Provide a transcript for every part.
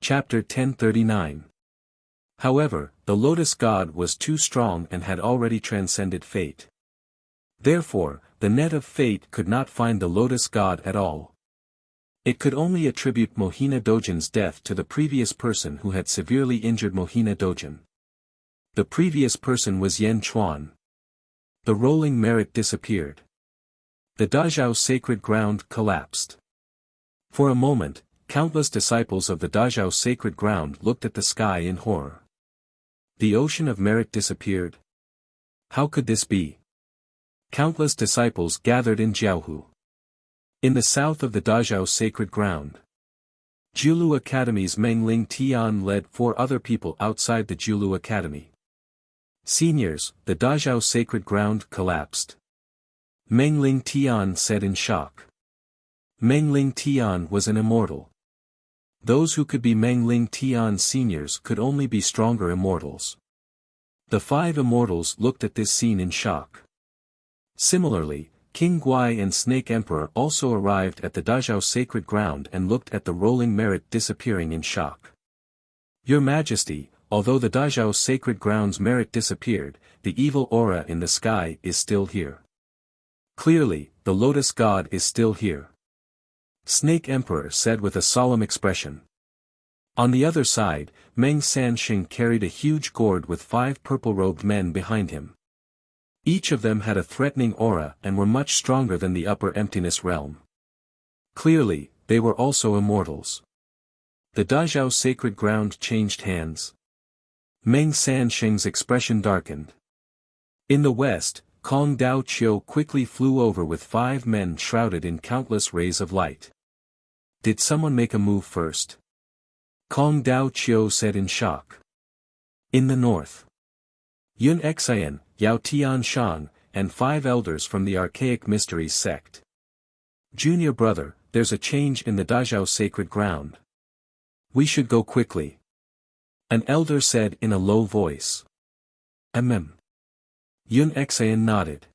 Chapter 1039. However, the Lotus God was too strong and had already transcended fate. Therefore, the net of fate could not find the Lotus God at all. It could only attribute Mohina Dojin's death to the previous person who had severely injured Mohina Dojin. The previous person was Yan Chuan. The rolling merit disappeared. The Dazhao sacred ground collapsed. For a moment, countless disciples of the Dazhao sacred ground looked at the sky in horror. The ocean of merit disappeared. How could this be? Countless disciples gathered in Jiaohu. In the south of the Dazhao sacred ground. Jiulu Academy's Mengling Tian led 4 other people outside the Jiulu Academy. Seniors, the Dazhao sacred ground collapsed. Mengling Tian said in shock. Mengling Tian was an immortal. Those who could be Mengling Tian's seniors could only be stronger immortals. The 5 immortals looked at this scene in shock. Similarly, King Guai and Snake Emperor also arrived at the Dazhao sacred ground and looked at the rolling merit disappearing in shock. Your Majesty, although the Dazhao sacred ground's merit disappeared, the evil aura in the sky is still here. Clearly, the Lotus God is still here. Snake Emperor said with a solemn expression. On the other side, Meng Sanxing carried a huge gourd with 5 purple-robed men behind him. Each of them had a threatening aura and were much stronger than the upper emptiness realm. Clearly, they were also immortals. The Dazhao sacred ground changed hands. Meng Sanxing's expression darkened. In the west, Kong Dao Chiu quickly flew over with 5 men shrouded in countless rays of light. Did someone make a move first? Kong Dao Chiu said in shock. In the north. Yun Xian, Yao Tian Shan, and 5 elders from the Archaic Mysteries sect. Junior brother, there's a change in the Dazhao sacred ground. We should go quickly. An elder said in a low voice. Yun Xian nodded.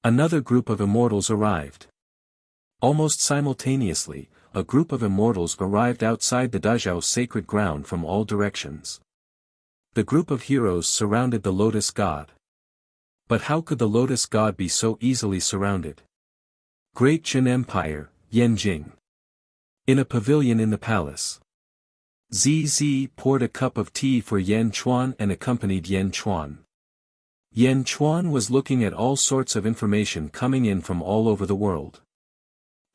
Another group of immortals arrived. Almost simultaneously, a group of immortals arrived outside the Dazhao sacred ground from all directions. The group of heroes surrounded the Lotus God. But how could the Lotus God be so easily surrounded? Great Jin Empire, Yanjing. In a pavilion in the palace. ZZ poured a cup of tea for Yan Chuan and accompanied Yan Chuan. Yan Chuan was looking at all sorts of information coming in from all over the world.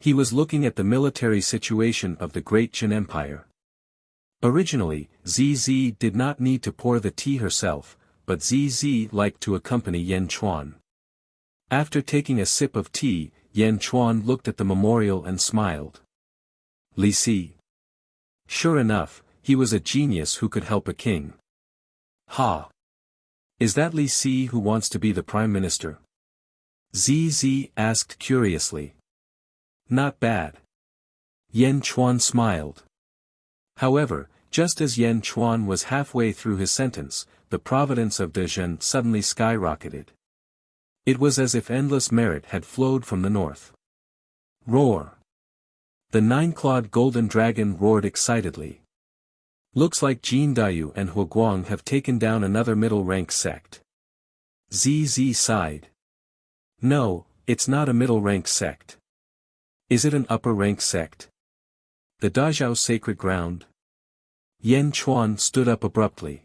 He was looking at the military situation of the Great Jin Empire. Originally, ZZ did not need to pour the tea herself, but ZZ liked to accompany Yan Chuan. After taking a sip of tea, Yan Chuan looked at the memorial and smiled. Li Si. Sure enough, he was a genius who could help a king. Ha! Is that Li Si who wants to be the prime minister? ZZ asked curiously. Not bad. Yan Chuan smiled. However, just as Yan Chuan was halfway through his sentence, the providence of Dezhen suddenly skyrocketed. It was as if endless merit had flowed from the north. Roar! The 9-clawed golden dragon roared excitedly. Looks like Jin Dayu and Huguang have taken down another middle-rank sect. ZZ sighed. No, it's not a middle-rank sect. Is it an upper-rank sect? The Dazhao sacred ground? Yan Chuan stood up abruptly.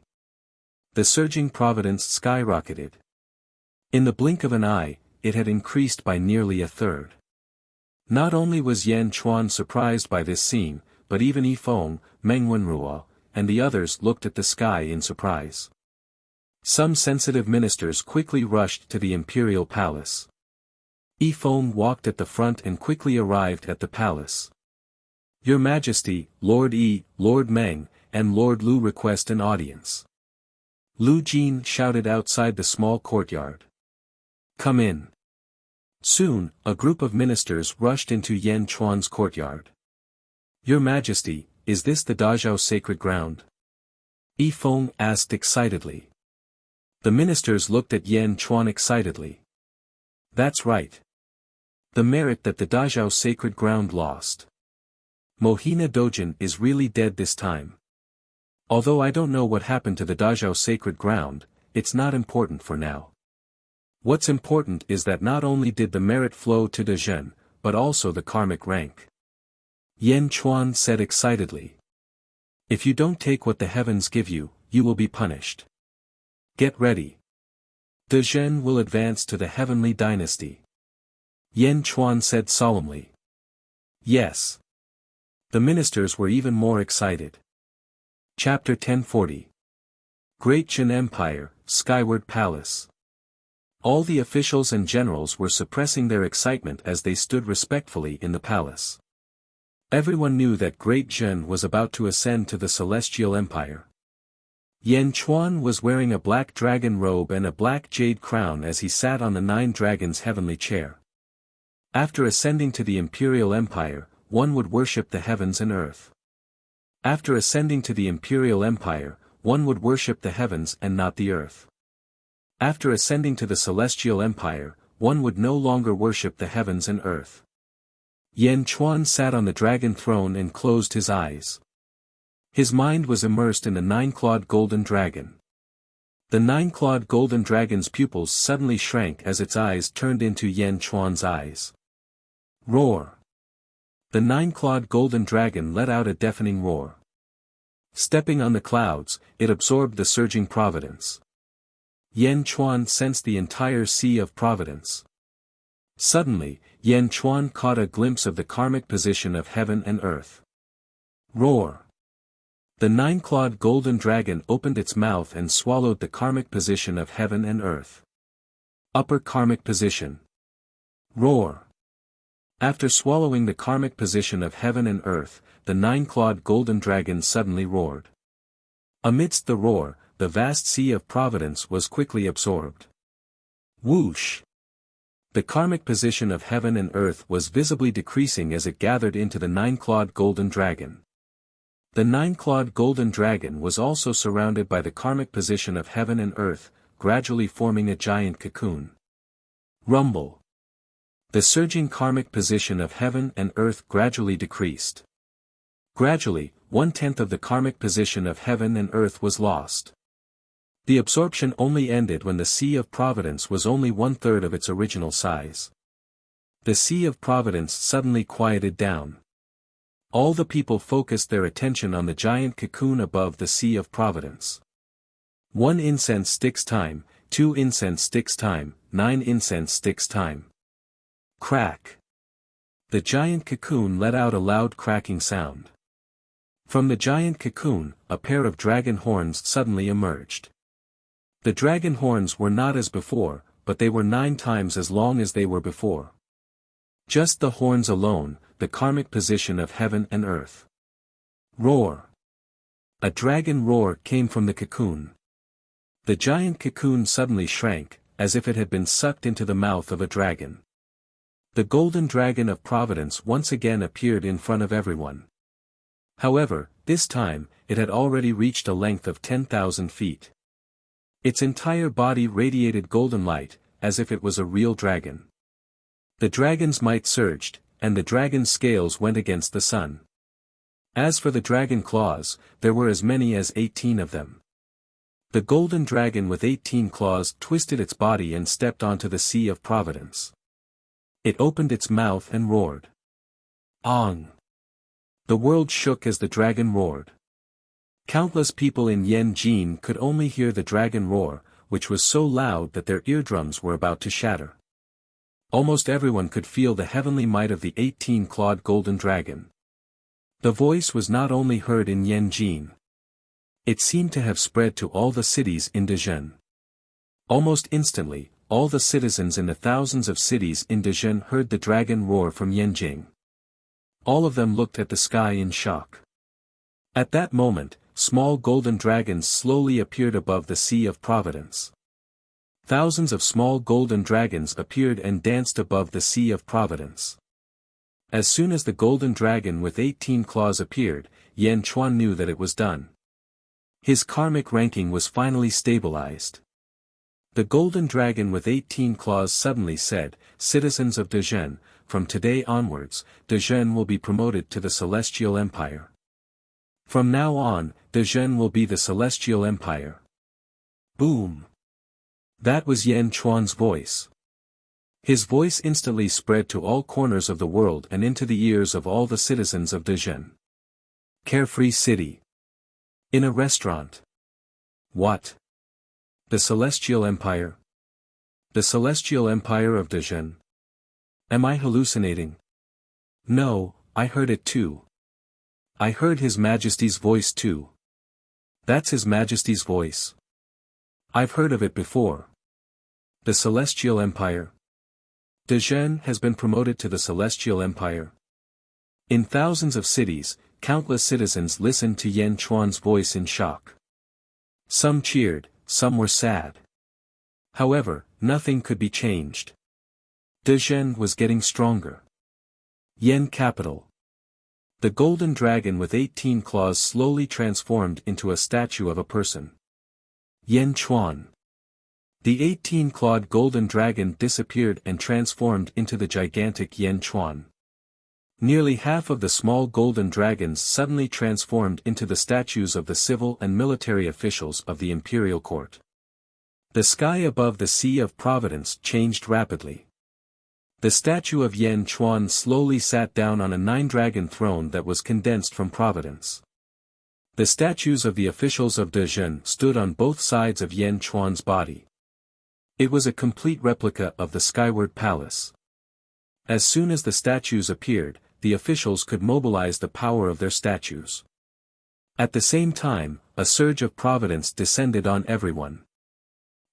The surging providence skyrocketed. In the blink of an eye, it had increased by nearly 1/3. Not only was Yan Chuan surprised by this scene, but even Yifeng, Meng Wenruo, and the others looked at the sky in surprise. Some sensitive ministers quickly rushed to the imperial palace. Yifeng walked at the front and quickly arrived at the palace. Your Majesty, Lord Yi, Lord Meng, and Lord Lu request an audience. Lu Jin shouted outside the small courtyard. Come in. Soon, a group of ministers rushed into Yan Chuan's courtyard. Your Majesty, is this the Dazhao sacred ground? Yifeng asked excitedly. The ministers looked at Yan Chuan excitedly. That's right. The merit that the Dazhao sacred ground lost. Mohina Dojin is really dead this time. Although I don't know what happened to the Dazhao sacred ground, it's not important for now. What's important is that not only did the merit flow to Dezhen, but also the karmic rank. Yan Chuan said excitedly. If you don't take what the heavens give you, you will be punished. Get ready. Dezhen will advance to the heavenly dynasty. Yan Chuan said solemnly. Yes. The ministers were even more excited. Chapter 1040. Great Jin Empire, Skyward Palace. All the officials and generals were suppressing their excitement as they stood respectfully in the palace. Everyone knew that Great Jin was about to ascend to the Celestial Empire. Yan Chuan was wearing a black dragon robe and a black jade crown as he sat on the 9 dragons' heavenly chair. After ascending to the Imperial Empire, one would worship the heavens and earth. After ascending to the Imperial Empire, one would worship the heavens and not the earth. After ascending to the Celestial Empire, one would no longer worship the heavens and earth. Yan Chuan sat on the dragon throne and closed his eyes. His mind was immersed in the 9-clawed golden dragon. The 9-clawed golden dragon's pupils suddenly shrank as its eyes turned into Yan Chuan's eyes. Roar! The 9-clawed golden dragon let out a deafening roar. Stepping on the clouds, it absorbed the surging providence. Yan Chuan sensed the entire sea of providence. Suddenly, Yan Chuan caught a glimpse of the karmic position of heaven and earth. Roar! The 9-clawed golden dragon opened its mouth and swallowed the karmic position of heaven and earth. Upper karmic position. Roar! After swallowing the karmic position of heaven and earth, the 9-clawed golden dragon suddenly roared. Amidst the roar, the vast sea of providence was quickly absorbed. Whoosh! The karmic position of heaven and earth was visibly decreasing as it gathered into the 9-clawed golden dragon. The 9-clawed golden dragon was also surrounded by the karmic position of heaven and earth, gradually forming a giant cocoon. Rumble! The surging karmic position of heaven and earth gradually decreased. Gradually, 1/10 of the karmic position of heaven and earth was lost. The absorption only ended when the Sea of Providence was only 1/3 of its original size. The Sea of Providence suddenly quieted down. All the people focused their attention on the giant cocoon above the Sea of Providence. 1 incense sticks time, 2 incense sticks time, 9 incense sticks time. Crack! The giant cocoon let out a loud cracking sound. From the giant cocoon, a pair of dragon horns suddenly emerged. The dragon horns were not as before, but they were 9 times as long as they were before. Just the horns alone, the karmic position of heaven and earth. Roar! A dragon roar came from the cocoon. The giant cocoon suddenly shrank, as if it had been sucked into the mouth of a dragon. The golden dragon of providence once again appeared in front of everyone. However, this time, it had already reached a length of 10,000 feet. Its entire body radiated golden light, as if it was a real dragon. The dragon's might surged, and the dragon's scales went against the sun. As for the dragon claws, there were as many as 18 of them. The golden dragon with 18 claws twisted its body and stepped onto the Sea of Providence. It opened its mouth and roared. Ong! The world shook as the dragon roared. Countless people in Yanjin could only hear the dragon roar, which was so loud that their eardrums were about to shatter. Almost everyone could feel the heavenly might of the 18-clawed golden dragon. The voice was not only heard in Yanjin. It seemed to have spread to all the cities in Dezhen. Almost instantly, all the citizens in the thousands of cities in Dezhen heard the dragon roar from Yanjing. All of them looked at the sky in shock. At that moment, small golden dragons slowly appeared above the Sea of Providence. Thousands of small golden dragons appeared and danced above the Sea of Providence. As soon as the golden dragon with 18 claws appeared, Yan Chuan knew that it was done. His karmic ranking was finally stabilized. The golden dragon with 18 claws suddenly said, "Citizens of Dezhen, from today onwards, Dezhen will be promoted to the Celestial Empire." From now on, Dezhen will be the Celestial Empire. Boom! That was Yan Chuan's voice. His voice instantly spread to all corners of the world and into the ears of all the citizens of Dezhen. Carefree City. In a restaurant. What? The Celestial Empire? The Celestial Empire of Dezhen? Am I hallucinating? No, I heard it too. I heard His Majesty's voice too. That's His Majesty's voice. I've heard of it before. The Celestial Empire. Dezhen has been promoted to the Celestial Empire. In thousands of cities, countless citizens listened to Yan Chuan's voice in shock. Some cheered, some were sad. However, nothing could be changed. Dezhen was getting stronger. Yan capital. The golden dragon with 18 claws slowly transformed into a statue of a person. Yan Chuan. The 18-clawed golden dragon disappeared and transformed into the gigantic Yan Chuan. Nearly half of the small golden dragons suddenly transformed into the statues of the civil and military officials of the imperial court. The sky above the Sea of Providence changed rapidly. The statue of Yan Chuan slowly sat down on a 9-dragon throne that was condensed from Providence. The statues of the officials of Dezhen stood on both sides of Yan Chuan's body. It was a complete replica of the Skyward Palace. As soon as the statues appeared, the officials could mobilize the power of their statues. At the same time, a surge of providence descended on everyone.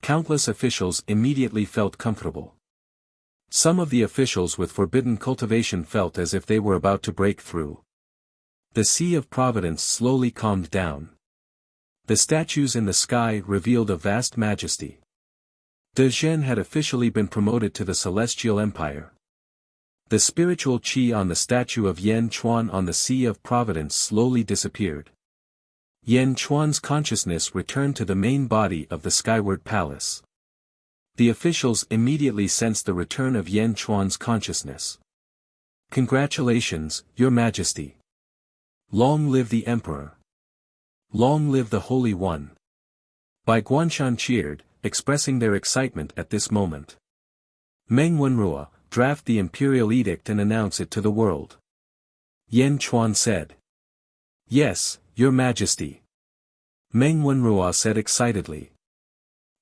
Countless officials immediately felt comfortable. Some of the officials with forbidden cultivation felt as if they were about to break through. The Sea of Providence slowly calmed down. The statues in the sky revealed a vast majesty. Dezhen had officially been promoted to the Celestial Empire. The spiritual qi on the statue of Yan Chuan on the Sea of Providence slowly disappeared. Yan Chuan's consciousness returned to the main body of the Skyward Palace. The officials immediately sensed the return of Yan Chuan's consciousness. Congratulations, Your Majesty. Long live the Emperor. Long live the Holy One. Bai Guanshan cheered, expressing their excitement at this moment. Meng Wenrua, draft the imperial edict and announce it to the world. Yan Chuan said. Yes, Your Majesty. Meng Wenrua said excitedly.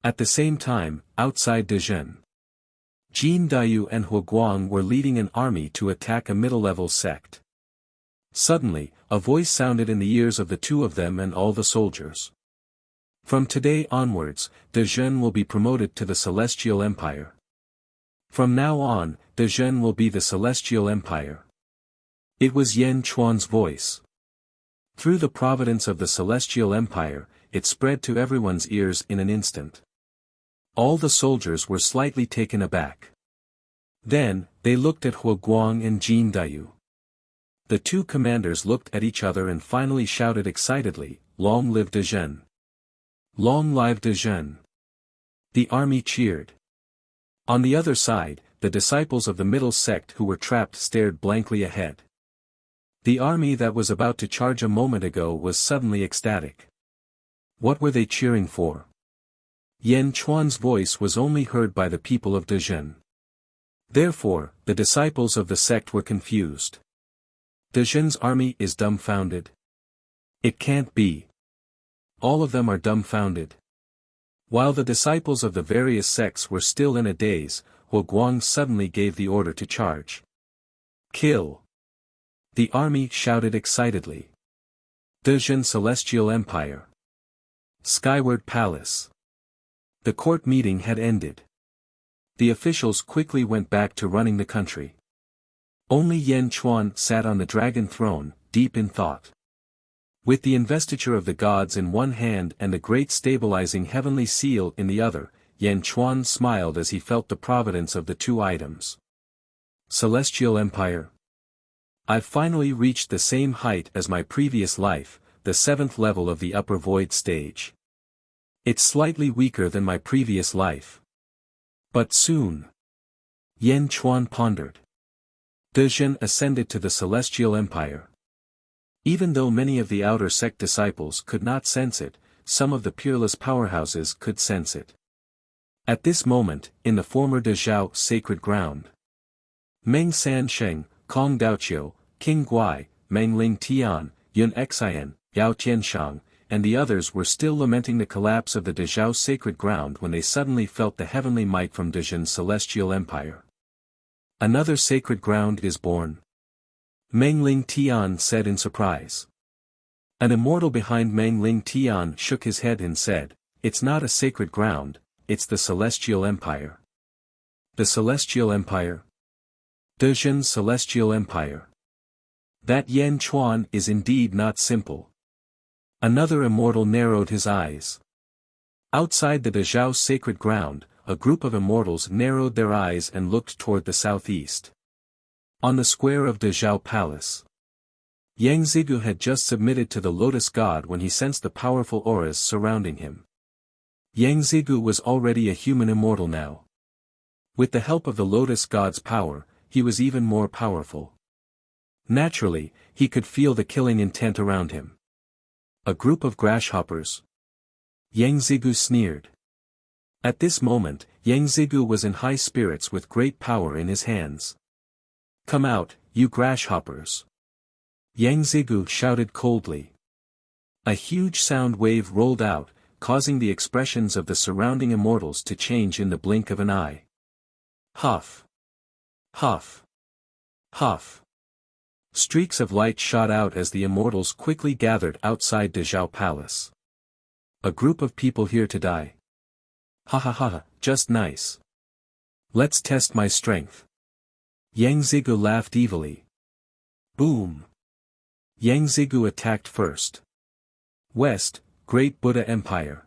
At the same time, outside Dezhen, Jin Dayu and Hua Guang were leading an army to attack a middle-level sect. Suddenly, a voice sounded in the ears of the two of them and all the soldiers. From today onwards, Dezhen will be promoted to the Celestial Empire. From now on, Dezhen will be the Celestial Empire. It was Yan Chuan's voice. Through the providence of the Celestial Empire, it spread to everyone's ears in an instant. All the soldiers were slightly taken aback. Then, they looked at Hua Guang and Jin Dayu. The two commanders looked at each other and finally shouted excitedly, Long live Dezhen! Long live Dezhen! The army cheered. On the other side, the disciples of the middle sect who were trapped stared blankly ahead. The army that was about to charge a moment ago was suddenly ecstatic. What were they cheering for? Yan Chuan's voice was only heard by the people of Dezhen. Therefore, the disciples of the sect were confused. Dezhen's army is dumbfounded. It can't be. All of them are dumbfounded. While the disciples of the various sects were still in a daze, Hua Guang suddenly gave the order to charge. Kill! The army shouted excitedly. Dezhen Celestial Empire. Skyward Palace. The court meeting had ended. The officials quickly went back to running the country. Only Yan Chuan sat on the dragon throne, deep in thought. With the investiture of the gods in one hand and the great stabilizing heavenly seal in the other, Yan Chuan smiled as he felt the providence of the two items. Celestial Empire. I've finally reached the same height as my previous life, the 7th level of the upper void stage. It's slightly weaker than my previous life. But soon. Yan Chuan pondered. Dezhen ascended to the Celestial Empire. Even though many of the outer sect disciples could not sense it, some of the peerless powerhouses could sense it. At this moment, in the former Dezhou sacred ground, Meng Sansheng, Kong Daoqiu, King Guai, Meng Ling Tian, Yun Xian, Yao Tianshang, and the others were still lamenting the collapse of the Dezhou sacred ground when they suddenly felt the heavenly might from Dezhen's celestial empire. Another sacred ground is born. Meng Ling Tian said in surprise. An immortal behind Meng Ling Tian shook his head and said, "It's not a sacred ground, it's the celestial empire." The celestial empire? Dezhen's celestial empire. That Yan Chuan is indeed not simple. Another immortal narrowed his eyes. Outside the Dezhou sacred ground, a group of immortals narrowed their eyes and looked toward the southeast. On the square of Dezhou Palace, Yang Zigu had just submitted to the Lotus God when he sensed the powerful auras surrounding him. Yang Zigu was already a human immortal now. With the help of the Lotus God's power, he was even more powerful. Naturally, he could feel the killing intent around him. A group of grasshoppers? Yang Zigu sneered. At this moment, Yang Zigu was in high spirits with great power in his hands. "Come out, you grasshoppers!" Yang Zigu shouted coldly. A huge sound wave rolled out, causing the expressions of the surrounding immortals to change in the blink of an eye. Huff! Huff! Huff! Streaks of light shot out as the immortals quickly gathered outside Dezhou Palace. A group of people here to die. Ha ha ha, just nice. Let's test my strength. Yang Zigu laughed evilly. Boom! Yang Zigu attacked first. West, Great Buddha Empire.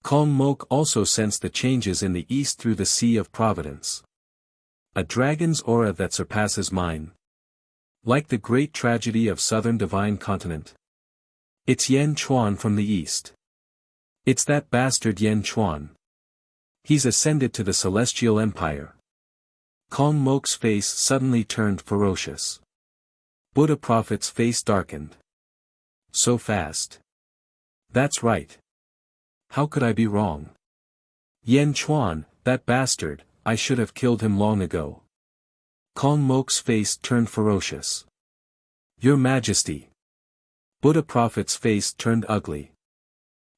Kong Mok also sensed the changes in the east through the Sea of Providence. A dragon's aura that surpasses mine. Like the great tragedy of southern divine continent. It's Yan Chuan from the east. It's that bastard Yan Chuan. He's ascended to the celestial empire. Kong Mok's face suddenly turned ferocious. Buddha Prophet's face darkened. So fast. That's right. How could I be wrong? Yan Chuan, that bastard, I should have killed him long ago. Kong Mok's face turned ferocious. Your Majesty. Buddha Prophet's face turned ugly.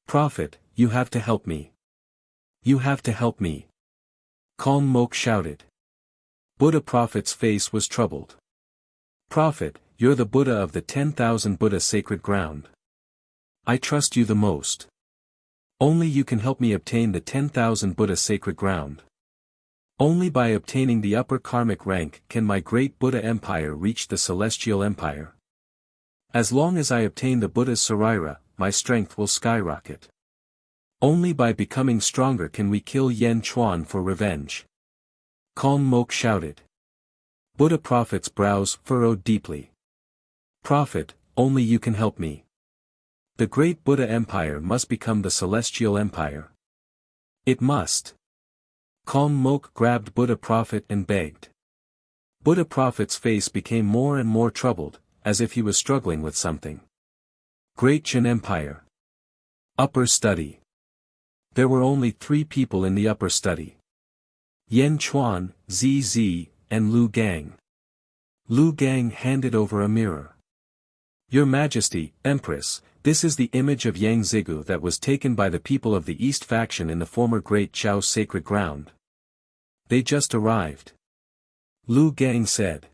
Prophet, you have to help me. You have to help me. Kong Mok shouted. Buddha Prophet's face was troubled. Prophet, you're the Buddha of the 10,000 Buddha sacred ground. I trust you the most. Only you can help me obtain the 10,000 Buddha sacred ground. Only by obtaining the upper karmic rank can my great Buddha empire reach the celestial empire. As long as I obtain the Buddha's Sarira, my strength will skyrocket. Only by becoming stronger can we kill Yan Chuan for revenge. Kong Mok shouted. Buddha Prophet's brows furrowed deeply. Prophet, only you can help me. The great Buddha empire must become the celestial empire. It must. Kong Mok grabbed Buddha Prophet and begged. Buddha Prophet's face became more and more troubled, as if he was struggling with something. Great Jin Empire. Upper Study. There were only 3 people in the upper study. Yan Chuan, ZZ, and Lu Gang. Lu Gang handed over a mirror. Your Majesty, Empress, this is the image of Yang Zigu that was taken by the people of the East faction in the former Great Zhao sacred ground. They just arrived. Lu Gang said.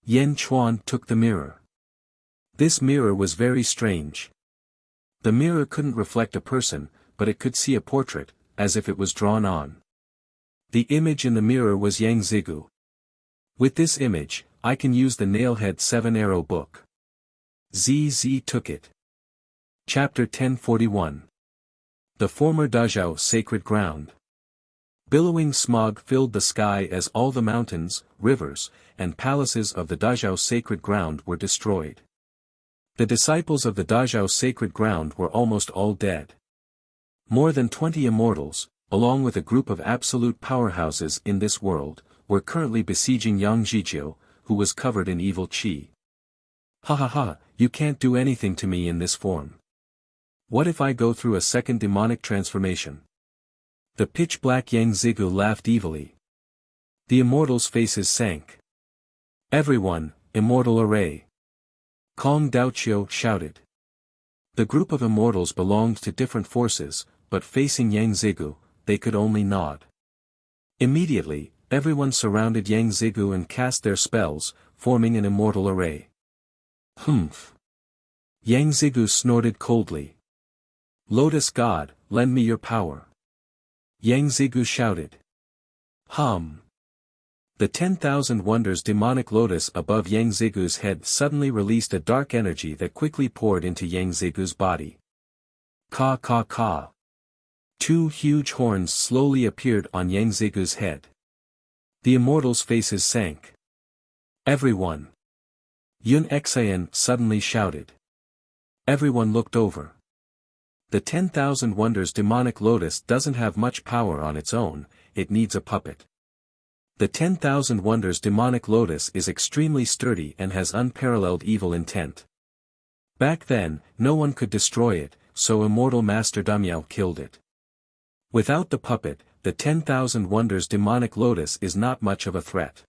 Yan Chuan took the mirror. This mirror was very strange. The mirror couldn't reflect a person, but it could see a portrait, as if it was drawn on. The image in the mirror was Yang Zigu. With this image, I can use the Nailhead 7-Arrow book. ZZ took it. Chapter 1041. The former Dezhou sacred ground. Billowing smog filled the sky as all the mountains, rivers, and palaces of the Dezhou sacred ground were destroyed. The disciples of the Dezhou sacred ground were almost all dead. More than 20 immortals, along with a group of absolute powerhouses in this world, were currently besieging Yang Zhijiu, who was covered in evil qi. Ha ha ha, you can't do anything to me in this form. What if I go through a second demonic transformation? The pitch-black Yang Zigu laughed evilly. The immortals' faces sank. Everyone, immortal array! Kong Daoqiu shouted. The group of immortals belonged to different forces, but facing Yang Zigu, they could only nod. Immediately, everyone surrounded Yang Zigu and cast their spells, forming an immortal array. Humph! Yang Zigu snorted coldly. Lotus God, lend me your power. Yang Zigu shouted. Hum! The 10,000 Wonders demonic lotus above Yang Zigu's head suddenly released a dark energy that quickly poured into Yang Zigu's body. Ka ka ka. Two huge horns slowly appeared on Yang Zigu's head. The immortals' faces sank. Everyone! Yun Xian suddenly shouted. Everyone looked over. The 10,000 Wonders demonic lotus doesn't have much power on its own, it needs a puppet. The 10,000 Wonders demonic lotus is extremely sturdy and has unparalleled evil intent. Back then, no one could destroy it, so Immortal Master Damiao killed it. Without the puppet, the 10,000 Wonders demonic lotus is not much of a threat.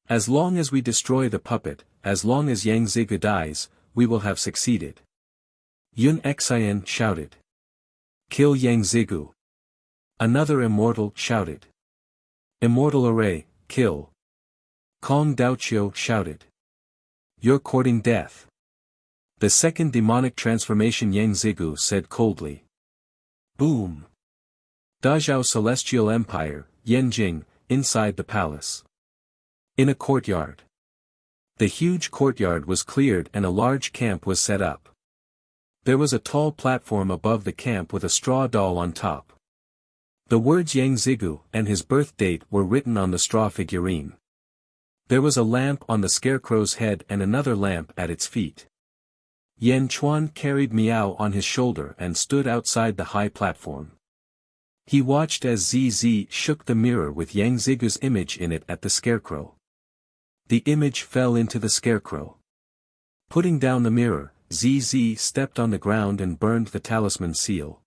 As long as we destroy the puppet, as long as Yang Zigu dies, we will have succeeded. Yun Xian shouted. Kill Yang Zigu. Another immortal shouted. Immortal array, kill. Kong Daoqiu shouted. You're courting death. The second demonic transformation Yang Zigu said coldly. Boom! Dazhao Celestial Empire, Yanjing, inside the palace. In a courtyard. The huge courtyard was cleared and a large camp was set up. There was a tall platform above the camp with a straw doll on top. The words Yang Zigu and his birth date were written on the straw figurine. There was a lamp on the scarecrow's head and another lamp at its feet. Yan Chuan carried Miao on his shoulder and stood outside the high platform. He watched as ZZ shook the mirror with Yang Zigu's image in it at the scarecrow. The image fell into the scarecrow. Putting down the mirror, ZZ stepped on the ground and burned the talisman seal.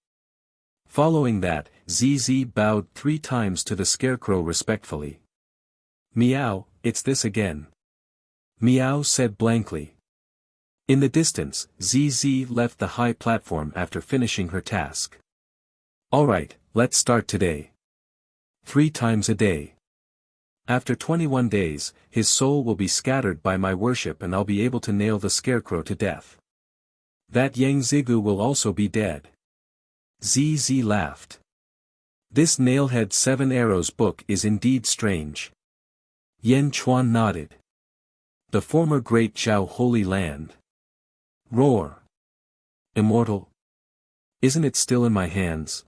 Following that, ZZ bowed 3 times to the scarecrow respectfully. Meow, it's this again. Meow said blankly. In the distance, ZZ left the high platform after finishing her task. Alright, let's start today. 3 times a day. After 21 days, his soul will be scattered by my worship and I'll be able to nail the scarecrow to death. That Yang Zigu will also be dead. ZZ laughed. This Nailhead 7 Arrows book is indeed strange. Yan Chuan nodded. The former Great Zhao Holy Land. Roar. Immortal. Isn't it still in my hands?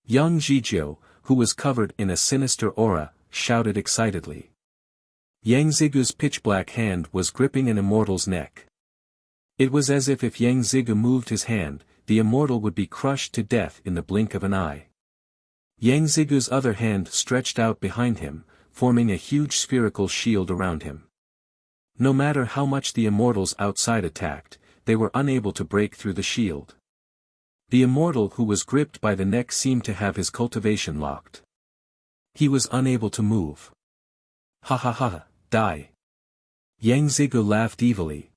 Yang Zhijiu, who was covered in a sinister aura, shouted excitedly. Yang Zigu's pitch-black hand was gripping an immortal's neck. It was as if Yang Zigu moved his hand, the immortal would be crushed to death in the blink of an eye. Yang Zigu's other hand stretched out behind him, forming a huge spherical shield around him. No matter how much the immortals outside attacked, they were unable to break through the shield. The immortal who was gripped by the neck seemed to have his cultivation locked. He was unable to move. Ha ha ha, die. Yang Zigu laughed evilly.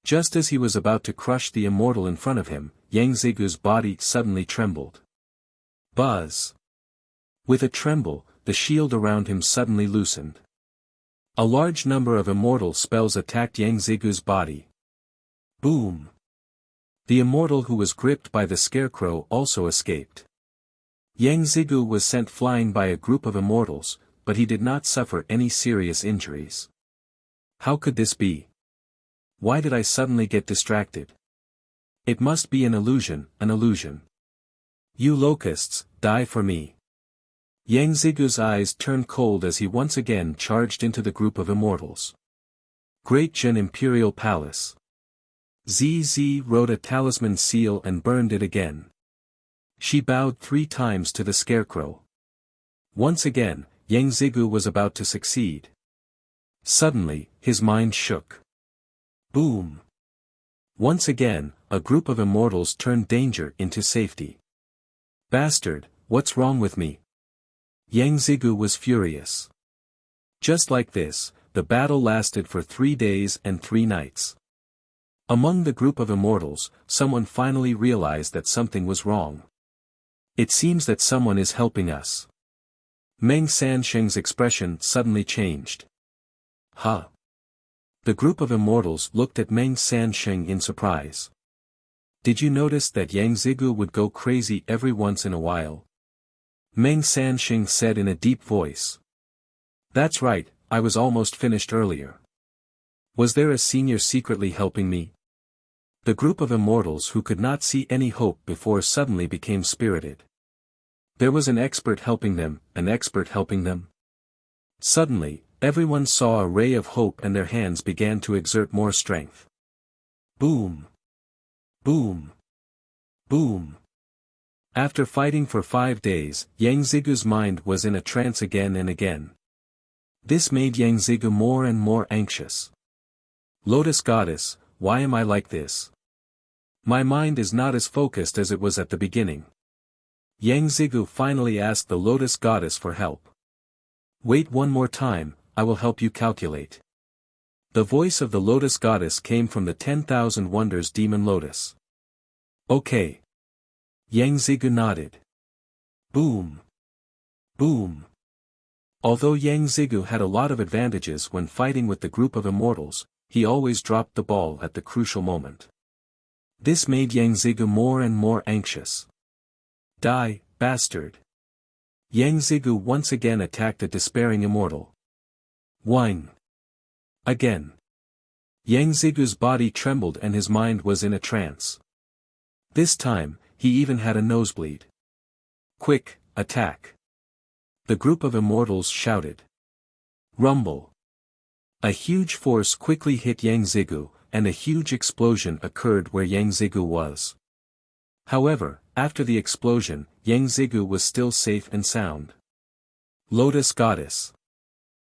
Just as he was about to crush the immortal in front of him, Yang Zigu's body suddenly trembled. Buzz! With a tremble, the shield around him suddenly loosened. A large number of immortal spells attacked Yang Zigu's body. Boom! The immortal who was gripped by the scarecrow also escaped. Yang Zigu was sent flying by a group of immortals, but he did not suffer any serious injuries. How could this be? Why did I suddenly get distracted? It must be an illusion, an illusion. You locusts, die for me. Yang Zigu's eyes turned cold as he once again charged into the group of immortals. Great Jin Imperial Palace. ZZ wrote a talisman seal and burned it again. She bowed 3 times to the scarecrow. Once again, Yang Zigu was about to succeed. Suddenly, his mind shook. Boom! Once again, a group of immortals turned danger into safety. Bastard, what's wrong with me? Yang Zigu was furious. Just like this, the battle lasted for 3 days and 3 nights. Among the group of immortals, someone finally realized that something was wrong. It seems that someone is helping us. Meng Sansheng's expression suddenly changed. Huh? The group of immortals looked at Meng Sansheng in surprise. Did you notice that Yang Zigu would go crazy every once in a while? Meng Sansheng said in a deep voice. That's right, I was almost finished earlier. Was there a senior secretly helping me? The group of immortals who could not see any hope before suddenly became spirited. There was an expert helping them, an expert helping them. Suddenly, everyone saw a ray of hope and their hands began to exert more strength. Boom! Boom! Boom! After fighting for 5 days, Yang Zigu's mind was in a trance again and again. This made Yang Zigu more and more anxious. Lotus Goddess, why am I like this? My mind is not as focused as it was at the beginning. Yang Zigu finally asked the Lotus Goddess for help. Wait one more time, I will help you calculate. The voice of the Lotus Goddess came from the 10,000 Wonders Demon Lotus. Okay. Yang Zigu nodded. Boom! Boom! Although Yang Zigu had a lot of advantages when fighting with the group of immortals, he always dropped the ball at the crucial moment. This made Yang Zigu more and more anxious. Die, bastard! Yang Zigu once again attacked a despairing immortal. Whine! Again. Yang Zigu's body trembled and his mind was in a trance. This time, he even had a nosebleed. Quick, attack! The group of immortals shouted. Rumble! A huge force quickly hit Yang Zigu, and a huge explosion occurred where Yang Zigu was. However, after the explosion, Yang Zigu was still safe and sound. Lotus Goddess!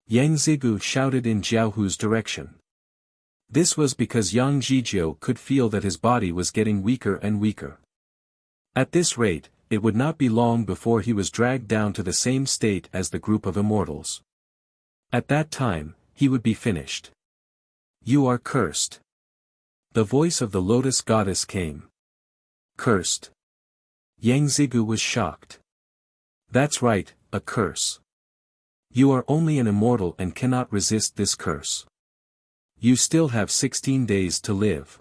Yang Zigu shouted in Jiaohu's direction. This was because Yang Zhijiu could feel that his body was getting weaker and weaker. At this rate, it would not be long before he was dragged down to the same state as the group of immortals. At that time, he would be finished. You are cursed. The voice of the Lotus Goddess came. Cursed. Yang Zigu was shocked. That's right, a curse. You are only an immortal and cannot resist this curse. You still have 16 days to live.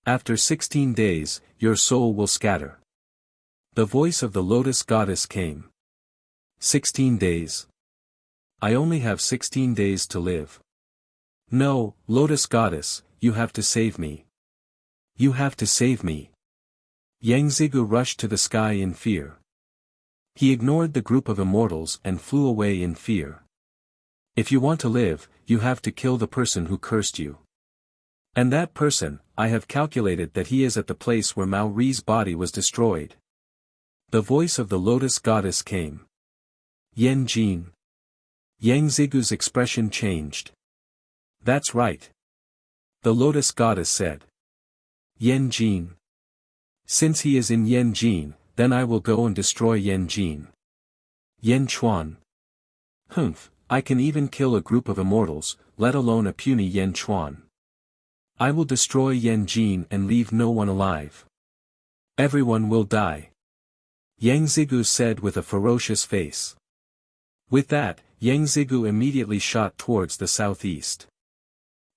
After 16 days, your soul will scatter. The voice of the Lotus Goddess came. 16 days. I only have 16 days to live. No, Lotus Goddess, you have to save me. You have to save me. Yang Zigu rushed to the sky in fear. He ignored the group of immortals and flew away in fear. If you want to live, you have to kill the person who cursed you. And that person, I have calculated that he is at the place where Mao Ri's body was destroyed. The voice of the Lotus Goddess came. Yan Jin. Yang Zigu's expression changed. That's right. The Lotus Goddess said. Yan Jin. Since he is in Yan Jin, then I will go and destroy Yan Jin. Yan Chuan. Humph, I can even kill a group of immortals, let alone a puny Yan Chuan. I will destroy Yan Jin and leave no one alive. Everyone will die. Yang Zigu said with a ferocious face. With that, Yang Zigu immediately shot towards the southeast.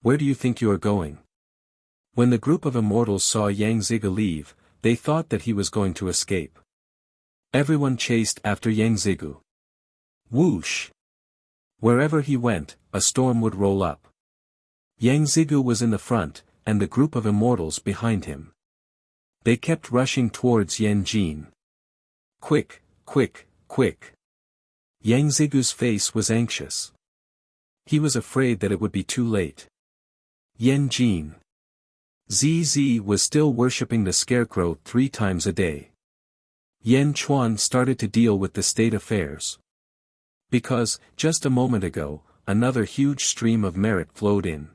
Where do you think you are going? When the group of immortals saw Yang Zigu leave, they thought that he was going to escape. Everyone chased after Yang Zigu. Whoosh! Wherever he went, a storm would roll up. Yang Zigu was in the front, and the group of immortals behind him. They kept rushing towards Yan Jin. Quick, quick, quick. Yang Zigu's face was anxious. He was afraid that it would be too late. Yan Jin. ZZ was still worshipping the scarecrow 3 times a day. Yan Chuan started to deal with the state affairs. Because, just a moment ago, another huge stream of merit flowed in.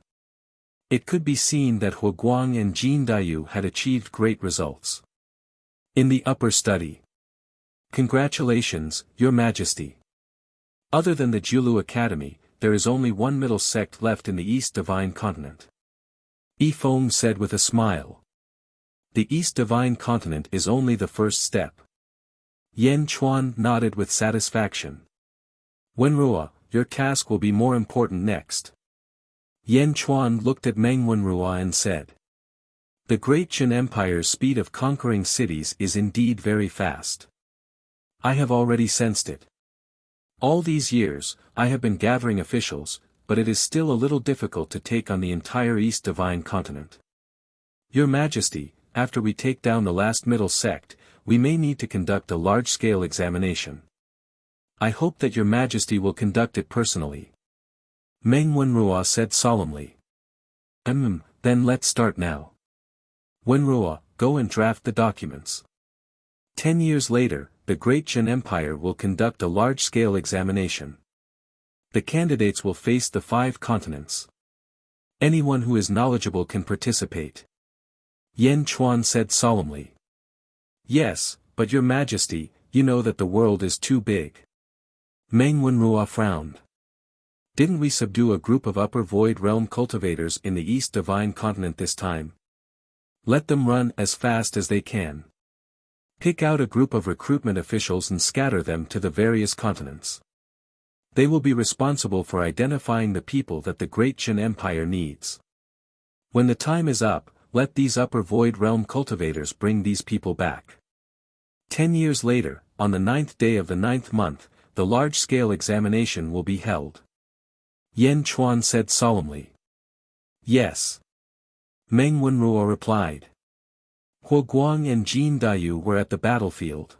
It could be seen that Huoguang and Jin Dayu had achieved great results. In the upper study. Congratulations, Your Majesty. Other than the Julu Academy, there is only one middle sect left in the East Divine Continent. Yifeng said with a smile. The East Divine Continent is only the first step. Yan Chuan nodded with satisfaction. Wenrua, your task will be more important next. Yan Chuan looked at Meng Wenrua and said. The Great Qin Empire's speed of conquering cities is indeed very fast. I have already sensed it. All these years, I have been gathering officials, but it is still a little difficult to take on the entire East Divine Continent. Your Majesty, after we take down the last middle sect, we may need to conduct a large-scale examination. I hope that Your Majesty will conduct it personally. Meng Wenrua said solemnly. Then let's start now. Wenrua, go and draft the documents. 10 years later, the Great Qin Empire will conduct a large-scale examination. The candidates will face the 5 continents. Anyone who is knowledgeable can participate. Yan Chuan said solemnly. Yes, but Your Majesty, you know that the world is too big. Meng Wenrua frowned. Didn't we subdue a group of Upper Void Realm cultivators in the East Divine Continent this time? Let them run as fast as they can. Pick out a group of recruitment officials and scatter them to the various continents. They will be responsible for identifying the people that the Great Qin Empire needs. When the time is up, let these Upper Void Realm cultivators bring these people back. 10 years later, on the 9th day of the 9th month, the large-scale examination will be held. Yan Chuan said solemnly. Yes. Meng Wenrua replied. Huoguang and Jin Dayu were at the battlefield.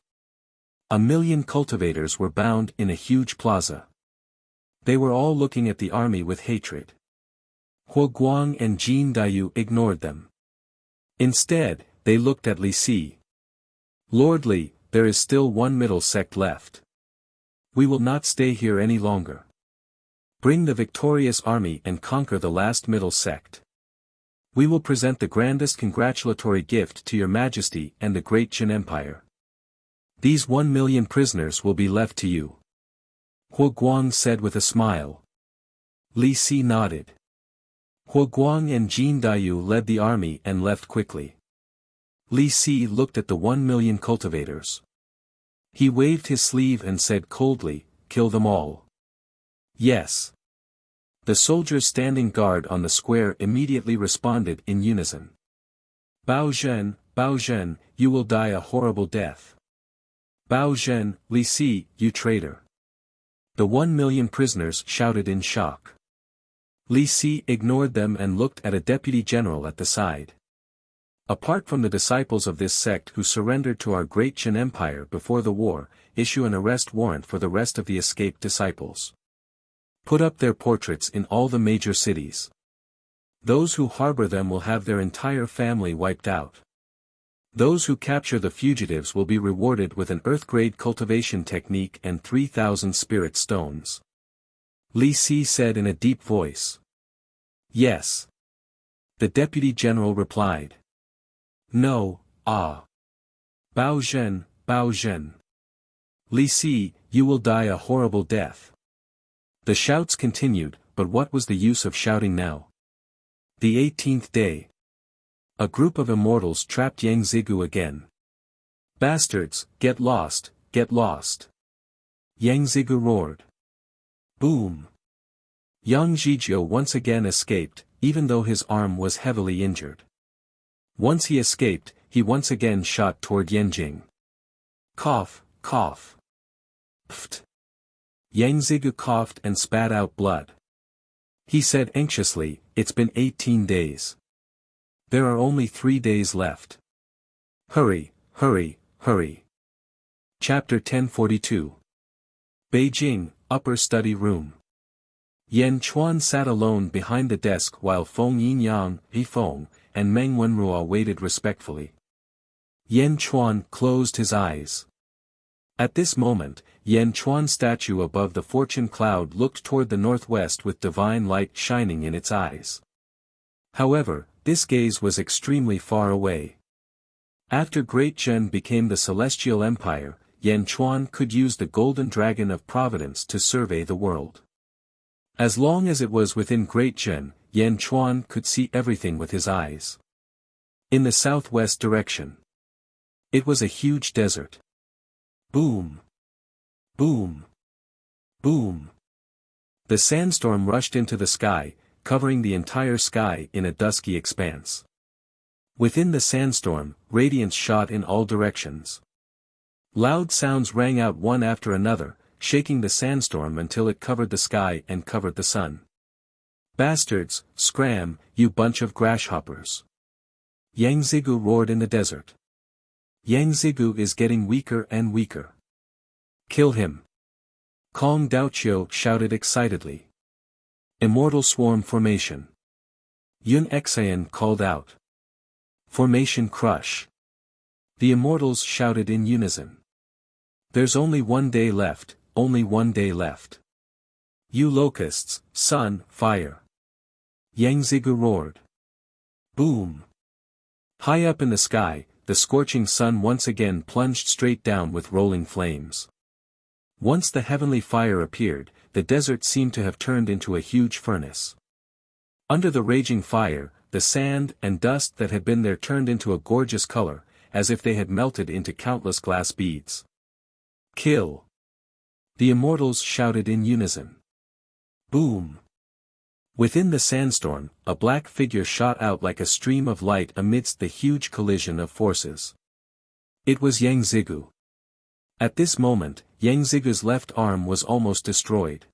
1,000,000 cultivators were bound in a huge plaza. They were all looking at the army with hatred. Huoguang and Jin Dayu ignored them. Instead, they looked at Li Si. Lord Li, there is still one middle sect left. We will not stay here any longer. Bring the victorious army and conquer the last middle sect. We will present the grandest congratulatory gift to Your Majesty and the Great Qin Empire. These 1,000,000 prisoners will be left to you. Huoguang said with a smile. Li Si nodded. Huoguang and Jin Dayu led the army and left quickly. Li Si looked at the 1,000,000 cultivators. He waved his sleeve and said coldly, kill them all. Yes. The soldiers standing guard on the square immediately responded in unison. Bao Zhen, you will die a horrible death. Bao Zhen, Li Si, you traitor. The 1,000,000 prisoners shouted in shock. Li Si ignored them and looked at a deputy general at the side. Apart from the disciples of this sect who surrendered to our Great Qin Empire before the war, issue an arrest warrant for the rest of the escaped disciples. Put up their portraits in all the major cities. Those who harbor them will have their entire family wiped out. Those who capture the fugitives will be rewarded with an earth-grade cultivation technique and 3,000 spirit stones. Li Si said in a deep voice. Yes. The deputy general replied. No, Bao Zhen. Li Si, you will die a horrible death. The shouts continued, but what was the use of shouting now? The 18th day. A group of immortals trapped Yang Zigu again. Bastards, get lost, get lost. Yang Zigu roared. Boom. Yang Zhizhou once again escaped, even though his arm was heavily injured. Once he escaped, he once again shot toward Yanjing. Cough, cough. Pft. Yang Zigu coughed and spat out blood. He said anxiously, it's been 18 days. There are only 3 days left. Hurry, hurry, hurry. Chapter 1042. Beijing, Upper Study Room. Yan Chuan sat alone behind the desk while Feng Yinyang, Yifeng, and Meng Wenrua waited respectfully. Yan Chuan closed his eyes. At this moment, Yan Chuan's statue above the fortune cloud looked toward the northwest with divine light shining in its eyes. However, this gaze was extremely far away. After Great Zhen became the Celestial Empire, Yan Chuan could use the Golden Dragon of Providence to survey the world. As long as it was within Great Zhen, Yan Chuan could see everything with his eyes. In the southwest direction, it was a huge desert. Boom! Boom! Boom! The sandstorm rushed into the sky, covering the entire sky in a dusky expanse. Within the sandstorm, radiance shot in all directions. Loud sounds rang out one after another, shaking the sandstorm until it covered the sky and covered the sun. Bastards, scram, you bunch of grasshoppers! Yang Zigu roared in the desert. Yang Zigu is getting weaker and weaker. Kill him! Kong Daoqiu shouted excitedly. Immortal Swarm Formation. Yun Xian called out. Formation Crush. The immortals shouted in unison. There's only 1 day left, only 1 day left. You locusts, sun, fire! Yang Zigu roared. Boom! High up in the sky, the scorching sun once again plunged straight down with rolling flames. Once the heavenly fire appeared, the desert seemed to have turned into a huge furnace. Under the raging fire, the sand and dust that had been there turned into a gorgeous color, as if they had melted into countless glass beads. Kill! The immortals shouted in unison. Boom! Within the sandstorm, a black figure shot out like a stream of light amidst the huge collision of forces. It was Yang Zigu. At this moment, Yang Zigu's left arm was almost destroyed.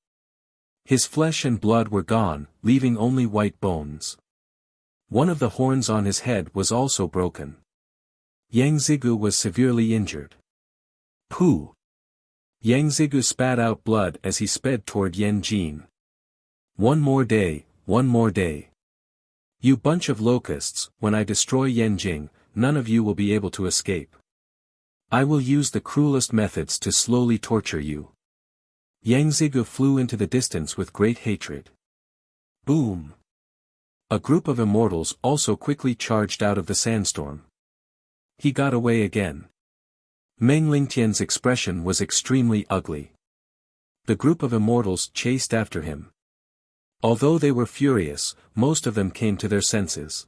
His flesh and blood were gone, leaving only white bones. One of the horns on his head was also broken. Yang Zigu was severely injured. Pooh! Yang Zigu spat out blood as he sped toward Yan Jin. 1 more day, 1 more day. You bunch of locusts, when I destroy Yanjing, none of you will be able to escape. I will use the cruelest methods to slowly torture you. Yang Zigu flew into the distance with great hatred. Boom! A group of immortals also quickly charged out of the sandstorm. He got away again. Meng Lingtian's expression was extremely ugly. The group of immortals chased after him. Although they were furious, most of them came to their senses.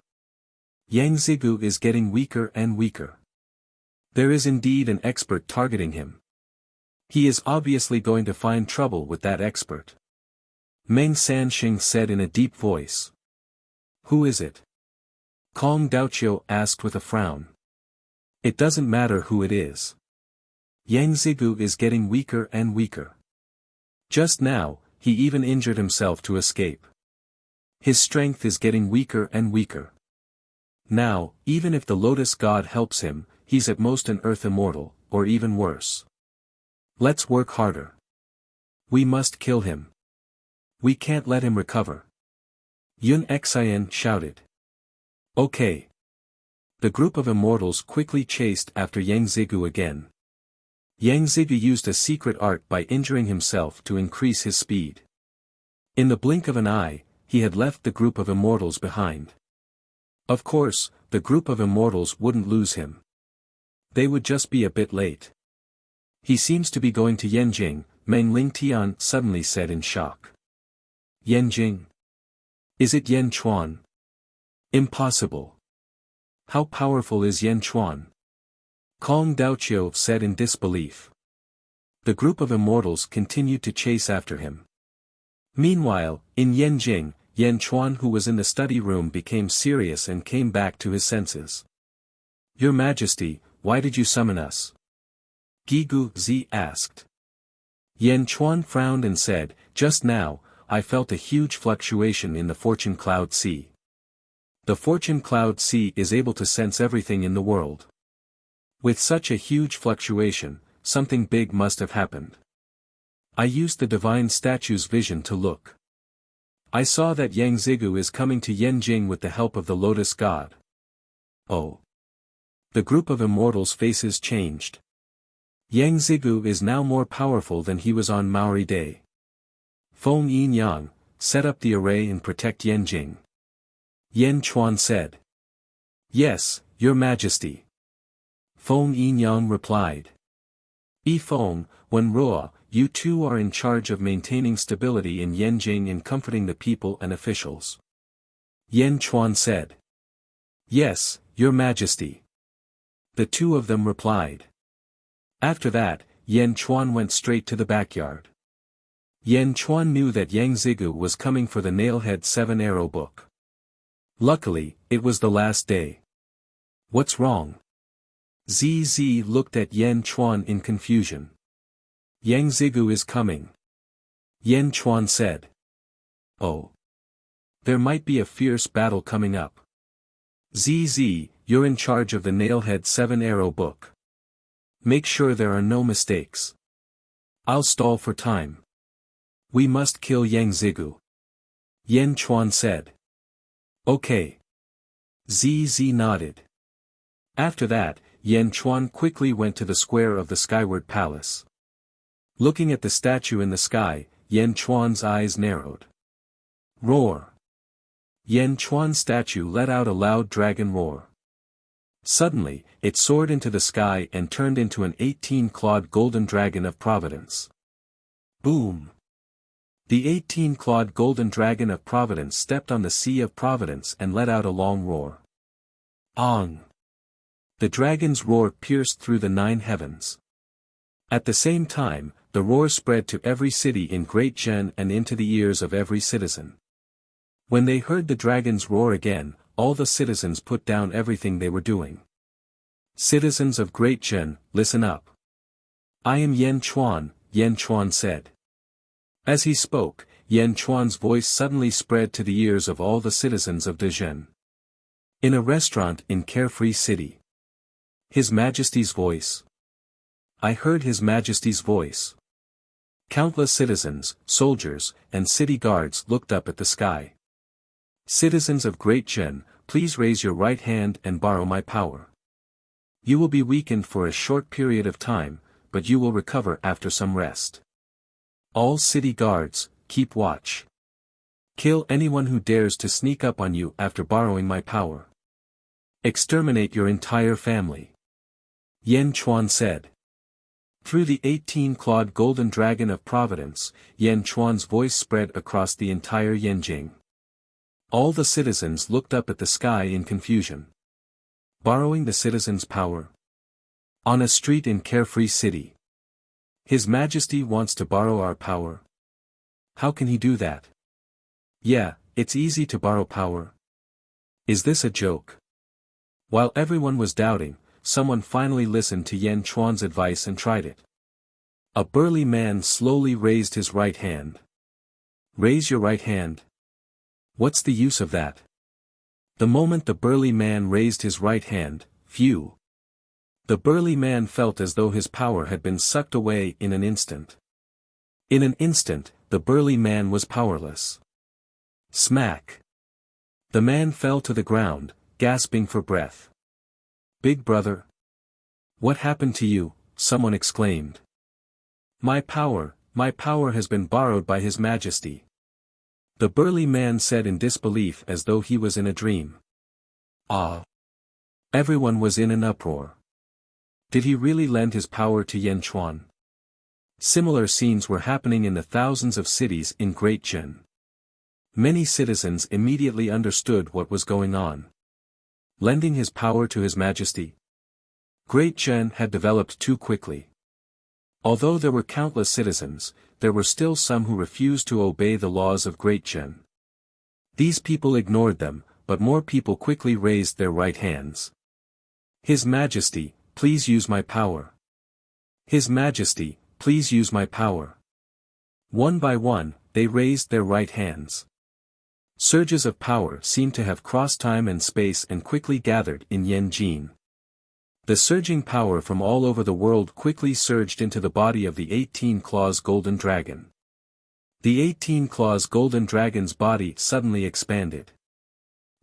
Yang Zigu is getting weaker and weaker. There is indeed an expert targeting him. He is obviously going to find trouble with that expert. Meng Sanxing said in a deep voice. Who is it? Kong Daoqiu asked with a frown. It doesn't matter who it is. Yang Zigu is getting weaker and weaker. Just now, he even injured himself to escape. His strength is getting weaker and weaker. Now, even if the Lotus God helps him, he's at most an Earth Immortal, or even worse. Let's work harder. We must kill him. We can't let him recover. Yun Xian shouted. Okay. The group of immortals quickly chased after Yang Zigu again. Yang Zigu used a secret art by injuring himself to increase his speed. In the blink of an eye, he had left the group of immortals behind. Of course, the group of immortals wouldn't lose him. They would just be a bit late. He seems to be going to Yanjing, Meng Lingtian suddenly said in shock. Yanjing? Is it Yan Chuan? Impossible. How powerful is Yan Chuan? Kong Daoqiu said in disbelief. The group of immortals continued to chase after him. Meanwhile, in Yanjing, Yan Chuan who was in the study room became serious and came back to his senses. Your Majesty, why did you summon us? Gigu Zi asked. Yan Chuan frowned and said, just now, I felt a huge fluctuation in the fortune cloud sea. The fortune cloud sea is able to sense everything in the world. With such a huge fluctuation, something big must have happened. I used the divine statue's vision to look. I saw that Yang Zigu is coming to Yanjing with the help of the Lotus God. Oh. The group of immortals' faces changed. Yang Zigu is now more powerful than he was on Maori Day. Feng Yin Yang, set up the array and protect Yanjing. Yan Chuan said. Yes, Your Majesty. Feng Yinyang replied. Feng, when Roa, you two are in charge of maintaining stability in Yanjing and comforting the people and officials. Yan Chuan said. Yes, Your Majesty. The two of them replied. After that, Yan Chuan went straight to the backyard. Yan Chuan knew that Yang Zigu was coming for the Nailhead 7-arrow book. Luckily, it was the last day. What's wrong? ZZ looked at Yan Chuan in confusion. Yang Zigu is coming. Yan Chuan said. Oh. There might be a fierce battle coming up. ZZ, you're in charge of the Nailhead 7-arrow book. Make sure there are no mistakes. I'll stall for time. We must kill Yang Zigu. Yan Chuan said. Okay. ZZ nodded. After that, Yan Chuan quickly went to the square of the Skyward Palace. Looking at the statue in the sky, Yan Chuan's eyes narrowed. Roar. Yan Chuan's statue let out a loud dragon roar. Suddenly, it soared into the sky and turned into an 18-clawed golden dragon of providence. Boom! The 18-clawed golden dragon of providence stepped on the sea of providence and let out a long roar. Ong! The dragon's roar pierced through the 9 heavens. At the same time, the roar spread to every city in Great Zhen and into the ears of every citizen. When they heard the dragon's roar again, all the citizens put down everything they were doing. Citizens of Great Zhen, listen up. I am Yan Chuan, Yan Chuan said. As he spoke, Yan Chuan's voice suddenly spread to the ears of all the citizens of Dezhen. In a restaurant in Carefree City. His Majesty's voice. I heard His Majesty's voice. Countless citizens, soldiers, and city guards looked up at the sky. Citizens of Great Zhen, please raise your right hand and borrow my power. You will be weakened for a short period of time, but you will recover after some rest. All city guards, keep watch. Kill anyone who dares to sneak up on you after borrowing my power. Exterminate your entire family. Yan Chuan said. Through the 18-clawed golden dragon of providence, Yan Chuan's voice spread across the entire Yanjing. All the citizens looked up at the sky in confusion. Borrowing the citizens' power? On a street in Carefree City. His Majesty wants to borrow our power. How can he do that? Yeah, it's easy to borrow power. Is this a joke? While everyone was doubting, someone finally listened to Yan Chuan's advice and tried it. A burly man slowly raised his right hand. Raise your right hand. What's the use of that? The moment the burly man raised his right hand, phew! The burly man felt as though his power had been sucked away in an instant. In an instant, the burly man was powerless. Smack! The man fell to the ground, gasping for breath. Big brother? What happened to you? Someone exclaimed. My power has been borrowed by His Majesty. The burly man said in disbelief as though he was in a dream. Ah! Everyone was in an uproar. Did he really lend his power to Yan Chuan? Similar scenes were happening in the thousands of cities in Great Zhen. Many citizens immediately understood what was going on. Lending his power to His Majesty? Great Zhen had developed too quickly. Although there were countless citizens, there were still some who refused to obey the laws of Great Zhen. These people ignored them, but more people quickly raised their right hands. His Majesty, please use my power. His Majesty, please use my power. One by one, they raised their right hands. Surges of power seemed to have crossed time and space and quickly gathered in Yanjin. The surging power from all over the world quickly surged into the body of the 18-claws golden dragon. The 18-claws golden dragon's body suddenly expanded.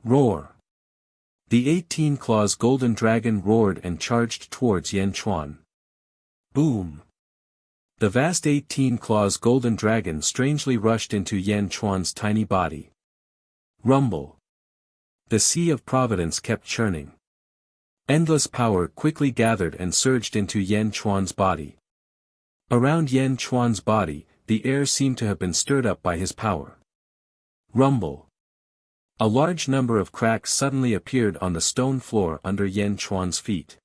Roar! The 18-claws golden dragon roared and charged towards Yan Chuan. Boom! The vast 18-claws golden dragon strangely rushed into Yan Chuan's tiny body. Rumble! The sea of providence kept churning. Endless power quickly gathered and surged into Yan Chuan's body. Around Yan Chuan's body, the air seemed to have been stirred up by his power. Rumble. A large number of cracks suddenly appeared on the stone floor under Yan Chuan's feet.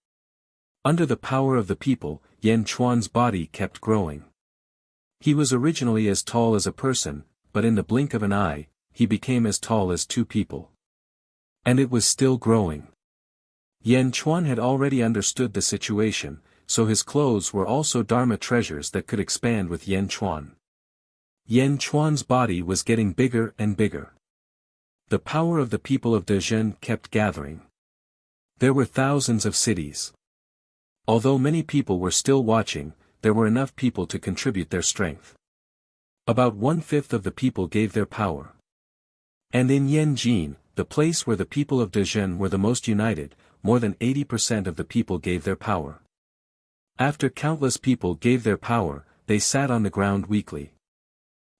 Under the power of the people, Yan Chuan's body kept growing. He was originally as tall as a person, but in the blink of an eye, he became as tall as two people. And it was still growing. Yan Chuan had already understood the situation, so his clothes were also Dharma treasures that could expand with Yan Chuan. Yan Chuan's body was getting bigger and bigger. The power of the people of Dezhen kept gathering. There were thousands of cities. Although many people were still watching, there were enough people to contribute their strength. About 1/5 of the people gave their power. And in Yanjin, the place where the people of Dezhen were the most united, more than 80% of the people gave their power. After countless people gave their power, they sat on the ground weakly.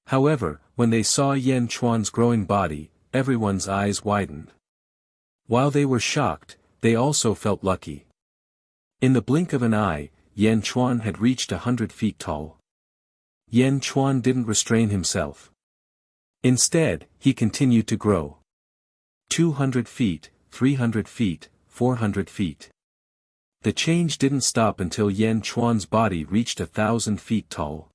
However, when they saw Yan Chuan's growing body, everyone's eyes widened. While they were shocked, they also felt lucky. In the blink of an eye, Yan Chuan had reached 100 feet tall. Yan Chuan didn't restrain himself. Instead, he continued to grow. 200 feet, 300 feet, 400 feet. The change didn't stop until Yan Chuan's body reached 1,000 feet tall.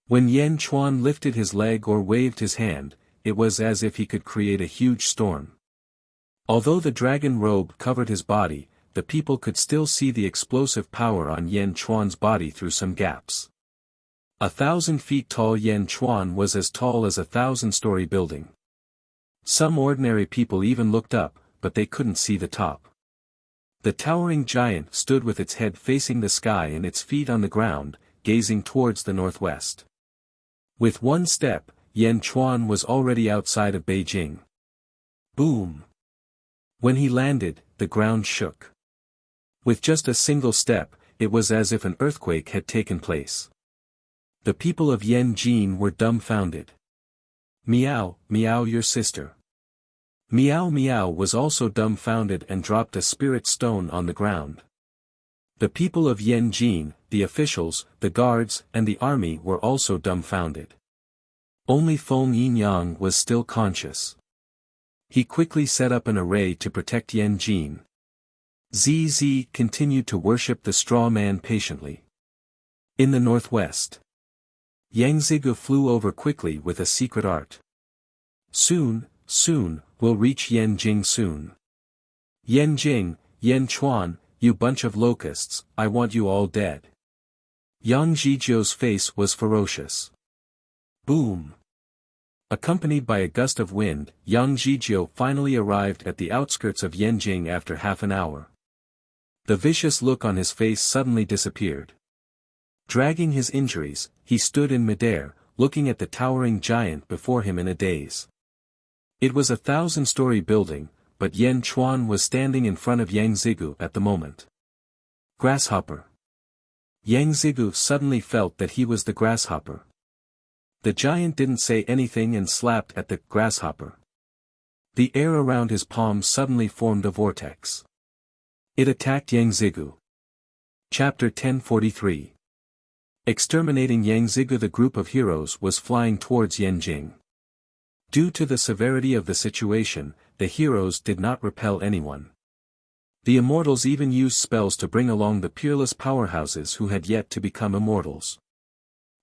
When Yan Chuan lifted his leg or waved his hand, it was as if he could create a huge storm. Although the dragon robe covered his body, the people could still see the explosive power on Yan Chuan's body through some gaps. 1,000 feet tall Yan Chuan was as tall as a 1,000-story building. Some ordinary people even looked up, but they couldn't see the top. The towering giant stood with its head facing the sky and its feet on the ground, gazing towards the northwest. With one step, Yan Chuan was already outside of Beijing. Boom! When he landed, the ground shook. With just a single step, it was as if an earthquake had taken place. The people of Yanjin were dumbfounded. Meow, meow your sister. Meow Meow was also dumbfounded and dropped a spirit stone on the ground. The people of Yanjin, the officials, the guards, and the army were also dumbfounded. Only Feng Yinyang was still conscious. He quickly set up an array to protect Yanjin. ZZ continued to worship the straw man patiently. In the northwest, Yang Zigu flew over quickly with a secret art. Soon, we'll reach Yanjing soon. Yanjing, Yan Chuan, you bunch of locusts, I want you all dead. Yang Zhizhou's face was ferocious. Boom! Accompanied by a gust of wind, Yang Zhizhou finally arrived at the outskirts of Yanjing after half an hour. The vicious look on his face suddenly disappeared. Dragging his injuries, he stood in midair, looking at the towering giant before him in a daze. It was a 1,000-story building, but Yan Chuan was standing in front of Yang Zigu at the moment. Grasshopper. Yang Zigu suddenly felt that he was the grasshopper. The giant didn't say anything and slapped at the grasshopper. The air around his palms suddenly formed a vortex. It attacked Yang Zigu. Chapter 1043. Exterminating Yang Zigu. The group of heroes was flying towards Yanjing. Due to the severity of the situation, the heroes did not repel anyone. The immortals even used spells to bring along the peerless powerhouses who had yet to become immortals.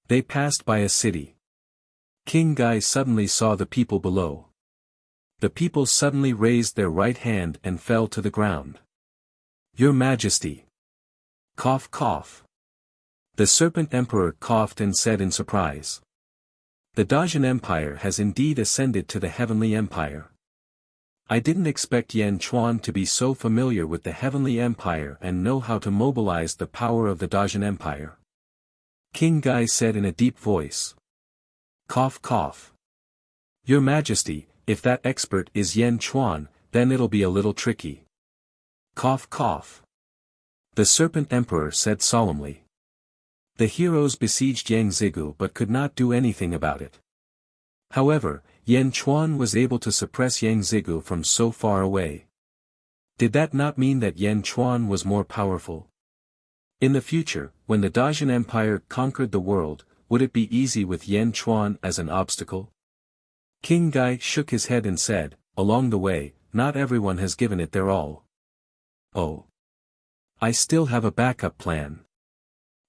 They passed by a city. King Gai suddenly saw the people below. The people suddenly raised their right hand and fell to the ground. Your Majesty. Cough cough. The Serpent Emperor coughed and said in surprise. The Dajin Empire has indeed ascended to the Heavenly Empire. I didn't expect Yan Chuan to be so familiar with the Heavenly Empire and know how to mobilize the power of the Dajin Empire. King Gai said in a deep voice. Cough cough. Your Majesty, if that expert is Yan Chuan, then it'll be a little tricky. Cough cough. The Serpent Emperor said solemnly. The heroes besieged Yang Zigu but could not do anything about it. However, Yan Chuan was able to suppress Yang Zigu from so far away. Did that not mean that Yan Chuan was more powerful? In the future, when the Dajian Empire conquered the world, would it be easy with Yan Chuan as an obstacle? King Gai shook his head and said, along the way, not everyone has given it their all. Oh. I still have a backup plan.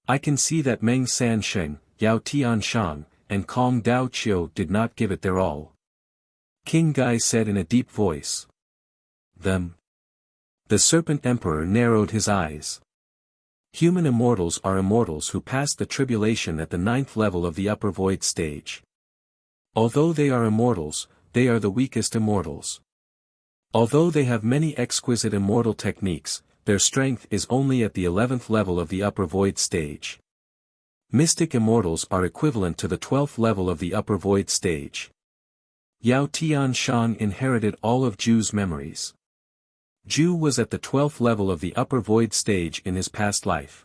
I can see that Meng Sansheng, Yao Tianshang, and Kong Dao Chiu did not give it their all. King Gai said in a deep voice. Them. The Serpent Emperor narrowed his eyes. Human immortals are immortals who pass the tribulation at the 9th level of the upper void stage. Although they are immortals, they are the weakest immortals. Although they have many exquisite immortal techniques, their strength is only at the 11th level of the upper void stage. Mystic immortals are equivalent to the 12th level of the upper void stage. Yao Tianshang inherited all of Zhu's memories. Zhu was at the 12th level of the upper void stage in his past life.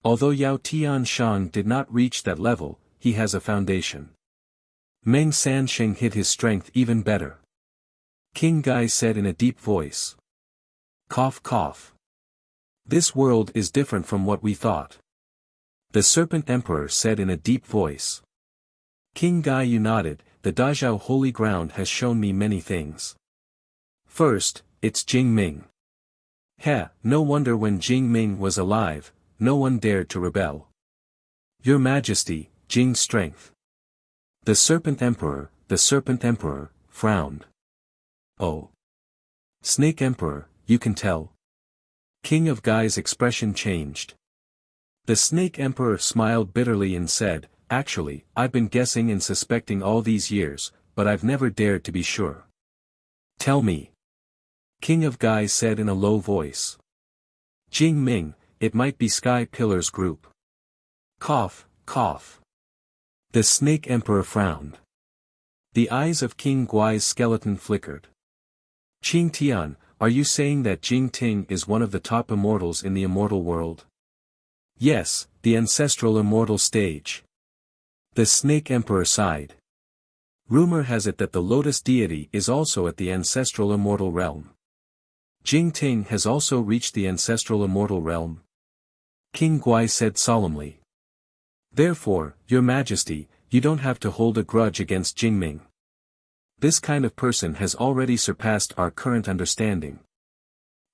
Although Yao Tianshang did not reach that level, he has a foundation. Meng Sansheng hid his strength even better. King Gai said in a deep voice. Cough cough. This world is different from what we thought. The Serpent Emperor said in a deep voice. King Gai, you nodded, the Dazhao holy ground has shown me many things. First, it's Jing Ming. No wonder when Jing Ming was alive, no one dared to rebel. Your Majesty, Jing's strength. The Serpent Emperor, frowned. Oh. Snake Emperor, you can tell. King of Gai's expression changed. The Snake Emperor smiled bitterly and said, actually, I've been guessing and suspecting all these years, but I've never dared to be sure. Tell me. King of Gai said in a low voice. Jing Ming, it might be Sky Pillar's group. Cough, cough. The Snake Emperor frowned. The eyes of King Guai's skeleton flickered. Qing Tian, are you saying that Jing Ting is one of the top immortals in the immortal world? Yes, the ancestral immortal stage. The Snake Emperor sighed. Rumor has it that the Lotus deity is also at the ancestral immortal realm. Jing Ting has also reached the ancestral immortal realm. King Guai said solemnly. Therefore, Your Majesty, you don't have to hold a grudge against Jingming. This kind of person has already surpassed our current understanding.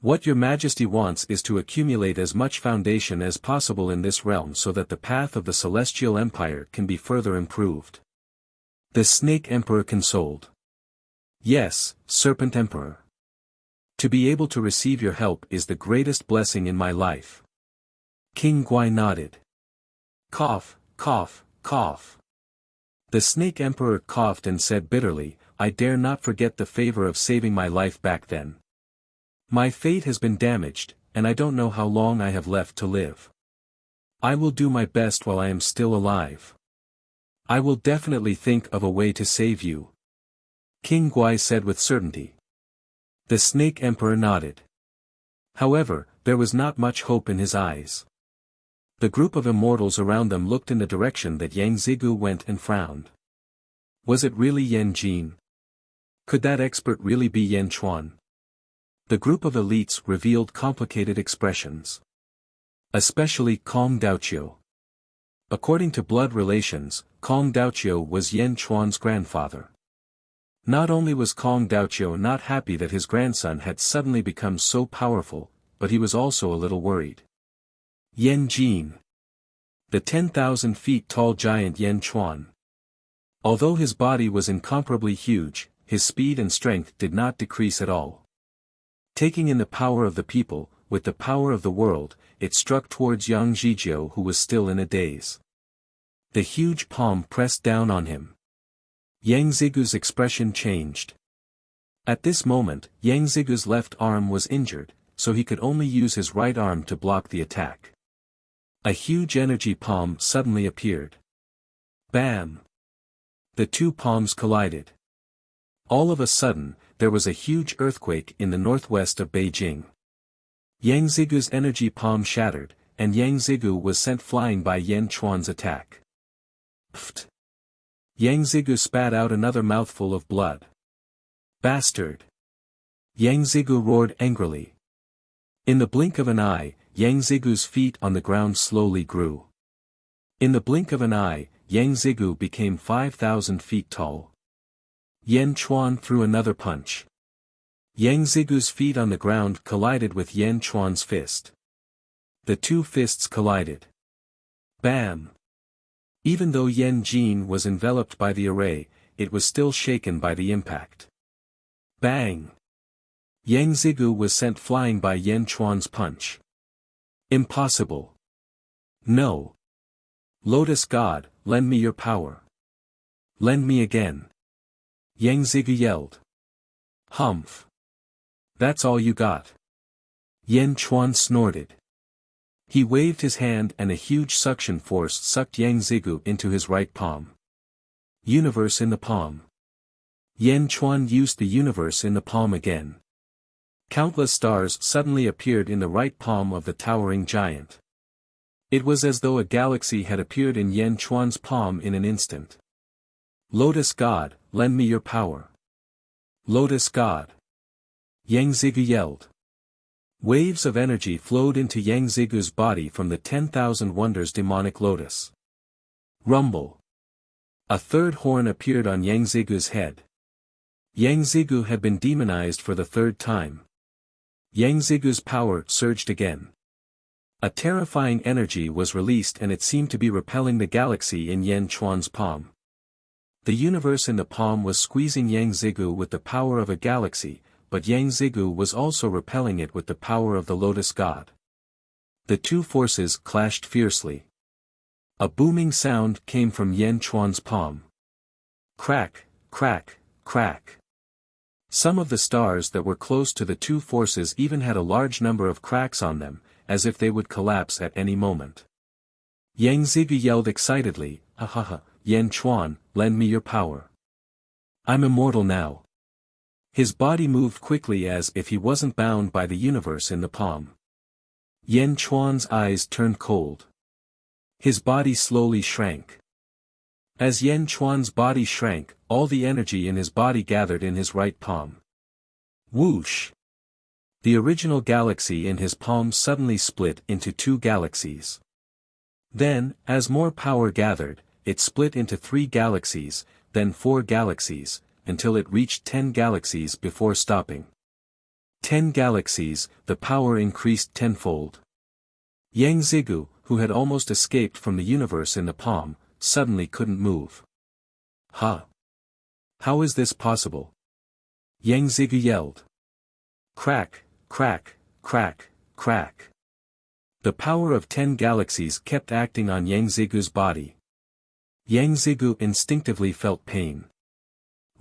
What Your Majesty wants is to accumulate as much foundation as possible in this realm so that the path of the Celestial Empire can be further improved. The Snake Emperor consoled. Yes, Serpent Emperor. To be able to receive your help is the greatest blessing in my life. King Guai nodded. Cough, cough, cough. The Snake Emperor coughed and said bitterly, I dare not forget the favor of saving my life back then. My fate has been damaged, and I don't know how long I have left to live. I will do my best while I am still alive. I will definitely think of a way to save you. King Guai said with certainty. The Snake Emperor nodded. However, there was not much hope in his eyes. The group of immortals around them looked in the direction that Yang Zigu went and frowned. Was it really Yan Jin? Could that expert really be Yan Chuan? The group of elites revealed complicated expressions. Especially Kong Daoqiu. According to blood relations, Kong Daoqiu was Yan Chuan's grandfather. Not only was Kong Daoqiu not happy that his grandson had suddenly become so powerful, but he was also a little worried. Yan Jin. The 10,000 feet tall giant Yan Chuan. Although his body was incomparably huge, his speed and strength did not decrease at all. Taking in the power of the people, with the power of the world, it struck towards Yang Zhijiu who was still in a daze. The huge palm pressed down on him. Yang Zigu's expression changed. At this moment, Yang Zigu's left arm was injured, so he could only use his right arm to block the attack. A huge energy palm suddenly appeared. Bam! The two palms collided. All of a sudden, there was a huge earthquake in the northwest of Beijing. Yang Zigu's energy palm shattered, and Yang Zigu was sent flying by Yan Chuan's attack. Pfft! Yang Zigu spat out another mouthful of blood. Bastard! Yang Zigu roared angrily. In the blink of an eye, Yang Zigu's feet on the ground slowly grew. In the blink of an eye, Yang Zigu became 5,000 feet tall. Yan Chuan threw another punch. Yang Zigu's feet on the ground collided with Yan Chuan's fist. The two fists collided. Bam! Even though Yan Jin was enveloped by the array, it was still shaken by the impact. Bang! Yang Zigu was sent flying by Yan Chuan's punch. Impossible! No! Lotus God, lend me your power. Lend me again. Yang Zigu yelled. Humph! That's all you got. Yan Chuan snorted. He waved his hand and a huge suction force sucked Yang Zigu into his right palm. Universe in the palm. Yan Chuan used the universe in the palm again. Countless stars suddenly appeared in the right palm of the towering giant. It was as though a galaxy had appeared in Yan Chuan's palm in an instant. Lotus God, lend me your power. Lotus God. Yang Zigu yelled. Waves of energy flowed into Yang Zigu's body from the 10,000 Wonders demonic lotus. Rumble. A third horn appeared on Yang Zigu's head. Yang Zigu had been demonized for the third time. Yang Zigu's power surged again. A terrifying energy was released and it seemed to be repelling the galaxy in Yan Chuan's palm. The universe in the palm was squeezing Yang Zigu with the power of a galaxy, but Yang Zigu was also repelling it with the power of the Lotus God. The two forces clashed fiercely. A booming sound came from Yan Chuan's palm. Crack, crack, crack. Some of the stars that were close to the two forces even had a large number of cracks on them, as if they would collapse at any moment. Yang Zigu yelled excitedly, "Ha ha ha, Yan Chuan, lend me your power. I'm immortal now." His body moved quickly as if he wasn't bound by the universe in the palm. Yan Chuan's eyes turned cold. His body slowly shrank. As Yan Chuan's body shrank, all the energy in his body gathered in his right palm. Whoosh! The original galaxy in his palm suddenly split into two galaxies. Then, as more power gathered, it split into 3 galaxies, then 4 galaxies, until it reached 10 galaxies before stopping. 10 galaxies, the power increased tenfold. Yang Zigu, who had almost escaped from the universe in the palm, suddenly couldn't move. Ha! How is this possible? Yang Zigu yelled. Crack, crack, crack, crack. The power of 10 galaxies kept acting on Yang Zigu's body. Yang Zigu instinctively felt pain.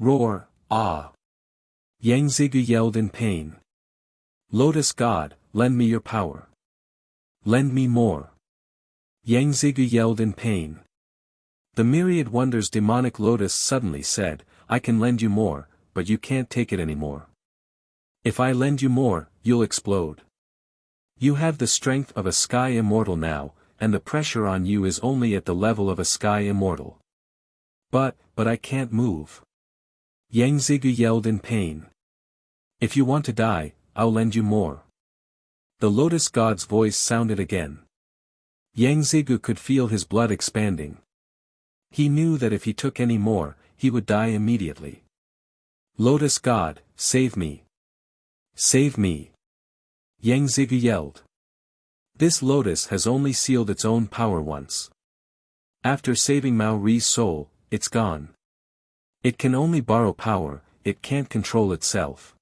Roar, ah! Yang Zigu yelled in pain. Lotus God, lend me your power. Lend me more. Yang Zigu yelled in pain. The myriad wonders demonic lotus suddenly said, I can lend you more, but you can't take it anymore. If I lend you more, you'll explode. You have the strength of a sky immortal now, and the pressure on you is only at the level of a sky immortal. But I can't move. Yang Zigu yelled in pain. If you want to die, I'll lend you more. The Lotus God's voice sounded again. Yang Zigu could feel his blood expanding. He knew that if he took any more, he would die immediately. Lotus God, save me. Save me. Yang Zigu yelled. This lotus has only sealed its own power once. After saving Mao Ri's soul, it's gone. It can only borrow power, it can't control itself.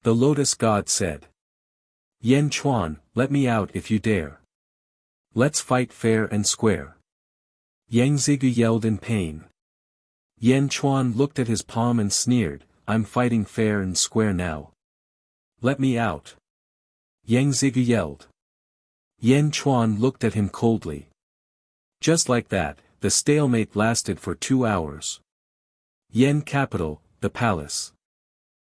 The Lotus God said. Yan Chuan, let me out if you dare. Let's fight fair and square. Yang Zigu yelled in pain. Yan Chuan looked at his palm and sneered, I'm fighting fair and square now. Let me out. Yang Zigu yelled. Yan Chuan looked at him coldly. Just like that, the stalemate lasted for 2 hours. Yen Capital, the palace.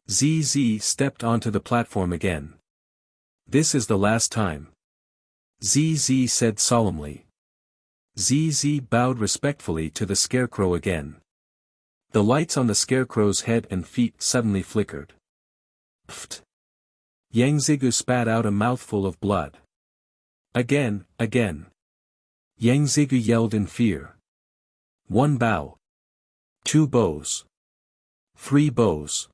ZZ stepped onto the platform again. This is the last time. ZZ said solemnly. ZZ bowed respectfully to the scarecrow again. The lights on the scarecrow's head and feet suddenly flickered. Pfft! Yang Zigu spat out a mouthful of blood. Again. Yang Zigu yelled in fear. 1 bow. 2 bows. 3 bows.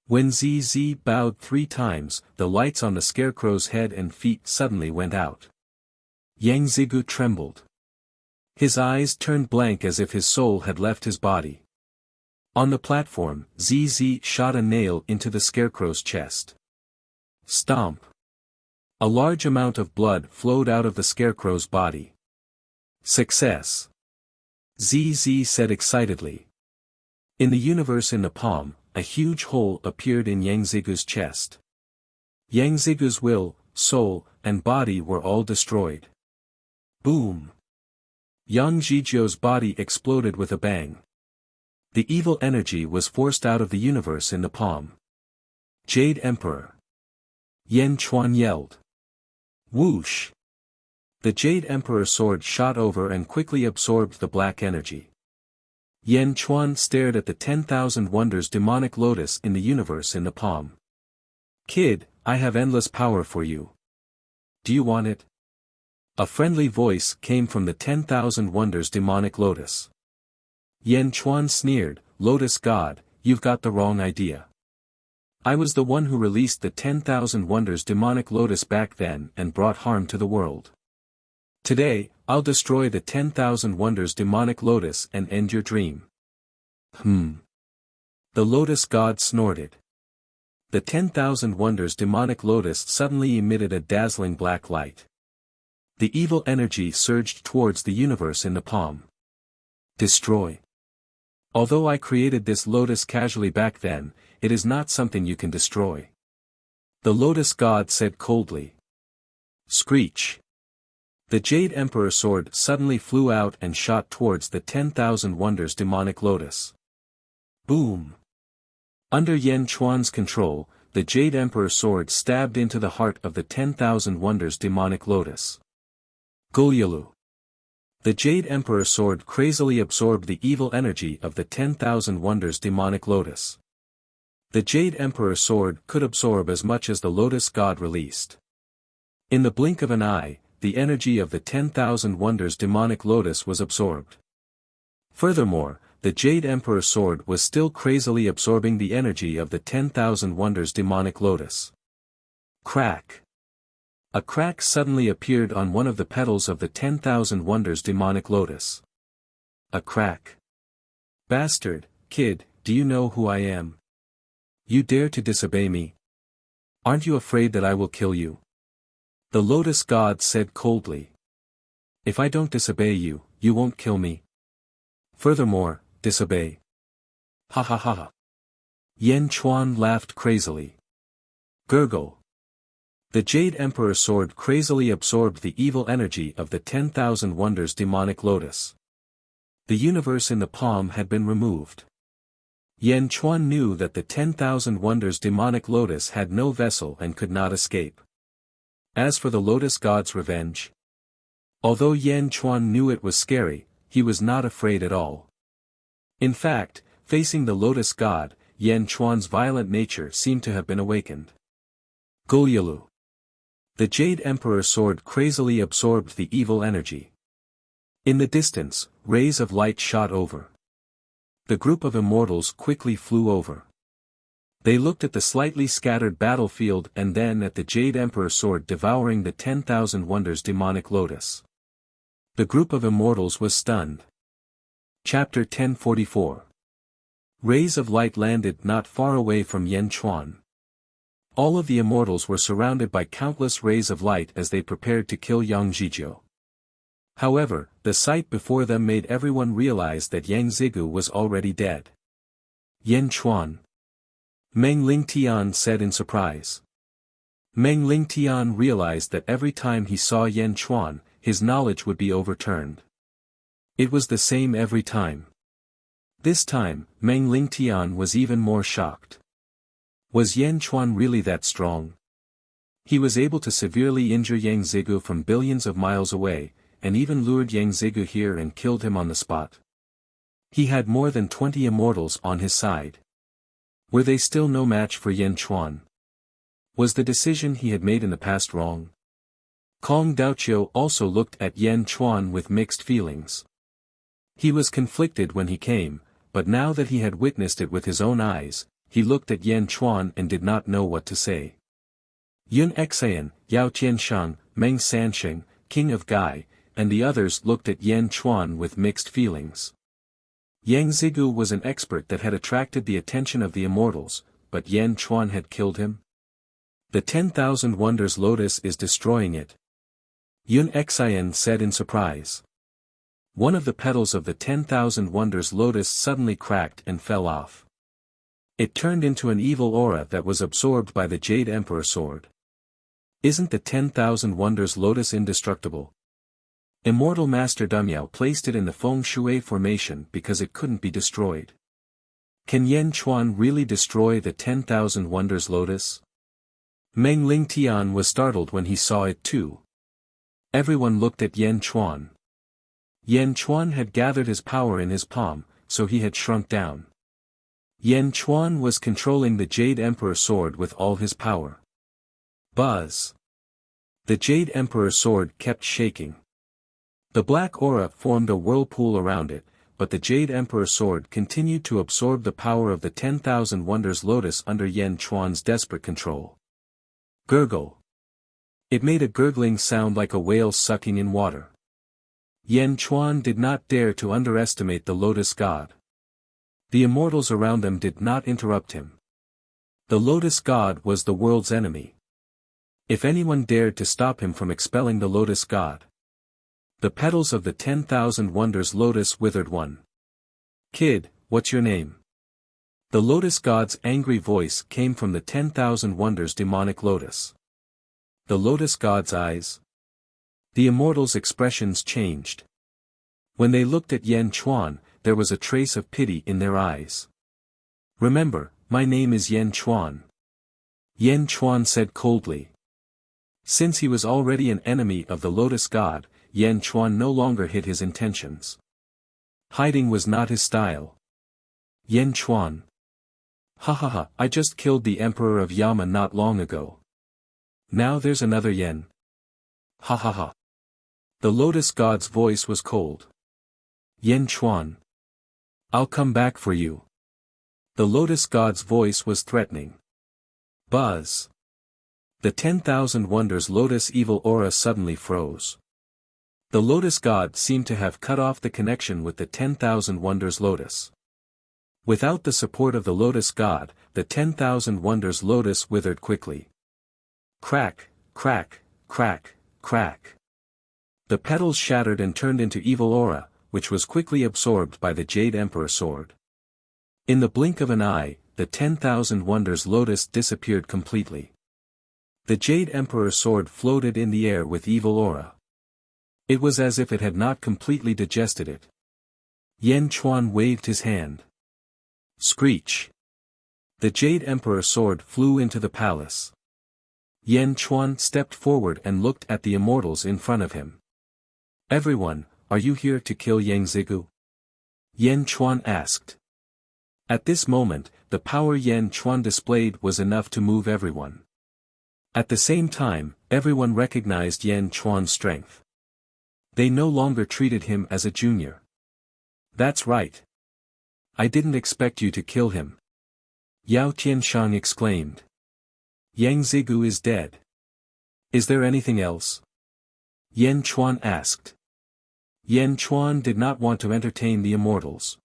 When ZZ bowed 3 times, the lights on the scarecrow's head and feet suddenly went out. Yang Zigu trembled. His eyes turned blank as if his soul had left his body. On the platform, ZZ shot a nail into the scarecrow's chest. Stomp. A large amount of blood flowed out of the scarecrow's body. Success! ZZ said excitedly. In the universe in the palm, a huge hole appeared in Yang Zigu's chest. Yang Zigu's will, soul, and body were all destroyed. Boom! Yang Zhizhou's body exploded with a bang. The evil energy was forced out of the universe in the palm. Jade Emperor! Yan Chuan yelled. Whoosh! The Jade Emperor sword shot over and quickly absorbed the black energy. Yan Chuan stared at the 10,000 wonders demonic lotus in the universe in the palm. Kid, I have endless power for you. Do you want it? A friendly voice came from the 10,000 wonders demonic lotus. Yan Chuan sneered, Lotus God, you've got the wrong idea. I was the one who released the 10,000 wonders demonic lotus back then and brought harm to the world. Today, I'll destroy the 10,000 wonders demonic lotus and end your dream. The lotus god snorted. The 10,000 wonders demonic lotus suddenly emitted a dazzling black light. The evil energy surged towards the universe in the palm. Destroy. Although I created this lotus casually back then, it is not something you can destroy. The lotus god said coldly. Screech. The Jade Emperor sword suddenly flew out and shot towards the 10,000 wonders demonic lotus. Boom! Under Yan Chuan's control, the Jade Emperor sword stabbed into the heart of the 10,000 wonders demonic lotus. Gulyalu. The Jade Emperor sword crazily absorbed the evil energy of the 10,000 wonders demonic lotus. The Jade Emperor sword could absorb as much as the lotus god released. In the blink of an eye, the energy of the 10,000 wonders demonic lotus was absorbed. Furthermore, the Jade Emperor sword was still crazily absorbing the energy of the 10,000 wonders demonic lotus. Crack! A crack suddenly appeared on one of the petals of the 10,000 wonders demonic lotus. A crack. Bastard, kid, do you know who I am? You dare to disobey me? Aren't you afraid that I will kill you? The lotus god said coldly. If I don't disobey you, you won't kill me. Furthermore, disobey. Ha ha ha ha. Yan Chuan laughed crazily. Gurgle. The Jade Emperor sword crazily absorbed the evil energy of the 10,000 wonders demonic lotus. The universe in the palm had been removed. Yan Chuan knew that the 10,000 wonders demonic lotus had no vessel and could not escape. As for the lotus god's revenge, although Yan Chuan knew it was scary, he was not afraid at all. In fact, facing the lotus god, Yan Chuan's violent nature seemed to have been awakened. Gulyalu. The Jade Emperor sword crazily absorbed the evil energy. In the distance, rays of light shot over. The group of immortals quickly flew over. They looked at the slightly scattered battlefield and then at the Jade Emperor sword devouring the 10,000 wonders demonic lotus. The group of immortals was stunned. Chapter 1044. Rays of light landed not far away from Yan Chuan. All of the immortals were surrounded by countless rays of light as they prepared to kill Yang Zhizhou. However, the sight before them made everyone realize that Yang Zigu was already dead. Yan Chuan. Meng Lingtian said in surprise. Meng Lingtian realized that every time he saw Yan Chuan, his knowledge would be overturned. It was the same every time. This time, Meng Lingtian was even more shocked. Was Yan Chuan really that strong? He was able to severely injure Yang Zigu from billions of miles away, and even lured Yang Zigu here and killed him on the spot. He had more than 20 immortals on his side. Were they still no match for Yan Chuan? Was the decision he had made in the past wrong? Kong Daoqiu also looked at Yan Chuan with mixed feelings. He was conflicted when he came, but now that he had witnessed it with his own eyes, he looked at Yan Chuan and did not know what to say. Yun Xian, Yao Tiansheng, Meng Sansheng, King of Gai, and the others looked at Yan Chuan with mixed feelings. Yang Zigu was an expert that had attracted the attention of the immortals, but Yan Chuan had killed him? The 10,000 Wonders Lotus is destroying it. Yun Xian said in surprise. One of the petals of the 10,000 Wonders Lotus suddenly cracked and fell off. It turned into an evil aura that was absorbed by the Jade Emperor sword. Isn't the 10,000 Wonders Lotus indestructible? Immortal Master Dumyao placed it in the Feng Shui formation because it couldn't be destroyed. Can Yan Chuan really destroy the 10,000 Wonders Lotus? Meng Lingtian was startled when he saw it too. Everyone looked at Yan Chuan. Yan Chuan had gathered his power in his palm, so he had shrunk down. Yan Chuan was controlling the Jade Emperor sword with all his power. Buzz! The Jade Emperor sword kept shaking. The black aura formed a whirlpool around it, but the Jade Emperor sword continued to absorb the power of the 10,000 Wonders Lotus under Yan Chuan's desperate control. Gurgle. It made a gurgling sound like a whale sucking in water. Yan Chuan did not dare to underestimate the Lotus God. The immortals around them did not interrupt him. The Lotus God was the world's enemy. If anyone dared to stop him from expelling the Lotus God. The petals of the 10,000 Wonders Lotus withered one. Kid, what's your name? The Lotus God's angry voice came from the 10,000 Wonders demonic lotus. The Lotus God's eyes? The immortals' expressions changed. When they looked at Yan Chuan, there was a trace of pity in their eyes. Remember, my name is Yan Chuan. Yan Chuan said coldly. Since he was already an enemy of the Lotus God, Yan Chuan no longer hid his intentions. Hiding was not his style. Yan Chuan. Ha ha ha, I just killed the Emperor of Yama not long ago. Now there's another Yan. Ha ha ha. The Lotus God's voice was cold. Yan Chuan. I'll come back for you. The Lotus God's voice was threatening. Buzz. The 10,000 Wonders Lotus evil aura suddenly froze. The Lotus God seemed to have cut off the connection with the 10,000 Wonders Lotus. Without the support of the Lotus God, the 10,000 Wonders Lotus withered quickly. Crack, crack, crack, crack. The petals shattered and turned into evil aura, which was quickly absorbed by the Jade Emperor sword. In the blink of an eye, the 10,000 Wonders Lotus disappeared completely. The Jade Emperor sword floated in the air with evil aura. It was as if it had not completely digested it. Yan Chuan waved his hand. Screech! The Jade Emperor sword flew into the palace. Yan Chuan stepped forward and looked at the immortals in front of him. Everyone, are you here to kill Yang Zigu? Yan Chuan asked. At this moment, the power Yan Chuan displayed was enough to move everyone. At the same time, everyone recognized Yan Chuan's strength. They no longer treated him as a junior. That's right. I didn't expect you to kill him. Yao Tiansheng exclaimed. Yang Zigu is dead. Is there anything else? Yan Chuan asked. Yan Chuan did not want to entertain the immortals.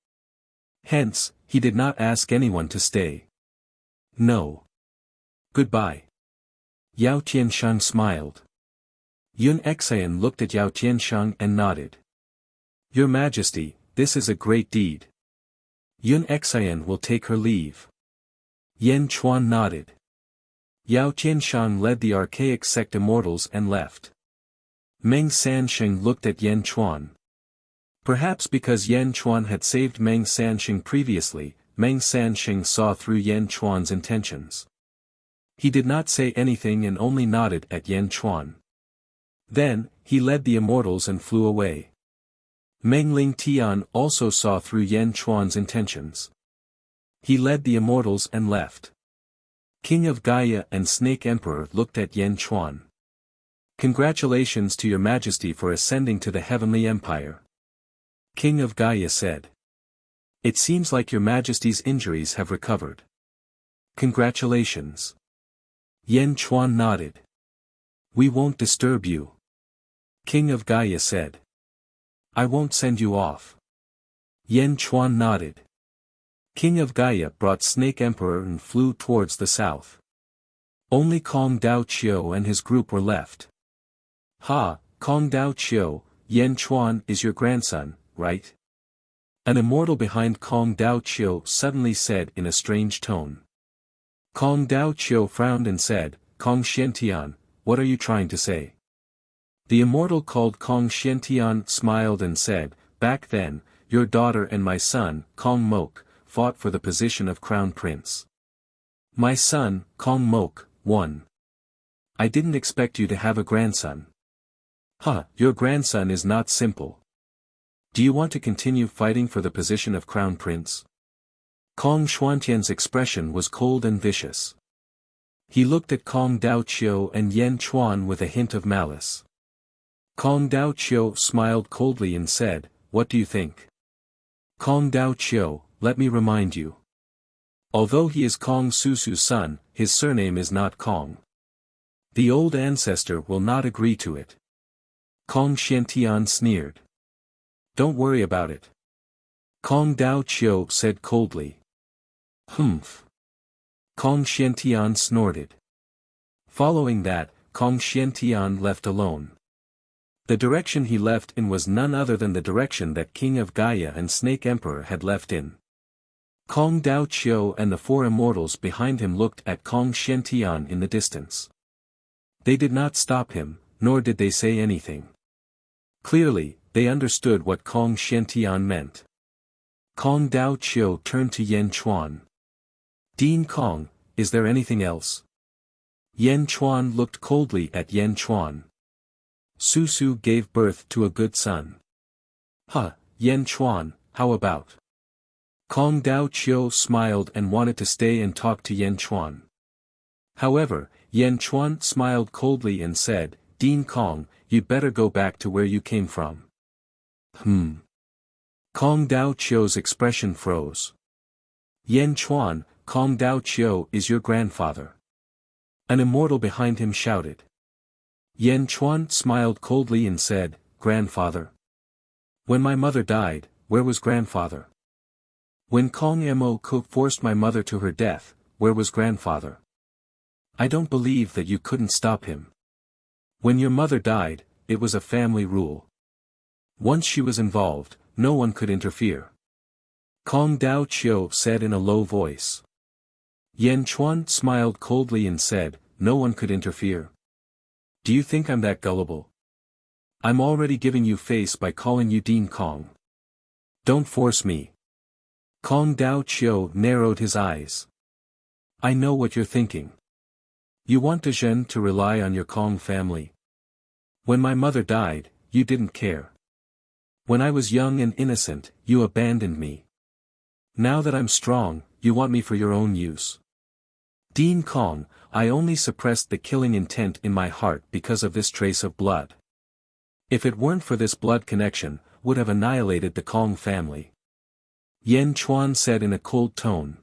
Hence, he did not ask anyone to stay. No. Goodbye. Yao Tiansheng smiled. Yun Xian looked at Yao Tiansheng and nodded. Your Majesty, this is a great deed. Yun Xian will take her leave. Yan Chuan nodded. Yao Tiansheng led the archaic sect immortals and left. Meng Sansheng looked at Yan Chuan. Perhaps because Yan Chuan had saved Meng Sansheng previously, Meng Sansheng saw through Yan Chuan's intentions. He did not say anything and only nodded at Yan Chuan. Then, he led the immortals and flew away. Meng Ling Tian also saw through Yan Chuan's intentions. He led the immortals and left. King of Gaia and Snake Emperor looked at Yan Chuan. Congratulations to your majesty for ascending to the heavenly empire. King of Gaia said. It seems like your majesty's injuries have recovered. Congratulations. Yan Chuan nodded. We won't disturb you. King of Gaia said. I won't send you off. Yan Chuan nodded. King of Gaia brought Snake Emperor and flew towards the south. Only Kong Dao Chiu and his group were left. Ha, Kong Dao Chiu, Yan Chuan is your grandson, right? An immortal behind Kong Dao Chiu suddenly said in a strange tone. Kong Dao Chiu frowned and said, Kong Xiantian, what are you trying to say? The immortal called Kong Xiantian smiled and said, back then, your daughter and my son, Kong Mok, fought for the position of crown prince. My son, Kong Mok, won. I didn't expect you to have a grandson. Huh, your grandson is not simple. Do you want to continue fighting for the position of crown prince? Kong Xuantian's expression was cold and vicious. He looked at Kong Dao Chiu and Yan Chuan with a hint of malice. Kong Dao Chiu smiled coldly and said, what do you think? Kong Dao Chiu, let me remind you. Although he is Kong Susu's son, his surname is not Kong. The old ancestor will not agree to it. Kong Xiantian sneered. Don't worry about it. Kong Dao Chiu said coldly. Humph. Kong Xiantian snorted. Following that, Kong Xiantian left alone. The direction he left in was none other than the direction that King of Gaia and Snake Emperor had left in. Kong Dao Chiu and the four immortals behind him looked at Kong Xiantian in the distance. They did not stop him, nor did they say anything. Clearly, they understood what Kong Xiantian meant. Kong Dao Chiu turned to Yan Chuan. Dean Kong, is there anything else? Yan Chuan looked coldly at Yan Chuan. Susu gave birth to a good son. Huh, Yan Chuan, how about? Kong Dao Chiu smiled and wanted to stay and talk to Yan Chuan. However, Yan Chuan smiled coldly and said, Dean Kong, you'd better go back to where you came from. Kong Dao Chiu's expression froze. Yan Chuan, Kong Dao Chiu is your grandfather. An immortal behind him shouted. Yan Chuan smiled coldly and said, Grandfather. When my mother died, where was grandfather? When Kong Mo Cook forced my mother to her death, where was grandfather? I don't believe that you couldn't stop him. When your mother died, it was a family rule. Once she was involved, no one could interfere. Kong Dao Chiu said in a low voice. Yan Chuan smiled coldly and said, no one could interfere. Do you think I'm that gullible? I'm already giving you face by calling you Dean Kong. Don't force me. Kong Dao Chiu narrowed his eyes. I know what you're thinking. You want Zhen to rely on your Kong family. When my mother died, you didn't care. When I was young and innocent, you abandoned me. Now that I'm strong, you want me for your own use. Dean Kong, I only suppressed the killing intent in my heart because of this trace of blood. If it weren't for this blood connection, would have annihilated the Kong family. Yan Chuan said in a cold tone.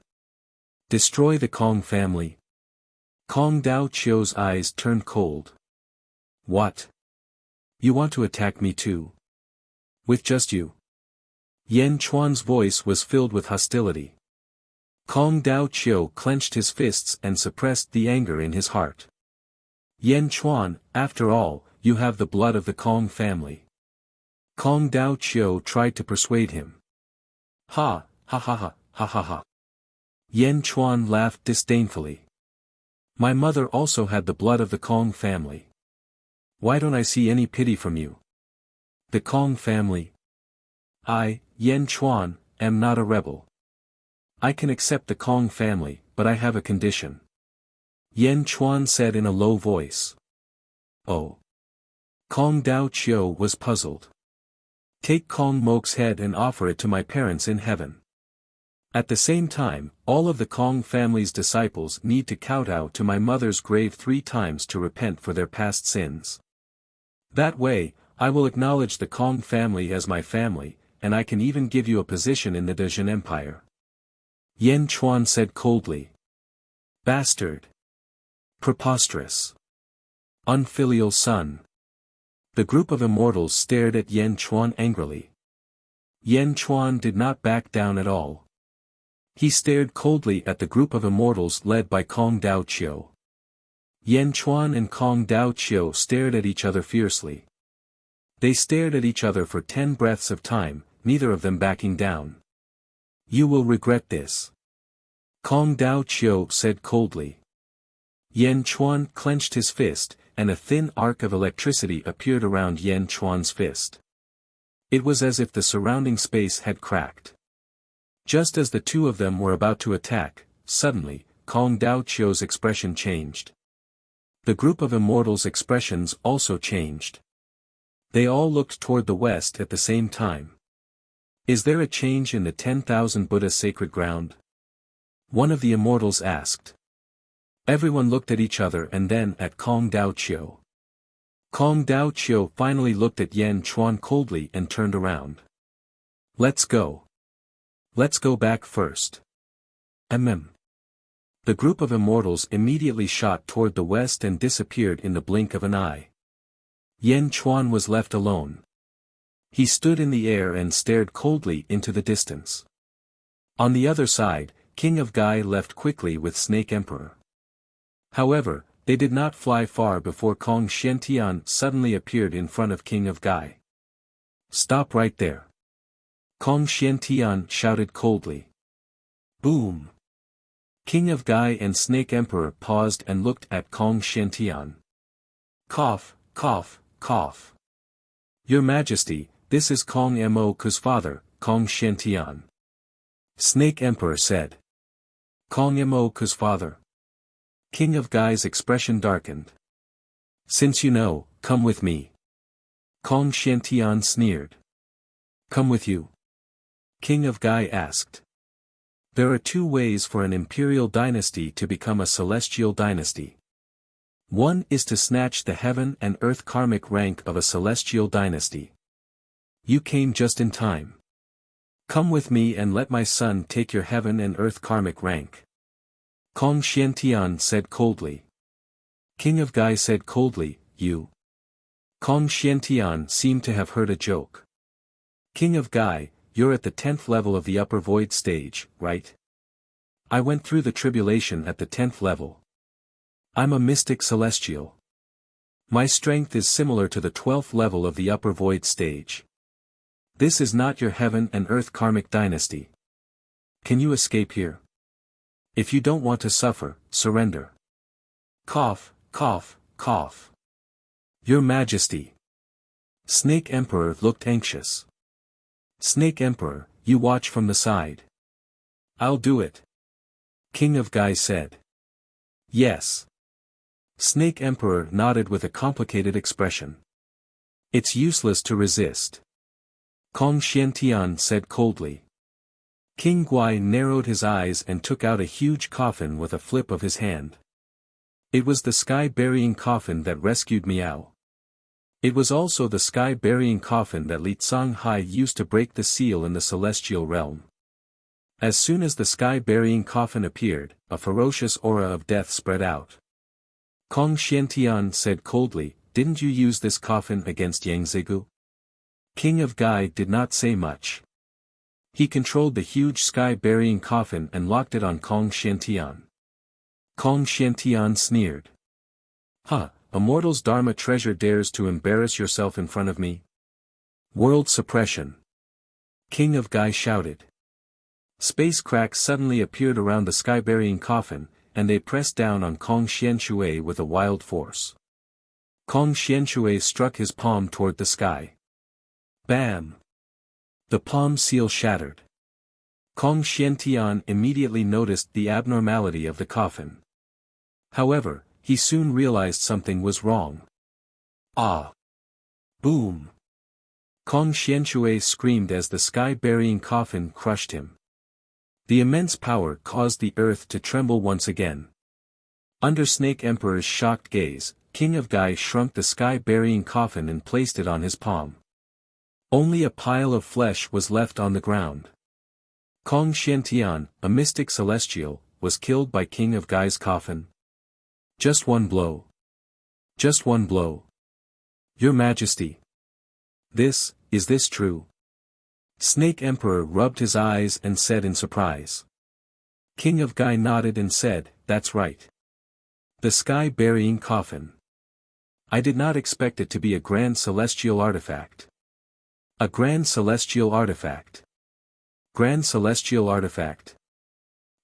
Destroy the Kong family. Kong Dao Chiu's eyes turned cold. What? You want to attack me too? With just you? Yan Chuan's voice was filled with hostility. Kong Dao Chiu clenched his fists and suppressed the anger in his heart. Yan Chuan, after all, you have the blood of the Kong family. Kong Dao Chiu tried to persuade him. Ha, ha ha ha, ha ha ha. Yan Chuan laughed disdainfully. My mother also had the blood of the Kong family. Why don't I see any pity from you? The Kong family. I, Yan Chuan, am not a rebel. I can accept the Kong family, but I have a condition. Yan Chuan said in a low voice. Oh. Kong Dao Chiu was puzzled. Take Kong Mok's head and offer it to my parents in heaven. At the same time, all of the Kong family's disciples need to kowtow to my mother's grave 3 times to repent for their past sins. That way, I will acknowledge the Kong family as my family, and I can even give you a position in the Dezhen Empire. Yan Chuan said coldly. Bastard. Preposterous. Unfilial son. The group of immortals stared at Yan Chuan angrily. Yan Chuan did not back down at all. He stared coldly at the group of immortals led by Kong Dao Chiu. Yan Chuan and Kong Dao Chiu stared at each other fiercely. They stared at each other for 10 breaths of time, neither of them backing down. You will regret this. Kong Dao Chiu said coldly. Yan Chuan clenched his fist, and a thin arc of electricity appeared around Yan Chuan's fist. It was as if the surrounding space had cracked. Just as the two of them were about to attack, suddenly, Kong Dao Chiu's expression changed. The group of immortals' expressions also changed. They all looked toward the west at the same time. Is there a change in the 10,000 Buddha sacred ground? One of the immortals asked. Everyone looked at each other and then at Kong Dao Chiu. Kong Dao Chiu finally looked at Yan Chuan coldly and turned around. Let's go. Let's go back first. The group of immortals immediately shot toward the west and disappeared in the blink of an eye. Yan Chuan was left alone. He stood in the air and stared coldly into the distance. On the other side, King of Gai left quickly with Snake Emperor. However, they did not fly far before Kong Xiantian suddenly appeared in front of King of Gai. Stop right there. Kong Xiantian shouted coldly. Boom. King of Gai and Snake Emperor paused and looked at Kong Xiantian. Cough, cough, cough. Your Majesty, this is Kong Mo's father, Kong Xiantian. Snake Emperor said. Kong Mo's father. King of Gai's expression darkened. Since you know, come with me. Kong Xiantian sneered. Come with you? King of Gai asked. There are 2 ways for an imperial dynasty to become a celestial dynasty. One is to snatch the heaven and earth karmic rank of a celestial dynasty. You came just in time. Come with me and let my son take your heaven and earth karmic rank. Kong Xiantian said coldly. King of Gai said coldly, you. Kong Xiantian seemed to have heard a joke. King of Gai, you're at the 10th level of the upper void stage, right? I went through the tribulation at the 10th level. I'm a mystic celestial. My strength is similar to the 12th level of the upper void stage. This is not your heaven and earth karmic dynasty. Can you escape here? If you don't want to suffer, surrender. Cough, cough, cough. Your Majesty. Snake Emperor looked anxious. Snake Emperor, you watch from the side. I'll do it. King of Gai said. Yes. Snake Emperor nodded with a complicated expression. It's useless to resist. Kong Xiantian said coldly. King Guai narrowed his eyes and took out a huge coffin with a flip of his hand. It was the sky-burying coffin that rescued Miao. It was also the sky-burying coffin that Li Songhai used to break the seal in the celestial realm. As soon as the sky-burying coffin appeared, a ferocious aura of death spread out. Kong Xiantian said coldly, didn't you use this coffin against Yang Zigu? King of Gai did not say much. He controlled the huge sky-burying coffin and locked it on Kong Xiantian. Kong Xiantian sneered. Huh, Immortal's Dharma treasure dares to embarrass yourself in front of me? World suppression. King of Gai shouted. Space cracks suddenly appeared around the sky-burying coffin, and they pressed down on Kong Xianshui with a wild force. Kong Xianshui struck his palm toward the sky. Bam! The palm seal shattered. Kong Xiantian immediately noticed the abnormality of the coffin. However, he soon realized something was wrong. Ah! Boom! Kong Xianxue screamed as the sky-burying coffin crushed him. The immense power caused the earth to tremble once again. Under Snake Emperor's shocked gaze, King of Gai shrunk the sky-burying coffin and placed it on his palm. Only a pile of flesh was left on the ground. Kong Xiantian, a mystic celestial, was killed by King of Gai's coffin. Just one blow. Just one blow. Your Majesty. Is this true? Snake Emperor rubbed his eyes and said in surprise. King of Gai nodded and said, that's right. The sky-burying coffin. I did not expect it to be a grand celestial artifact. A grand celestial artifact. Grand celestial artifact.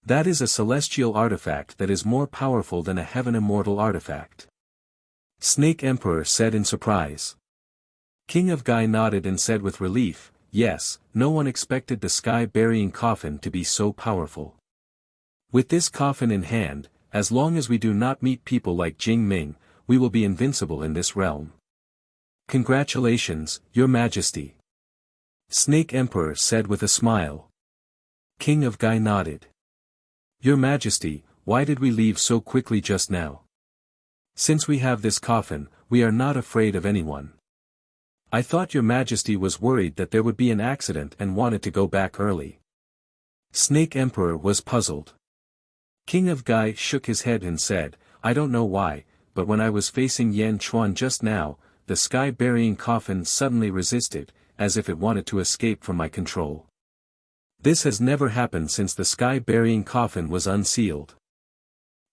That is a celestial artifact that is more powerful than a heaven immortal artifact. Snake Emperor said in surprise. King of Gai nodded and said with relief, yes, no one expected the sky-burying coffin to be so powerful. With this coffin in hand, as long as we do not meet people like Jing Ming, we will be invincible in this realm. Congratulations, Your Majesty. Snake Emperor said with a smile. King of Gai nodded. Your Majesty, why did we leave so quickly just now? Since we have this coffin, we are not afraid of anyone. I thought Your Majesty was worried that there would be an accident and wanted to go back early. Snake Emperor was puzzled. King of Gai shook his head and said, I don't know why, but when I was facing Yan Chuan just now, the sky-burying coffin suddenly resisted, as if it wanted to escape from my control. This has never happened since the sky-burying coffin was unsealed.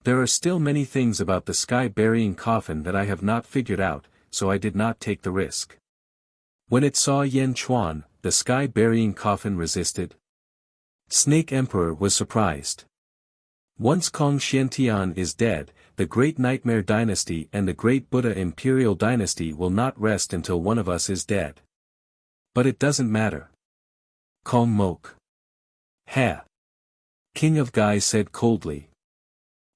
There are still many things about the sky-burying coffin that I have not figured out, so I did not take the risk. When it saw Yan Chuan, the sky-burying coffin resisted. Snake Emperor was surprised. Once Kong Xiantian is dead, the Great Nightmare Dynasty and the Great Buddha Imperial Dynasty will not rest until one of us is dead. But it doesn't matter. Kong Mok. Ha! King of Gai said coldly.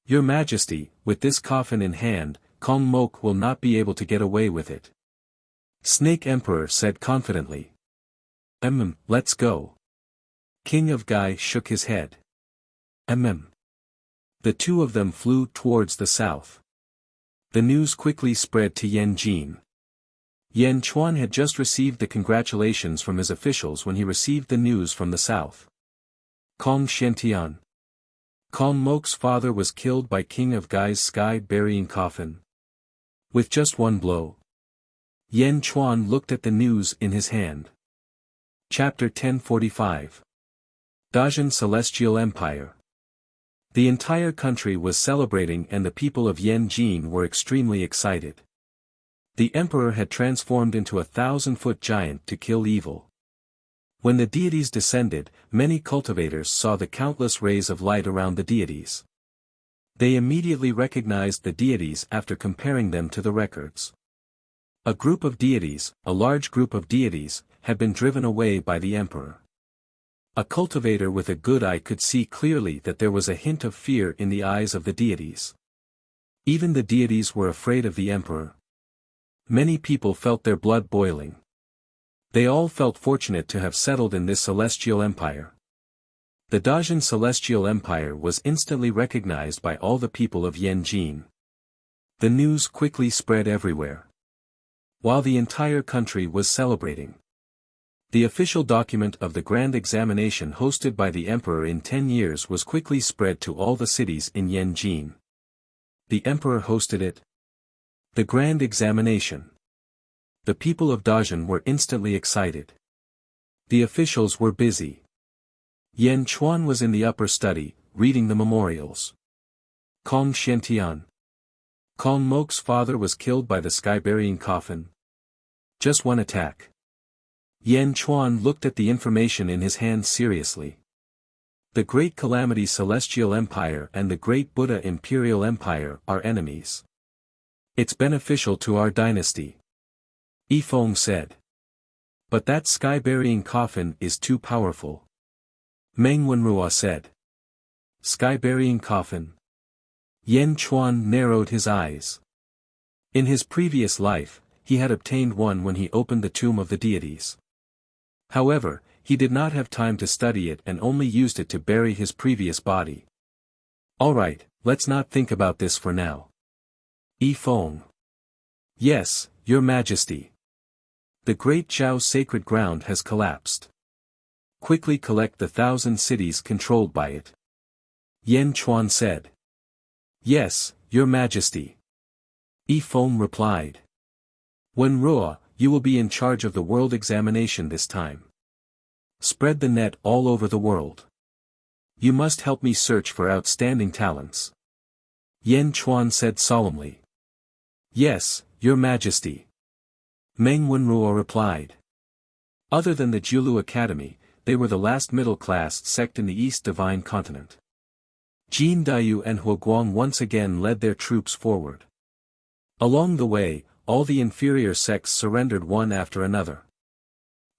Your Majesty, with this coffin in hand, Kong Mok will not be able to get away with it. Snake Emperor said confidently. Let's go. King of Gai shook his head. The two of them flew towards the south. The news quickly spread to Yan Jin. Yan Chuan had just received the congratulations from his officials when he received the news from the south. Kong Xiantian. Kong Mok's father was killed by King of Gai's sky-burying coffin. With just one blow. Yan Chuan looked at the news in his hand. Chapter 1045. Dajin Celestial Empire. The entire country was celebrating and the people of Yanjin were extremely excited. The emperor had transformed into a 1,000-foot giant to kill evil. When the deities descended, many cultivators saw the countless rays of light around the deities. They immediately recognized the deities after comparing them to the records. A large group of deities, had been driven away by the emperor. A cultivator with a good eye could see clearly that there was a hint of fear in the eyes of the deities. Even the deities were afraid of the emperor. Many people felt their blood boiling. They all felt fortunate to have settled in this celestial empire. The Dajin Celestial Empire was instantly recognized by all the people of Yanjin. The news quickly spread everywhere. While the entire country was celebrating. The official document of the grand examination hosted by the emperor in 10 years was quickly spread to all the cities in Yanjin. The emperor hosted it. The grand examination. The people of Dajin were instantly excited. The officials were busy. Yan Chuan was in the upper study, reading the memorials. Kong Xiantian. Kong Mok's father was killed by the sky-burying coffin. Just one attack. Yan Chuan looked at the information in his hand seriously. The Great Calamity Celestial Empire and the Great Buddha Imperial Empire are enemies. It's beneficial to our dynasty. Yifeng said. But that sky-burying coffin is too powerful. Meng Wenrua said. Sky-burying coffin? Yan Chuan narrowed his eyes. In his previous life, he had obtained one when he opened the tomb of the deities. However, he did not have time to study it and only used it to bury his previous body. Alright, let's not think about this for now. Yi Feng. Yes, Your Majesty. The great Zhao's sacred ground has collapsed. Quickly collect the 1,000 cities controlled by it. Yan Chuan said. Yes, Your Majesty. Yi Feng replied. When Ruo, you will be in charge of the world examination this time. Spread the net all over the world. You must help me search for outstanding talents. Yan Chuan said solemnly. Yes, Your Majesty. Meng Wenruo replied. Other than the Jiulu Academy, they were the last middle-class sect in the East Divine Continent. Jin Dayu and Huoguang once again led their troops forward. Along the way, all the inferior sects surrendered one after another.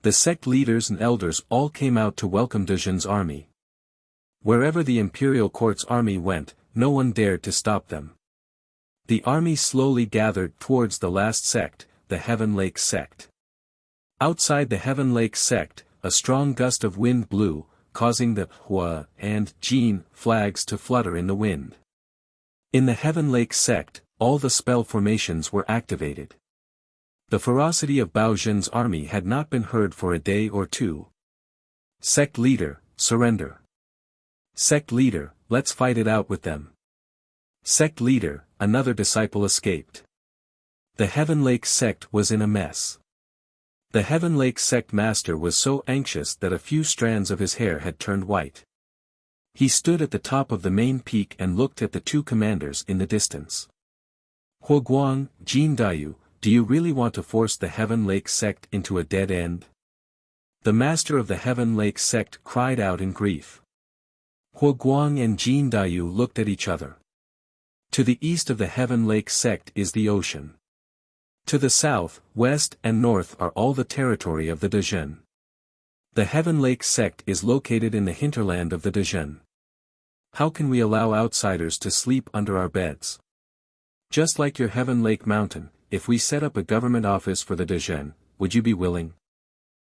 The sect leaders and elders all came out to welcome Dezhen's army. Wherever the imperial court's army went, no one dared to stop them. The army slowly gathered towards the last sect, the Heaven Lake sect. Outside the Heaven Lake sect, a strong gust of wind blew, causing the Hua and Jin flags to flutter in the wind. In the Heaven Lake sect, all the spell formations were activated. The ferocity of Bao Zhen's army had not been heard for a day or two. Sect leader, surrender. Sect leader, let's fight it out with them. Sect leader, another disciple escaped. The Heaven Lake sect was in a mess. The Heaven Lake sect master was so anxious that a few strands of his hair had turned white. He stood at the top of the main peak and looked at the two commanders in the distance. Huoguang, Jin Dayu, do you really want to force the Heaven Lake sect into a dead end? The master of the Heaven Lake sect cried out in grief. Huoguang and Jin Dayu looked at each other. To the east of the Heaven Lake sect is the ocean. To the south, west and north are all the territory of the Dezhen. The Heaven Lake sect is located in the hinterland of the Dezhen. How can we allow outsiders to sleep under our beds? Just like your Heaven Lake mountain, if we set up a government office for the Dezhen, would you be willing?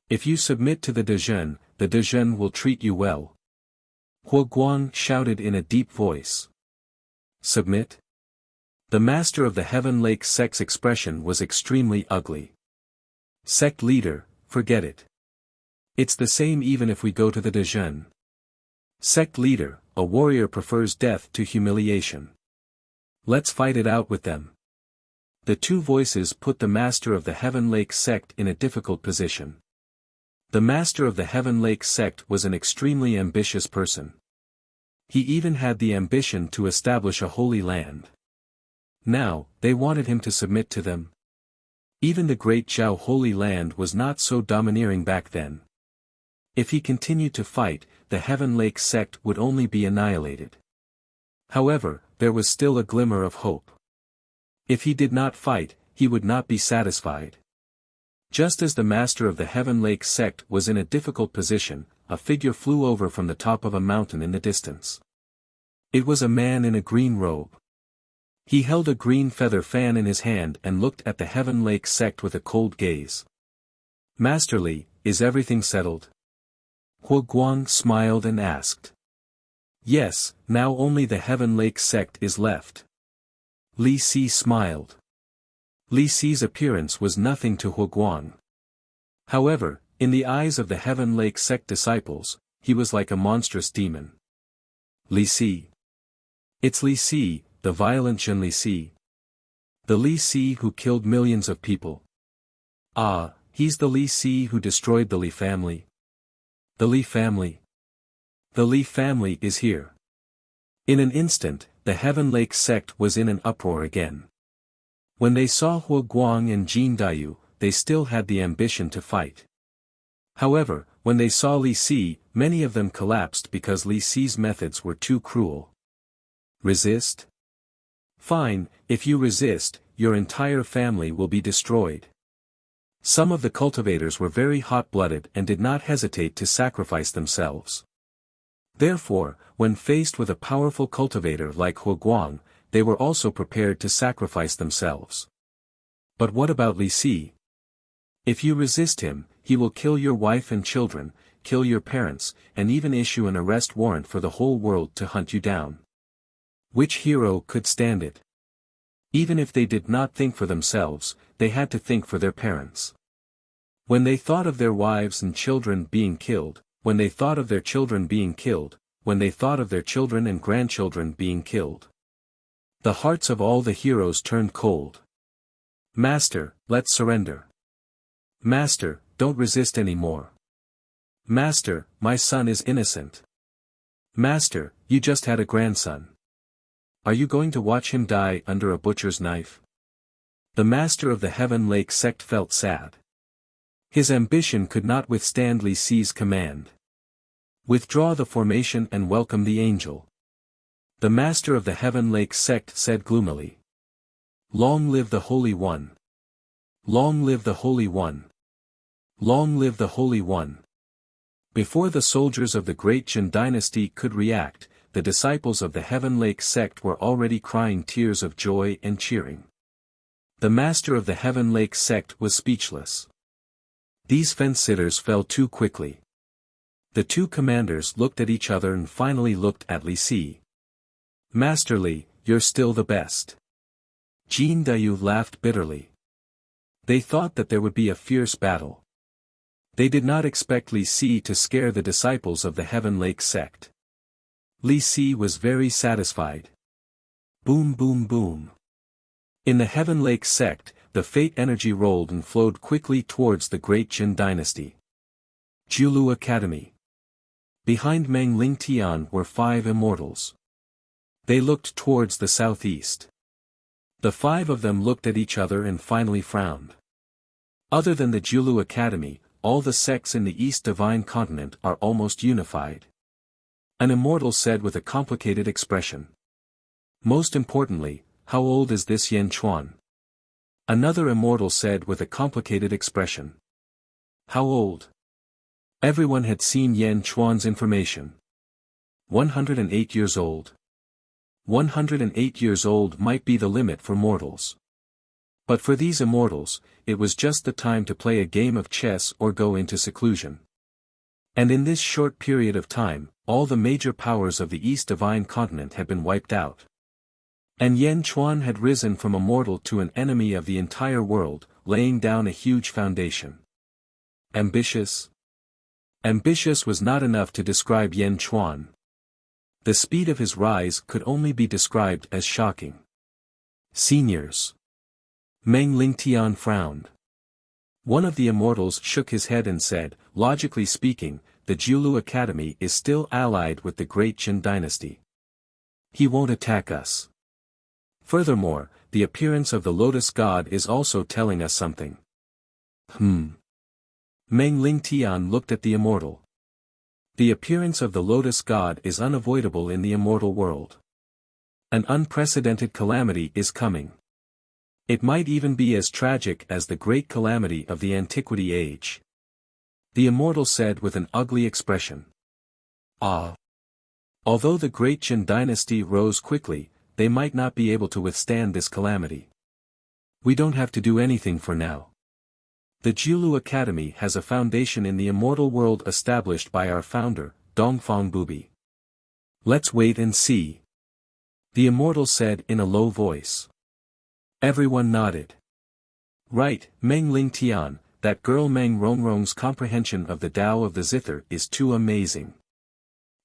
If you submit to the Dezhen will treat you well. Huoguang shouted in a deep voice. Submit? The master of the Heaven Lake sect's expression was extremely ugly. Sect leader, forget it. It's the same even if we go to the Dezhen. Sect leader, a warrior prefers death to humiliation. Let's fight it out with them. The two voices put the master of the Heaven Lake sect in a difficult position. The master of the Heaven Lake sect was an extremely ambitious person. He even had the ambition to establish a holy land. Now, they wanted him to submit to them. Even the great Zhao Holy Land was not so domineering back then. If he continued to fight, the Heaven Lake sect would only be annihilated. However, there was still a glimmer of hope. If he did not fight, he would not be satisfied. Just as the master of the Heaven Lake sect was in a difficult position, a figure flew over from the top of a mountain in the distance. It was a man in a green robe. He held a green feather fan in his hand and looked at the Heaven Lake sect with a cold gaze. Masterly, is everything settled? Huoguang smiled and asked. Yes, now only the Heaven Lake sect is left. Li Si smiled. Li Si's appearance was nothing to Huoguang. However, in the eyes of the Heaven Lake sect disciples, he was like a monstrous demon. Li Si. It's Li Si, the violent Zhen Li Si. The Li Si who killed millions of people. Ah, he's the Li Si who destroyed the Li family. The Li family. The Li family is here. In an instant, the Heaven Lake sect was in an uproar again. When they saw Huoguang and Jin Dayu, they still had the ambition to fight. However, when they saw Li Si, many of them collapsed because Li Si's methods were too cruel. Resist? Fine, if you resist, your entire family will be destroyed. Some of the cultivators were very hot-blooded and did not hesitate to sacrifice themselves. Therefore, when faced with a powerful cultivator like Huoguang, they were also prepared to sacrifice themselves. But what about Li Si? If you resist him, he will kill your wife and children, kill your parents, and even issue an arrest warrant for the whole world to hunt you down. Which hero could stand it? Even if they did not think for themselves, they had to think for their parents. When they thought of their wives and children being killed, when they thought of their children being killed, when they thought of their children and grandchildren being killed, the hearts of all the heroes turned cold. Master, let's surrender. Master, don't resist any more. Master, my son is innocent. Master, you just had a grandson. Are you going to watch him die under a butcher's knife? The master of the Heaven Lake sect felt sad. His ambition could not withstand Li Si's command. Withdraw the formation and welcome the angel. The master of the Heaven Lake sect said gloomily. Long live the Holy One. Long live the Holy One. Long live the Holy One. Before the soldiers of the great Jin dynasty could react, the disciples of the Heaven Lake sect were already crying tears of joy and cheering. The master of the Heaven Lake sect was speechless. These fence-sitters fell too quickly. The two commanders looked at each other and finally looked at Li Si. Master Li, you're still the best. Jin Dayu laughed bitterly. They thought that there would be a fierce battle. They did not expect Li Si to scare the disciples of the Heaven Lake sect. Li Si was very satisfied. Boom boom boom. In the Heaven Lake sect, the fate energy rolled and flowed quickly towards the great Jin dynasty. Jiulu Academy. Behind Meng Ling Tian were 5 immortals. They looked towards the southeast. The 5 of them looked at each other and finally frowned. Other than the Jiulu Academy, all the sects in the East Divine Continent are almost unified. An immortal said with a complicated expression. Most importantly, how old is this Yan Chuan? Another immortal said with a complicated expression. How old? Everyone had seen Yan Chuan's information. 108 years old. 108 years old might be the limit for mortals. But for these immortals, it was just the time to play a game of chess or go into seclusion. And in this short period of time, all the major powers of the East Divine Continent had been wiped out. And Yan Chuan had risen from a mortal to an enemy of the entire world, laying down a huge foundation. Ambitious? Ambitious was not enough to describe Yan Chuan. The speed of his rise could only be described as shocking. Seniors. Meng Ling Tian frowned. One of the immortals shook his head and said, logically speaking, the Jiulu Academy is still allied with the great Jin dynasty. He won't attack us. Furthermore, the appearance of the Lotus God is also telling us something. Meng Ling Tian looked at the immortal. The appearance of the Lotus God is unavoidable in the immortal world. An unprecedented calamity is coming. It might even be as tragic as the great calamity of the Antiquity Age. The immortal said with an ugly expression. Ah! Although the great Jin dynasty rose quickly, they might not be able to withstand this calamity. We don't have to do anything for now. The Jiulu Academy has a foundation in the immortal world established by our founder, Dongfang Bubi. Let's wait and see. The immortal said in a low voice. Everyone nodded. Right, Meng Ling Tian, that girl Meng Rongrong's comprehension of the Tao of the Zither is too amazing.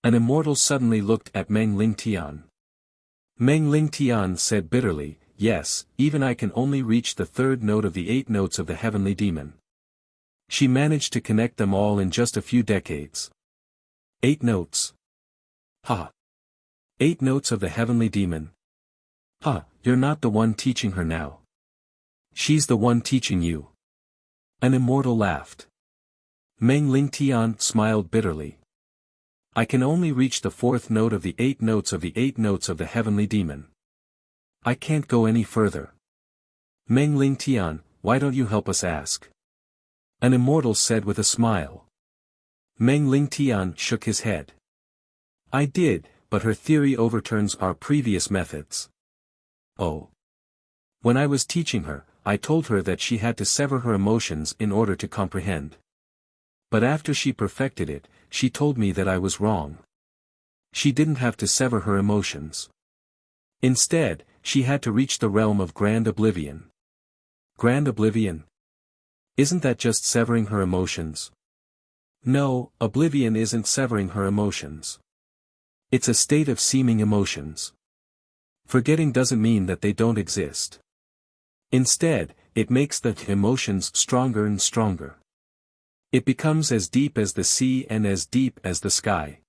An immortal suddenly looked at Meng Ling Tian. Meng Ling Tian said bitterly, yes, even I can only reach the 3rd note of the 8 notes of the heavenly demon. She managed to connect them all in just a few decades. 8 notes. Ha! 8 notes of the heavenly demon. Ha, you're not the one teaching her now. She's the one teaching you. An immortal laughed. Meng Ling Tian smiled bitterly. I can only reach the 4th note of the 8 notes of the 8 notes of the heavenly demon. I can't go any further. Meng Ling Tian, why don't you help us ask? An immortal said with a smile. Meng Ling Tian shook his head. I did, but her theory overturns our previous methods. Oh. When I was teaching her, I told her that she had to sever her emotions in order to comprehend. But after she perfected it, she told me that I was wrong. She didn't have to sever her emotions. Instead, she had to reach the realm of grand oblivion. Grand oblivion? Isn't that just severing her emotions? No, oblivion isn't severing her emotions. It's a state of seeming emotions. Forgetting doesn't mean that they don't exist. Instead, it makes the emotions stronger and stronger. It becomes as deep as the sea and as deep as the sky.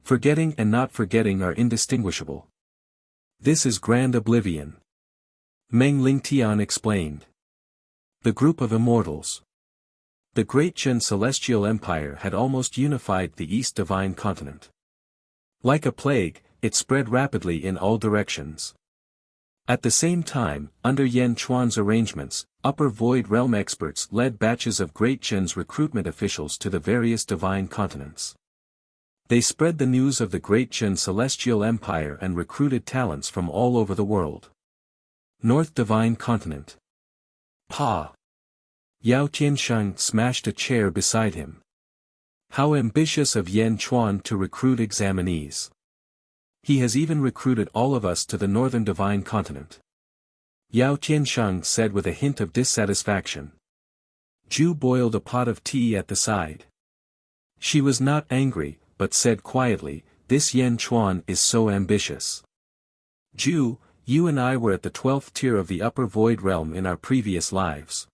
Forgetting and not forgetting are indistinguishable. This is grand oblivion. Meng Lingtian explained. The group of immortals. The Great Qin Celestial Empire had almost unified the East Divine Continent. Like a plague, it spread rapidly in all directions. At the same time, under Yan Chuan's arrangements, Upper Void Realm experts led batches of Great Qin's recruitment officials to the various divine continents. They spread the news of the Great Qin Celestial Empire and recruited talents from all over the world. North Divine Continent. Pa. Yao Tiansheng smashed a chair beside him. How ambitious of Yan Chuan to recruit examinees. He has even recruited all of us to the Northern Divine Continent. Yao Tiansheng said with a hint of dissatisfaction. Ju boiled a pot of tea at the side. She was not angry, but said quietly, "This Yan Chuan is so ambitious. Ju, you and I were at the 12th tier of the Upper Void Realm in our previous lives.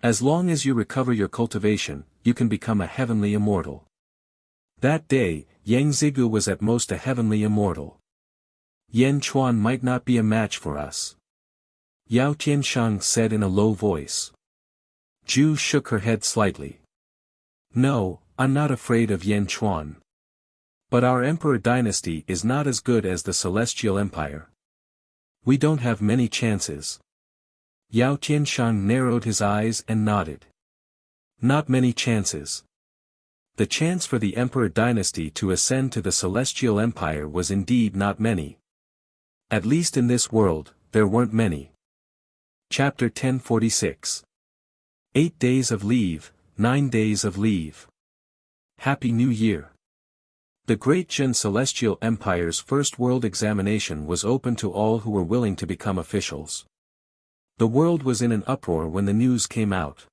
As long as you recover your cultivation, you can become a heavenly immortal." That day, Yang Zigu was at most a heavenly immortal. Yan Chuan might not be a match for us. Yao Tiansheng said in a low voice. Ju shook her head slightly. No, I'm not afraid of Yan Chuan. But our Emperor dynasty is not as good as the Celestial Empire. We don't have many chances. Yao Tiansheng narrowed his eyes and nodded. Not many chances. The chance for the Emperor dynasty to ascend to the Celestial Empire was indeed not many. At least in this world, there weren't many. Chapter 1046. 8 days of leave, 9 days of leave. Happy New Year. The Great Qin Celestial Empire's first world examination was open to all who were willing to become officials. The world was in an uproar when the news came out.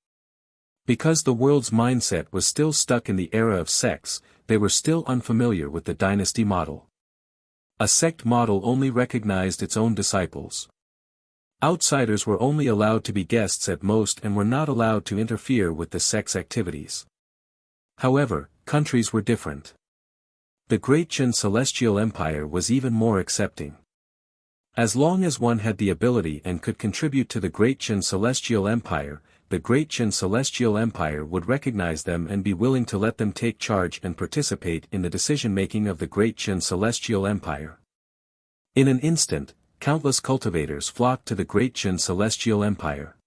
Because the world's mindset was still stuck in the era of sects, they were still unfamiliar with the dynasty model. A sect model only recognized its own disciples. Outsiders were only allowed to be guests at most and were not allowed to interfere with the sect's activities. However, countries were different. The Great Qin Celestial Empire was even more accepting. As long as one had the ability and could contribute to the Great Qin Celestial Empire, the Great Qin Celestial Empire would recognize them and be willing to let them take charge and participate in the decision-making of the Great Qin Celestial Empire. In an instant, countless cultivators flocked to the Great Qin Celestial Empire.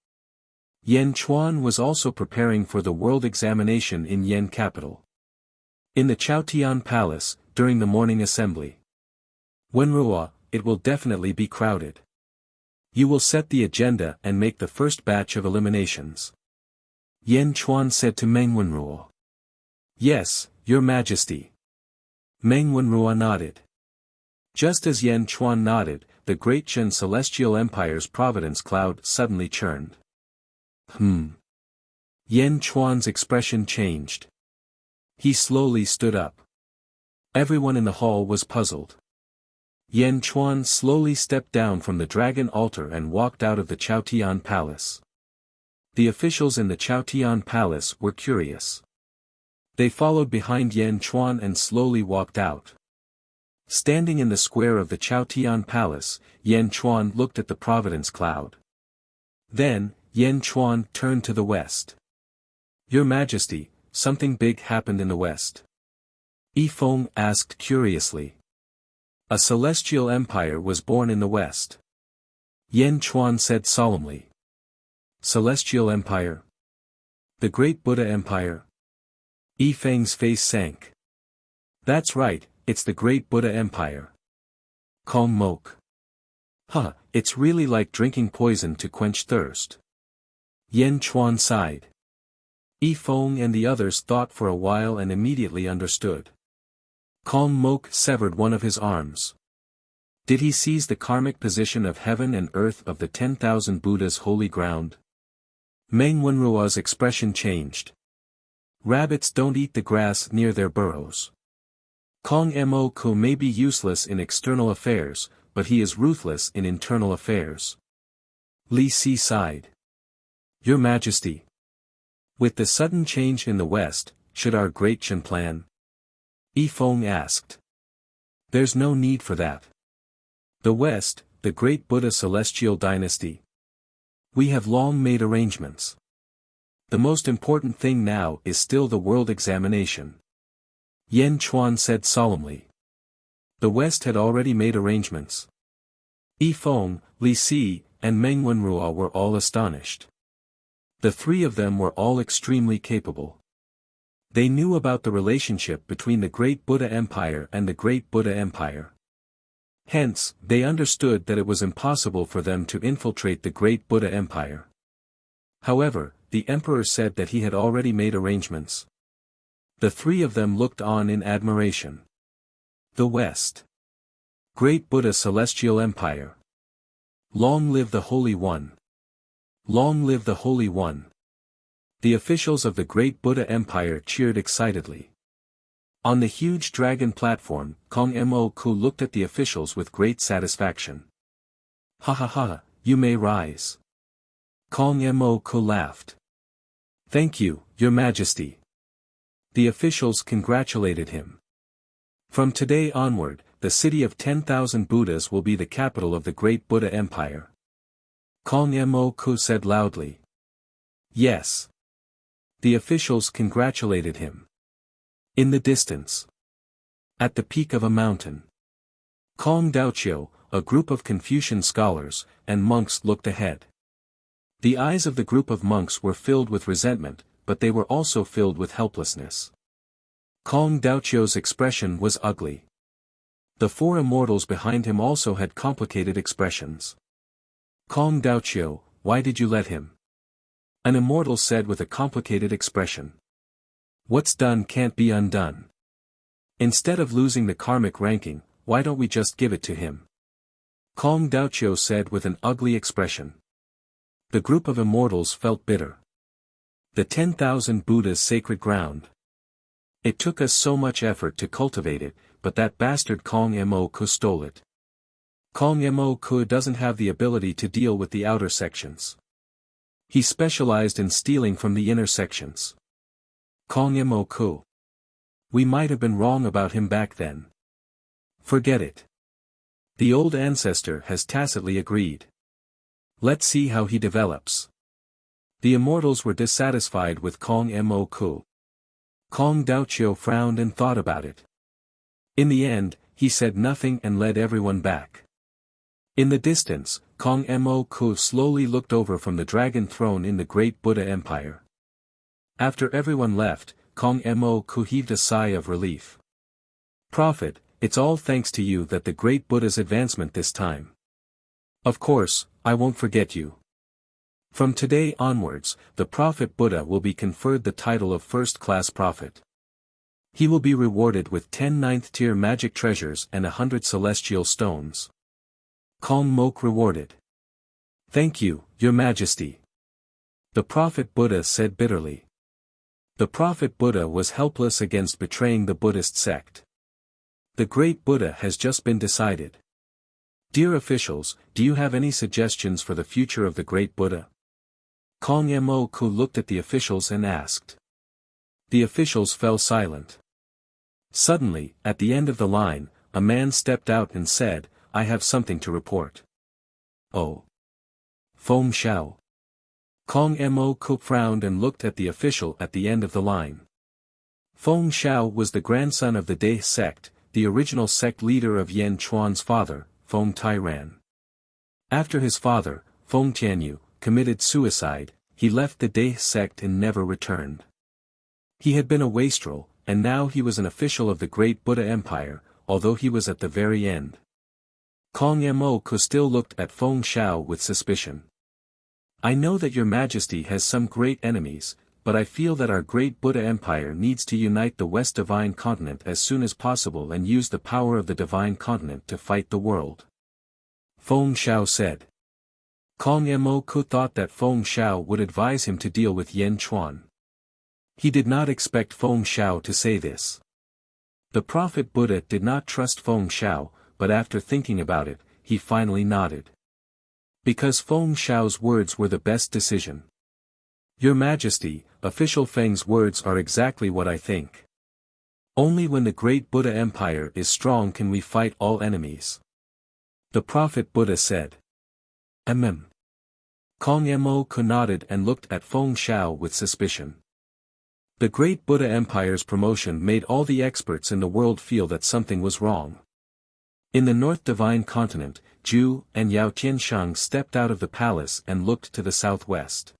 Yan Chuan was also preparing for the world examination in Yan capital. In the Chaotian Palace, during the morning assembly. Wenrua, it will definitely be crowded. You will set the agenda and make the first batch of eliminations. Yan Chuan said to Meng Wenrua. Yes, Your Majesty. Meng Wenrua nodded. Just as Yan Chuan nodded, the Great Qin Celestial Empire's providence cloud suddenly churned. Yan Chuan's expression changed. He slowly stood up. Everyone in the hall was puzzled. Yan Chuan slowly stepped down from the dragon altar and walked out of the Chaotian Palace. The officials in the Chaotian Palace were curious. They followed behind Yan Chuan and slowly walked out. Standing in the square of the Chaotian Palace, Yan Chuan looked at the providence cloud. Then, Yan Chuan turned to the west. Your Majesty, something big happened in the west. Yifeng asked curiously. A celestial empire was born in the west. Yan Chuan said solemnly. Celestial Empire? The Great Buddha Empire? Yifeng's face sank. That's right, it's the Great Buddha Empire. Kong Mok. It's really like drinking poison to quench thirst. Yan Chuan sighed. Yi Feng and the others thought for a while and immediately understood. Kong Mok severed one of his arms. Did he seize the karmic position of heaven and earth of the 10,000 Buddha's holy ground? Meng Wenruo's expression changed. Rabbits don't eat the grass near their burrows. Kong Mo Ku may be useless in external affairs, but he is ruthless in internal affairs. Li Si sighed. Your Majesty. With the sudden change in the West, should our great Chen plan? Yi Feng asked. There's no need for that. The West, the great Buddha celestial dynasty. We have long made arrangements. The most important thing now is still the world examination. Yen Chuan said solemnly. The West had already made arrangements. Yi Feng, Li Si, and Meng Wenruo were all astonished. The three of them were all extremely capable. They knew about the relationship between the Great Buddha Empire and the Great Buddha Empire. Hence, they understood that it was impossible for them to infiltrate the Great Buddha Empire. However, the emperor said that he had already made arrangements. The three of them looked on in admiration. The West. Great Buddha Celestial Empire. Long live the Holy One. Long live the Holy One. The officials of the Great Buddha Empire cheered excitedly. On the huge dragon platform, Kong Mo Ku looked at the officials with great satisfaction. Ha ha ha, you may rise. Kong Mo Ku laughed. Thank you, Your Majesty. The officials congratulated him. From today onward, the city of 10,000 Buddhas will be the capital of the Great Buddha Empire. Kong Mo Ku said loudly. Yes. The officials congratulated him. In the distance. At the peak of a mountain. Kong Daoqiu, a group of Confucian scholars, and monks looked ahead. The eyes of the group of monks were filled with resentment, but they were also filled with helplessness. Kong Daoqiu's expression was ugly. The four immortals behind him also had complicated expressions. Kong Daoqiu, why did you let him? An immortal said with a complicated expression. What's done can't be undone. Instead of losing the karmic ranking, why don't we just give it to him? Kong Daoqiu said with an ugly expression. The group of immortals felt bitter. The 10,000 Buddha's sacred ground. It took us so much effort to cultivate it, but that bastard Kong Mo Ku stole it. Kong Mo Ku doesn't have the ability to deal with the outer sections. He specialized in stealing from the inner sections. Kong Mo Ku. We might have been wrong about him back then. Forget it. The old ancestor has tacitly agreed. Let's see how he develops. The immortals were dissatisfied with Kong Mo Ku. Kong Daoqiu frowned and thought about it. In the end, he said nothing and led everyone back. In the distance, Kong Mo Ku slowly looked over from the dragon throne in the Great Buddha Empire. After everyone left, Kong Mo Ku heaved a sigh of relief. Prophet, it's all thanks to you that the Great Buddha's advancement this time. Of course, I won't forget you. From today onwards, the Prophet Buddha will be conferred the title of first-class prophet. He will be rewarded with 10 ninth-tier magic treasures and 100 celestial stones. Kong Mok rewarded. Thank you, Your Majesty. The Prophet Buddha said bitterly. The Prophet Buddha was helpless against betraying the Buddhist sect. The Great Buddha has just been decided. Dear officials, do you have any suggestions for the future of the Great Buddha? Kong Mo Ku looked at the officials and asked. The officials fell silent. Suddenly, at the end of the line, a man stepped out and said, I have something to report. Oh. Feng Shao. Kong Mo Ku frowned and looked at the official at the end of the line. Feng Shao was the grandson of the Dai sect, the original sect leader of Yen Chuan's father, Feng Tairan. After his father, Feng Tianyu, committed suicide, he left the Dai sect and never returned. He had been a wastrel, and now he was an official of the Great Buddha Empire, although he was at the very end. Kong Mo Ku still looked at Feng Shao with suspicion. I know that Your Majesty has some great enemies, but I feel that our great Buddha Empire needs to unite the West Divine Continent as soon as possible and use the power of the Divine Continent to fight the world. Feng Xiao said. Kong Mo Ku thought that Feng Xiao would advise him to deal with Yan Chuan. He did not expect Feng Xiao to say this. The Prophet Buddha did not trust Feng Xiao, but after thinking about it, he finally nodded. Because Feng Xiao's words were the best decision. Your Majesty, official Feng's words are exactly what I think. Only when the great Buddha Empire is strong can we fight all enemies. The Prophet Buddha said. Kong Mo Ku nodded and looked at Feng Xiao with suspicion. The great Buddha Empire's promotion made all the experts in the world feel that something was wrong. In the North Divine Continent, Zhu and Yao Tianshang stepped out of the palace and looked to the southwest.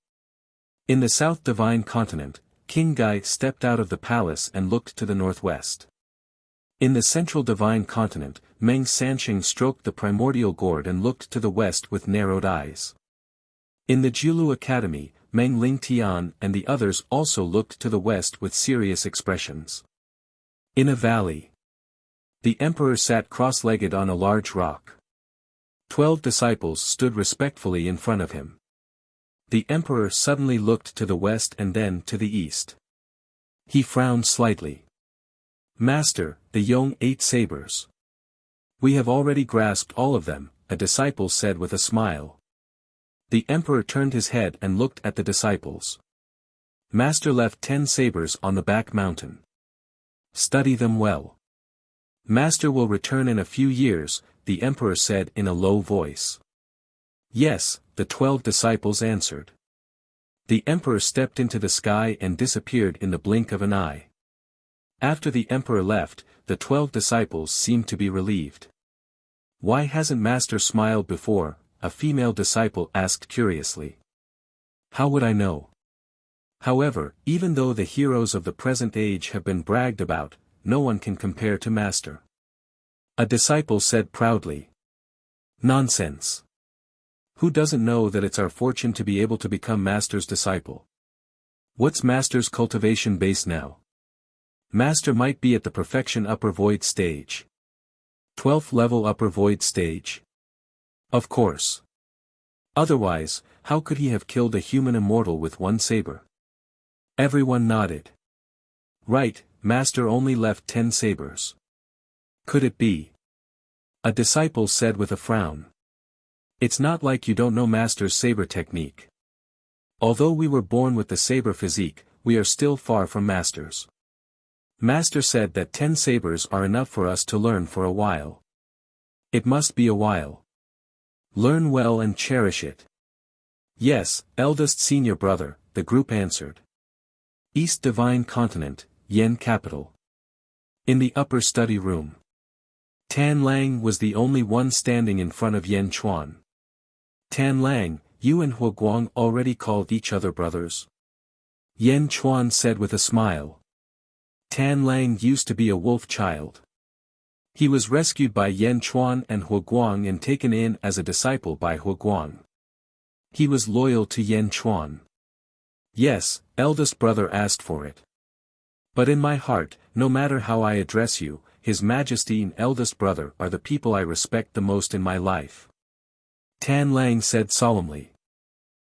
In the South Divine Continent, King Gai stepped out of the palace and looked to the northwest. In the Central Divine Continent, Meng Sanxing stroked the primordial gourd and looked to the west with narrowed eyes. In the Julu Academy, Meng Lingtian and the others also looked to the west with serious expressions. In a valley, the emperor sat cross-legged on a large rock. 12 disciples stood respectfully in front of him. The emperor suddenly looked to the west and then to the east. He frowned slightly. Master, the Yong 8 sabers. We have already grasped all of them, a disciple said with a smile. The emperor turned his head and looked at the disciples. Master left 10 sabers on the back mountain. Study them well. Master will return in a few years, the emperor said in a low voice. Yes, the 12 disciples answered. The emperor stepped into the sky and disappeared in the blink of an eye. After the emperor left, the 12 disciples seemed to be relieved. Why hasn't Master smiled before? A female disciple asked curiously. How would I know? However, even though the heroes of the present age have been bragged about, no one can compare to Master. A disciple said proudly. Nonsense. Who doesn't know that it's our fortune to be able to become Master's disciple? What's Master's cultivation base now? Master might be at the perfection upper void stage. 12th level upper void stage? Of course. Otherwise, how could he have killed a human immortal with one saber? Everyone nodded. Right, Master only left 10 sabers. Could it be? A disciple said with a frown. It's not like you don't know Master's saber technique. Although we were born with the saber physique, we are still far from Masters. Master said that 10 sabers are enough for us to learn for a while. It must be a while. Learn well and cherish it. Yes, eldest senior brother, the group answered. East Divine Continent, Yen Capital. In the upper study room. Tan Lang was the only one standing in front of Yan Chuan. Tan Lang, you and Hua Guang already called each other brothers? Yan Chuan said with a smile. Tan Lang used to be a wolf child. He was rescued by Yan Chuan and Hua Guang and taken in as a disciple by Hua Guang. He was loyal to Yan Chuan. Yes, eldest brother asked for it. But in my heart, no matter how I address you, His Majesty and eldest brother are the people I respect the most in my life. Tan Lang said solemnly.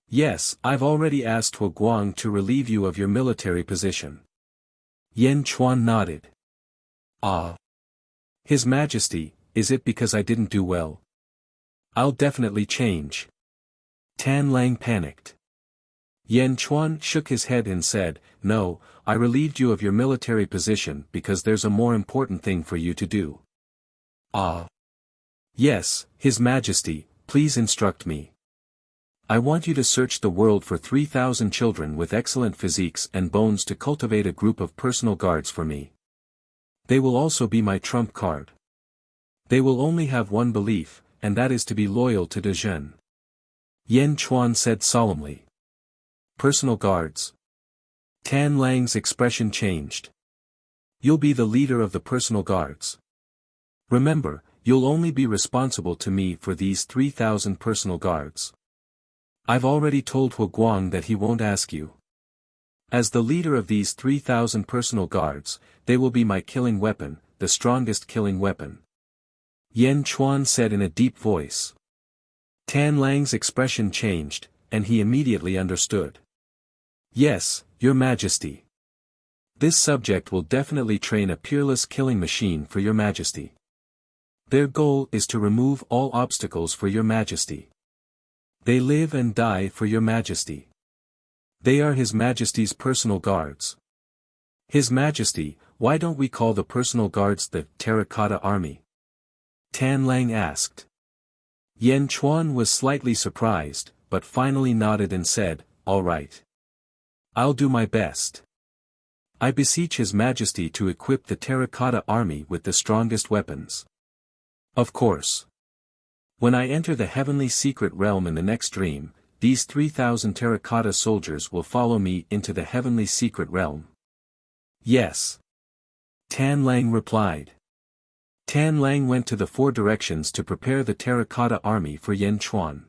Yes, I've already asked Hua Guang to relieve you of your military position. Yan Chuan nodded. Ah. His Majesty, is it because I didn't do well? I'll definitely change. Tan Lang panicked. Yan Chuan shook his head and said, No, I relieved you of your military position because there's a more important thing for you to do. Ah. Yes, His Majesty, please instruct me. I want you to search the world for 3,000 children with excellent physiques and bones to cultivate a group of personal guards for me. They will also be my trump card. They will only have one belief, and that is to be loyal to De Zhen. Yan Chuan said solemnly. Personal guards. Tan Lang's expression changed. You'll be the leader of the personal guards. Remember, you'll only be responsible to me for these 3,000 personal guards. I've already told Hua Guang that he won't ask you. As the leader of these 3,000 personal guards, they will be my killing weapon, the strongest killing weapon. Yan Chuan said in a deep voice. Tan Lang's expression changed, and he immediately understood. Yes, Your Majesty. This subject will definitely train a peerless killing machine for Your Majesty. Their goal is to remove all obstacles for Your Majesty. They live and die for Your Majesty. They are His Majesty's personal guards. His Majesty, why don't we call the personal guards the Terracotta Army? Tan Lang asked. Yan Chuan was slightly surprised, but finally nodded and said, all right. I'll do my best. I beseech His Majesty to equip the Terracotta Army with the strongest weapons. Of course. When I enter the heavenly secret realm in the next dream, these 3,000 terracotta soldiers will follow me into the heavenly secret realm. Yes. Tan Lang replied. Tan Lang went to the 4 directions to prepare the terracotta army for Yan Chuan.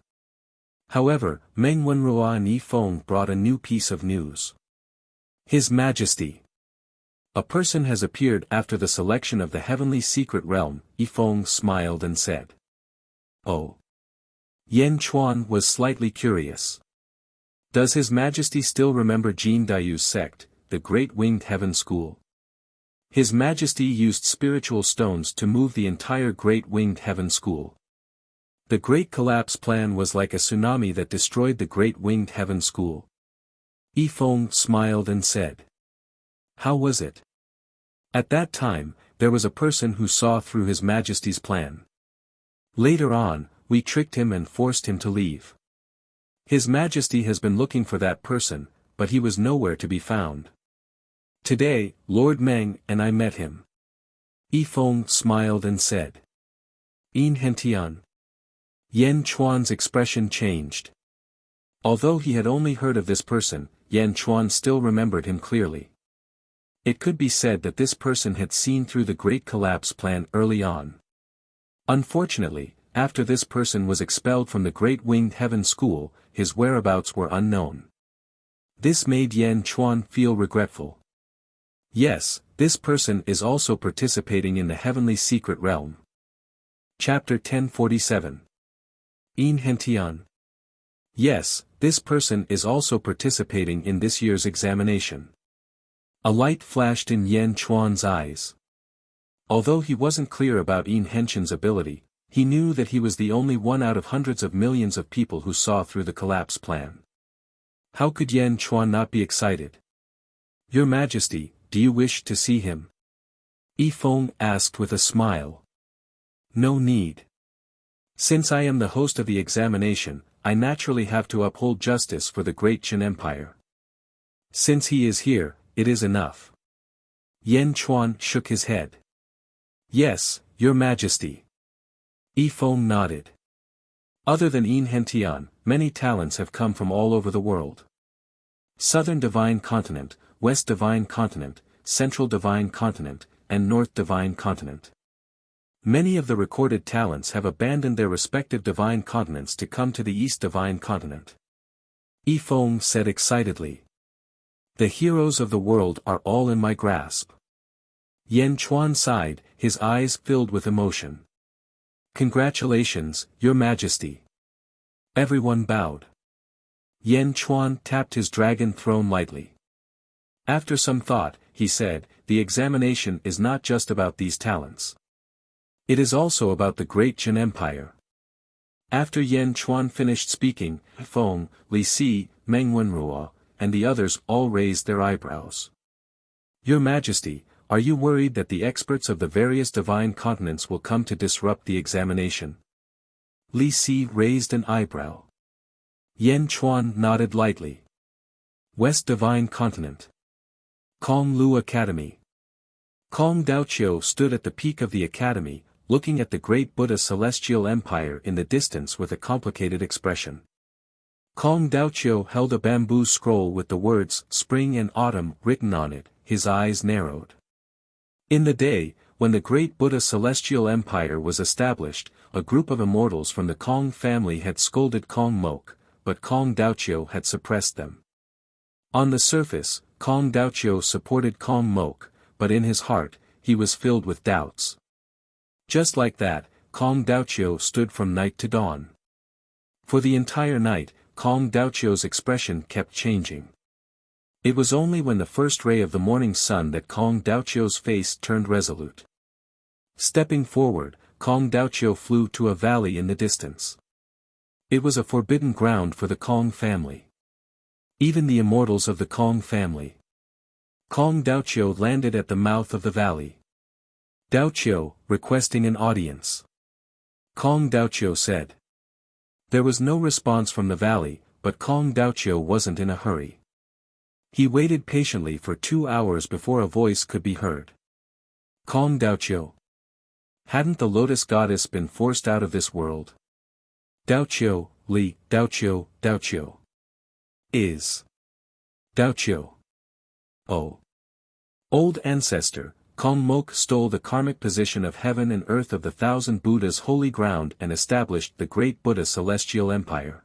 However, Meng Wenrua and Yi Feng brought a new piece of news. His Majesty. A person has appeared after the selection of the heavenly secret realm. Yi Feng smiled and said. Oh. Yan Chuan was slightly curious. Does His Majesty still remember Jin Dayu's sect, the Great Winged Heaven School? His Majesty used spiritual stones to move the entire Great Winged Heaven School. The Great Collapse Plan was like a tsunami that destroyed the Great Winged Heaven School. Yi Feng smiled and said. How was it? At that time, there was a person who saw through His Majesty's plan. Later on, we tricked him and forced him to leave. His Majesty has been looking for that person, but he was nowhere to be found. Today, Lord Meng and I met him. Yi Feng smiled and said. In Hentian. Yan Chuan's expression changed. Although he had only heard of this person, Yan Chuan still remembered him clearly. It could be said that this person had seen through the Great Collapse Plan early on. Unfortunately, after this person was expelled from the Great Winged Heaven School, his whereabouts were unknown. This made Yan Chuan feel regretful. Yes, this person is also participating in the heavenly secret realm. Chapter 1047. In Hentian. Yes, this person is also participating in this year's examination. A light flashed in Yan Chuan's eyes. Although he wasn't clear about In Hentian's ability, he knew that he was the only one out of hundreds of millions of people who saw through the collapse plan. How could Yan Chuan not be excited? Your Majesty, do you wish to see him? Yi Feng asked with a smile. No need. Since I am the host of the examination, I naturally have to uphold justice for the Great Qin Empire. Since he is here, it is enough. Yan Chuan shook his head. Yes, Your Majesty. Yi Feng nodded. Other than In Hentian, many talents have come from all over the world. Southern Divine Continent, West Divine Continent, Central Divine Continent, and North Divine Continent. Many of the recorded talents have abandoned their respective divine continents to come to the East Divine Continent. Yi Feng said excitedly. The heroes of the world are all in my grasp. Yan Chuan sighed, his eyes filled with emotion. Congratulations, Your Majesty. Everyone bowed. Yan Chuan tapped his dragon throne lightly. After some thought, he said, the examination is not just about these talents. It is also about the Great Qin Empire. After Yan Chuan finished speaking, Feng, Li Si, Meng Wenrua, and the others all raised their eyebrows. Your Majesty, are you worried that the experts of the various divine continents will come to disrupt the examination? Li Si raised an eyebrow. Yan Chuan nodded lightly. West Divine Continent. Kong Lu Academy. Kong Daoqiu stood at the peak of the academy, looking at the great Buddha celestial empire in the distance with a complicated expression. Kong Daoqiu held a bamboo scroll with the words Spring and Autumn written on it, his eyes narrowed. In the day, when the great Buddha celestial empire was established, a group of immortals from the Kong family had scolded Kong Mok, but Kong Daoqiu had suppressed them. On the surface, Kong Daoqiu supported Kong Mok, but in his heart, he was filled with doubts. Just like that, Kong Daoqiu stood from night to dawn. For the entire night, Kong Daoqiu's expression kept changing. It was only when the first ray of the morning sun that Kong Daoqiu's face turned resolute. Stepping forward, Kong Daoqiu flew to a valley in the distance. It was a forbidden ground for the Kong family. Even the immortals of the Kong family. Kong Daoqiu landed at the mouth of the valley. Daoqiu, requesting an audience. Kong Daoqiu said. There was no response from the valley, but Kong Daoqiu wasn't in a hurry. He waited patiently for 2 hours before a voice could be heard. Kong Daoqiu. Hadn't the lotus goddess been forced out of this world? Daoqiu, Li, Daoqiu, Daoqiu. Is. Daoqiu. Oh. Old ancestor, Kong Mok stole the karmic position of heaven and earth of the 1,000 Buddha's holy ground and established the great Buddha celestial empire.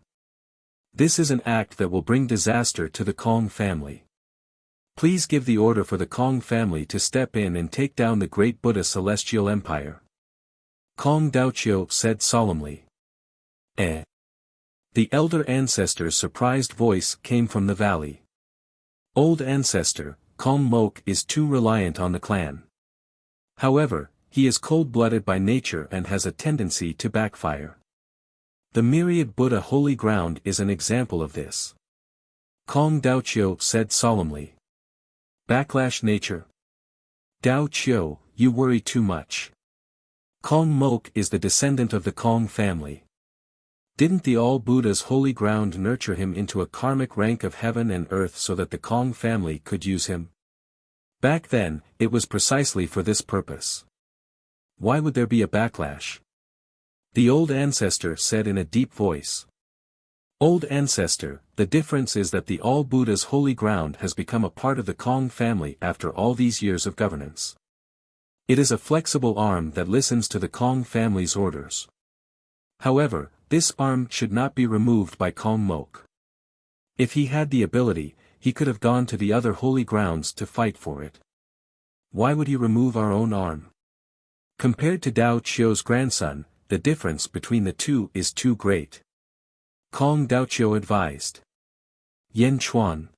This is an act that will bring disaster to the Kong family. Please give the order for the Kong family to step in and take down the great Buddha celestial empire. Kong Daoqiu said solemnly. The elder ancestor's surprised voice came from the valley. Old ancestor, Kong Mok is too reliant on the clan. However, he is cold-blooded by nature and has a tendency to backfire. The myriad Buddha holy ground is an example of this. Kong Daoqiu said solemnly. Backlash nature? Daoqiu, you worry too much. Kong Mok is the descendant of the Kong family. Didn't the all Buddha's holy ground nurture him into a karmic rank of heaven and earth so that the Kong family could use him? Back then, it was precisely for this purpose. Why would there be a backlash? The old ancestor said in a deep voice. Old ancestor, the difference is that the all Buddha's holy ground has become a part of the Kong family after all these years of governance. It is a flexible arm that listens to the Kong family's orders. However, this arm should not be removed by Kong Mok. If he had the ability, he could have gone to the other holy grounds to fight for it. Why would he remove our own arm? Compared to Daoqiu's grandson, the difference between the two is too great. Kong Daoqiu advised. Yan Chuan.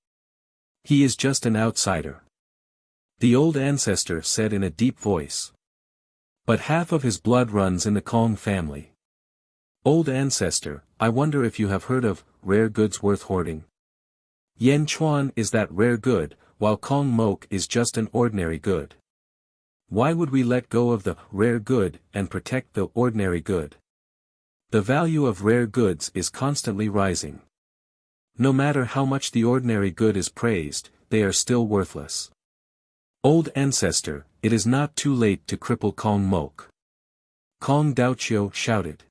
He is just an outsider. The old ancestor said in a deep voice. But half of his blood runs in the Kong family. Old ancestor, I wonder if you have heard of rare goods worth hoarding. Yan Chuan is that rare good, while Kong Mok is just an ordinary good. Why would we let go of the rare good and protect the ordinary good? The value of rare goods is constantly rising. No matter how much the ordinary good is praised, they are still worthless. Old ancestor, it is not too late to cripple Kong Mok. Kong Daoqiu shouted.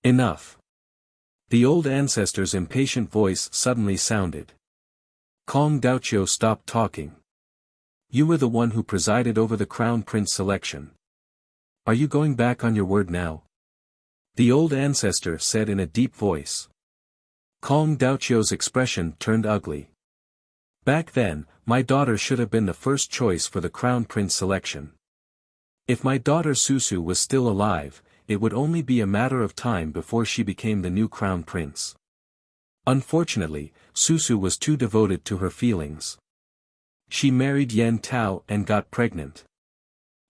Enough. The old ancestor's impatient voice suddenly sounded. Kong Daoqiu stopped talking. You were the one who presided over the crown prince selection. Are you going back on your word now? The old ancestor said in a deep voice. Kong Daoqiu's expression turned ugly. Back then, my daughter should have been the first choice for the crown prince selection. If my daughter Susu was still alive, it would only be a matter of time before she became the new crown prince. Unfortunately, Susu was too devoted to her feelings. She married Yan Tao and got pregnant.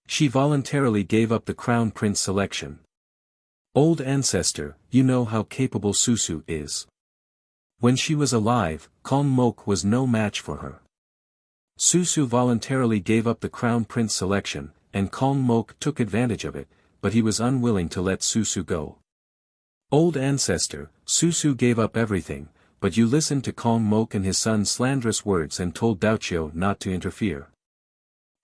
She voluntarily gave up the crown prince selection. Old ancestor, you know how capable Susu is. When she was alive, Kong Mok was no match for her. Susu voluntarily gave up the crown prince selection, and Kong Mok took advantage of it, but he was unwilling to let Susu go. Old ancestor, Susu gave up everything, but you listened to Kong Mok and his son's slanderous words and told Daoqiu not to interfere.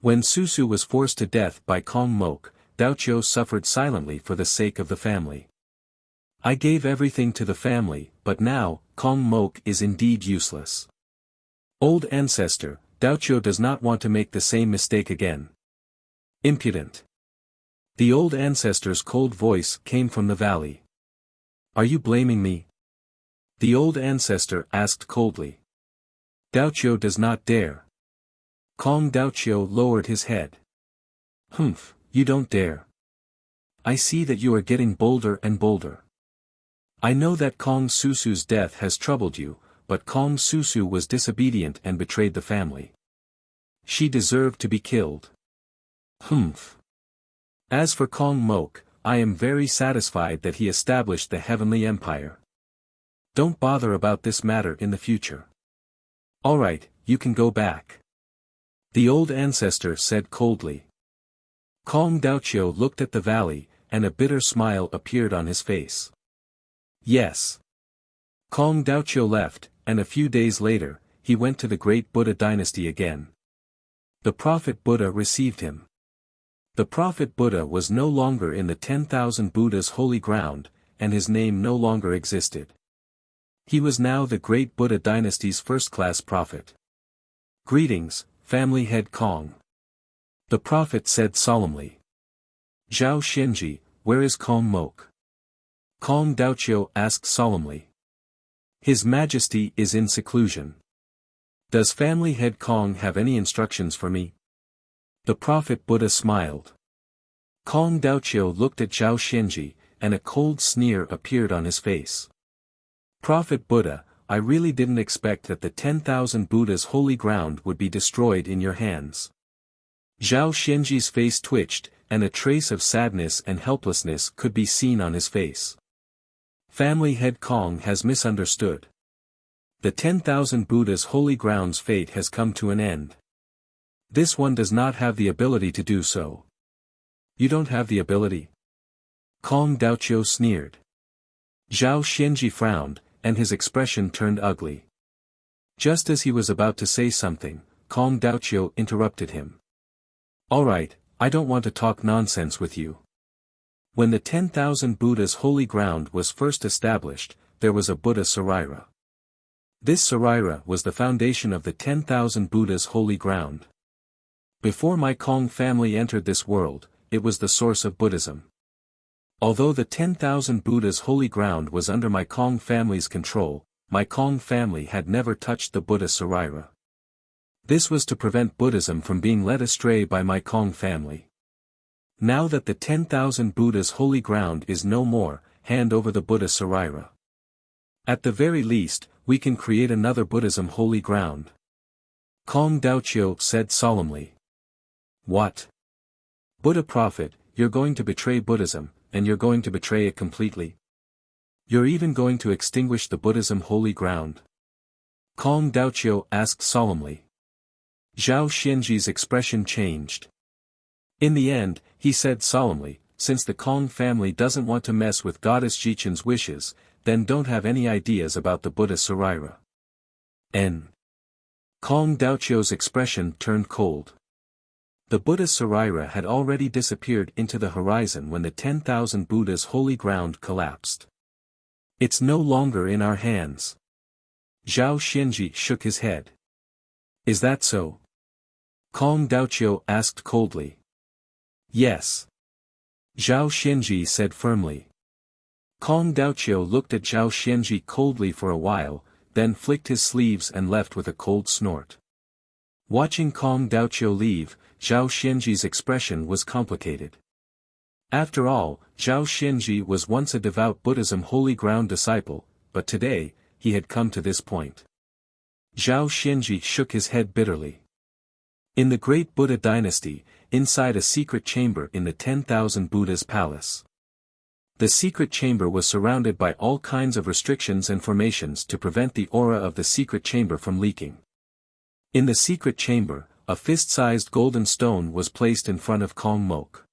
When Susu was forced to death by Kong Mok, Daoqiu suffered silently for the sake of the family. I gave everything to the family, but now, Kong Mok is indeed useless. Old ancestor, Daoqiu does not want to make the same mistake again. Impudent. The old ancestor's cold voice came from the valley. Are you blaming me? The old ancestor asked coldly. Daoqiu does not dare. Kong Daoqiu lowered his head. Humph, you don't dare. I see that you are getting bolder and bolder. I know that Kong Susu's death has troubled you, but Kong Susu was disobedient and betrayed the family. She deserved to be killed. Humph. As for Kong Mok, I am very satisfied that he established the Heavenly Empire. Don't bother about this matter in the future. Alright, you can go back. The old ancestor said coldly. Kong Daoqiu looked at the valley, and a bitter smile appeared on his face. Yes. Kong Daoqiu left, and a few days later, he went to the great Buddha dynasty again. The Prophet Buddha received him. The Prophet Buddha was no longer in the 10,000 Buddha's holy ground, and his name no longer existed. He was now the great Buddha dynasty's first-class prophet. Greetings, family head Kong. The prophet said solemnly. Zhao Xianji, where is Kong Mok? Kong Daoqiu asked solemnly. His Majesty is in seclusion. Does family head Kong have any instructions for me? The Prophet Buddha smiled. Kong Daoqiu looked at Zhao Xianji, and a cold sneer appeared on his face. Prophet Buddha, I really didn't expect that the 10,000 Buddha's holy ground would be destroyed in your hands. Zhao Xianji's face twitched, and a trace of sadness and helplessness could be seen on his face. Family head Kong has misunderstood. The 10,000 Buddha's holy ground's fate has come to an end. This one does not have the ability to do so. You don't have the ability? Kong Daoqiu sneered. Zhao Xianji frowned, and his expression turned ugly. Just as he was about to say something, Kong Daoqiu interrupted him. Alright, I don't want to talk nonsense with you. When the 10,000 Buddha's holy ground was first established, there was a Buddha Sarira. This Sarira was the foundation of the 10,000 Buddha's holy ground. Before my Kong family entered this world, it was the source of Buddhism. Although the 10,000 Buddha's holy ground was under my Kong family's control, my Kong family had never touched the Buddha Sarira. This was to prevent Buddhism from being led astray by my Kong family. Now that the 10,000 Buddha's holy ground is no more, hand over the Buddha Sarira. At the very least, we can create another Buddhism holy ground. Kong Daoqiu said solemnly. What? Buddha prophet, you're going to betray Buddhism, and you're going to betray it completely? You're even going to extinguish the Buddhism holy ground? Kong Daoqiu asked solemnly. Zhao Xianji's expression changed. In the end, he said solemnly, since the Kong family doesn't want to mess with Goddess Jichen's wishes, then don't have any ideas about the Buddha Sarira. Kong Daoqiu's expression turned cold. The Buddha Sarira had already disappeared into the horizon when the 10,000 Buddha's holy ground collapsed. It's no longer in our hands. Zhao Xianji shook his head. Is that so? Kong Daoqiu asked coldly. Yes. Zhao Xianji said firmly. Kong Daoqiu looked at Zhao Xianji coldly for a while, then flicked his sleeves and left with a cold snort. Watching Kong Daoqiu leave, Zhao Xianji's expression was complicated. After all, Zhao Xianji was once a devout Buddhism holy ground disciple, but today, he had come to this point. Zhao Xianji shook his head bitterly. In the great Buddha dynasty, inside a secret chamber in the 10,000 Buddha's palace. The secret chamber was surrounded by all kinds of restrictions and formations to prevent the aura of the secret chamber from leaking. In the secret chamber, a fist-sized golden stone was placed in front of Kong Mok.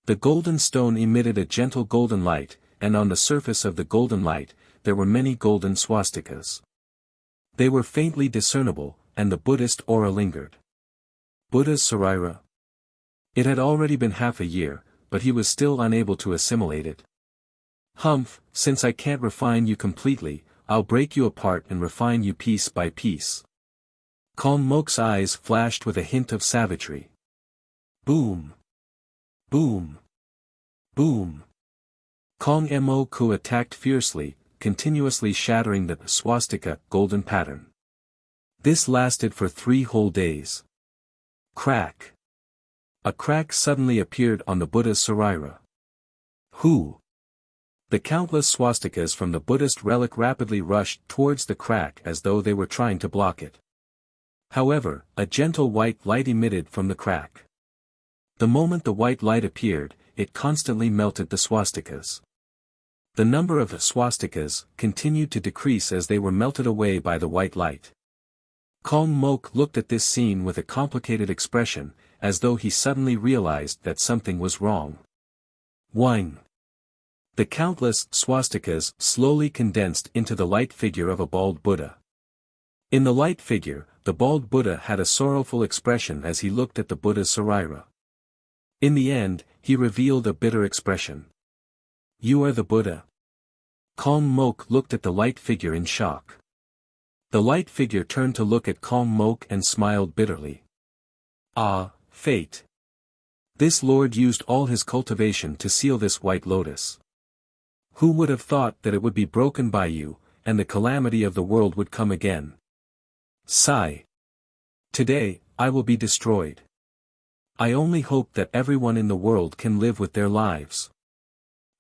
The golden stone emitted a gentle golden light, and on the surface of the golden light, there were many golden swastikas. They were faintly discernible, and the Buddhist aura lingered. Buddha's Sarira. It had already been half a year, but he was still unable to assimilate it. Humph, since I can't refine you completely, I'll break you apart and refine you piece by piece. Kong Mok's eyes flashed with a hint of savagery. Boom! Boom! Boom! Kong Moku attacked fiercely, continuously shattering the swastika golden pattern. This lasted for 3 whole days. Crack. A crack suddenly appeared on the Buddha's sarira. Who? The countless swastikas from the Buddhist relic rapidly rushed towards the crack as though they were trying to block it. However, a gentle white light emitted from the crack. The moment the white light appeared, it constantly melted the swastikas. The number of swastikas continued to decrease as they were melted away by the white light. Kong Mok looked at this scene with a complicated expression, as though he suddenly realized that something was wrong. Wine. The countless swastikas slowly condensed into the light figure of a bald Buddha. In the light figure, the bald Buddha had a sorrowful expression as he looked at the Buddha's sarira. In the end, he revealed a bitter expression. You are the Buddha. Kong Mok looked at the light figure in shock. The light figure turned to look at Kong Mok and smiled bitterly. Ah, fate. This Lord used all his cultivation to seal this white lotus. Who would have thought that it would be broken by you, and the calamity of the world would come again? Sigh. Today, I will be destroyed. I only hope that everyone in the world can live with their lives.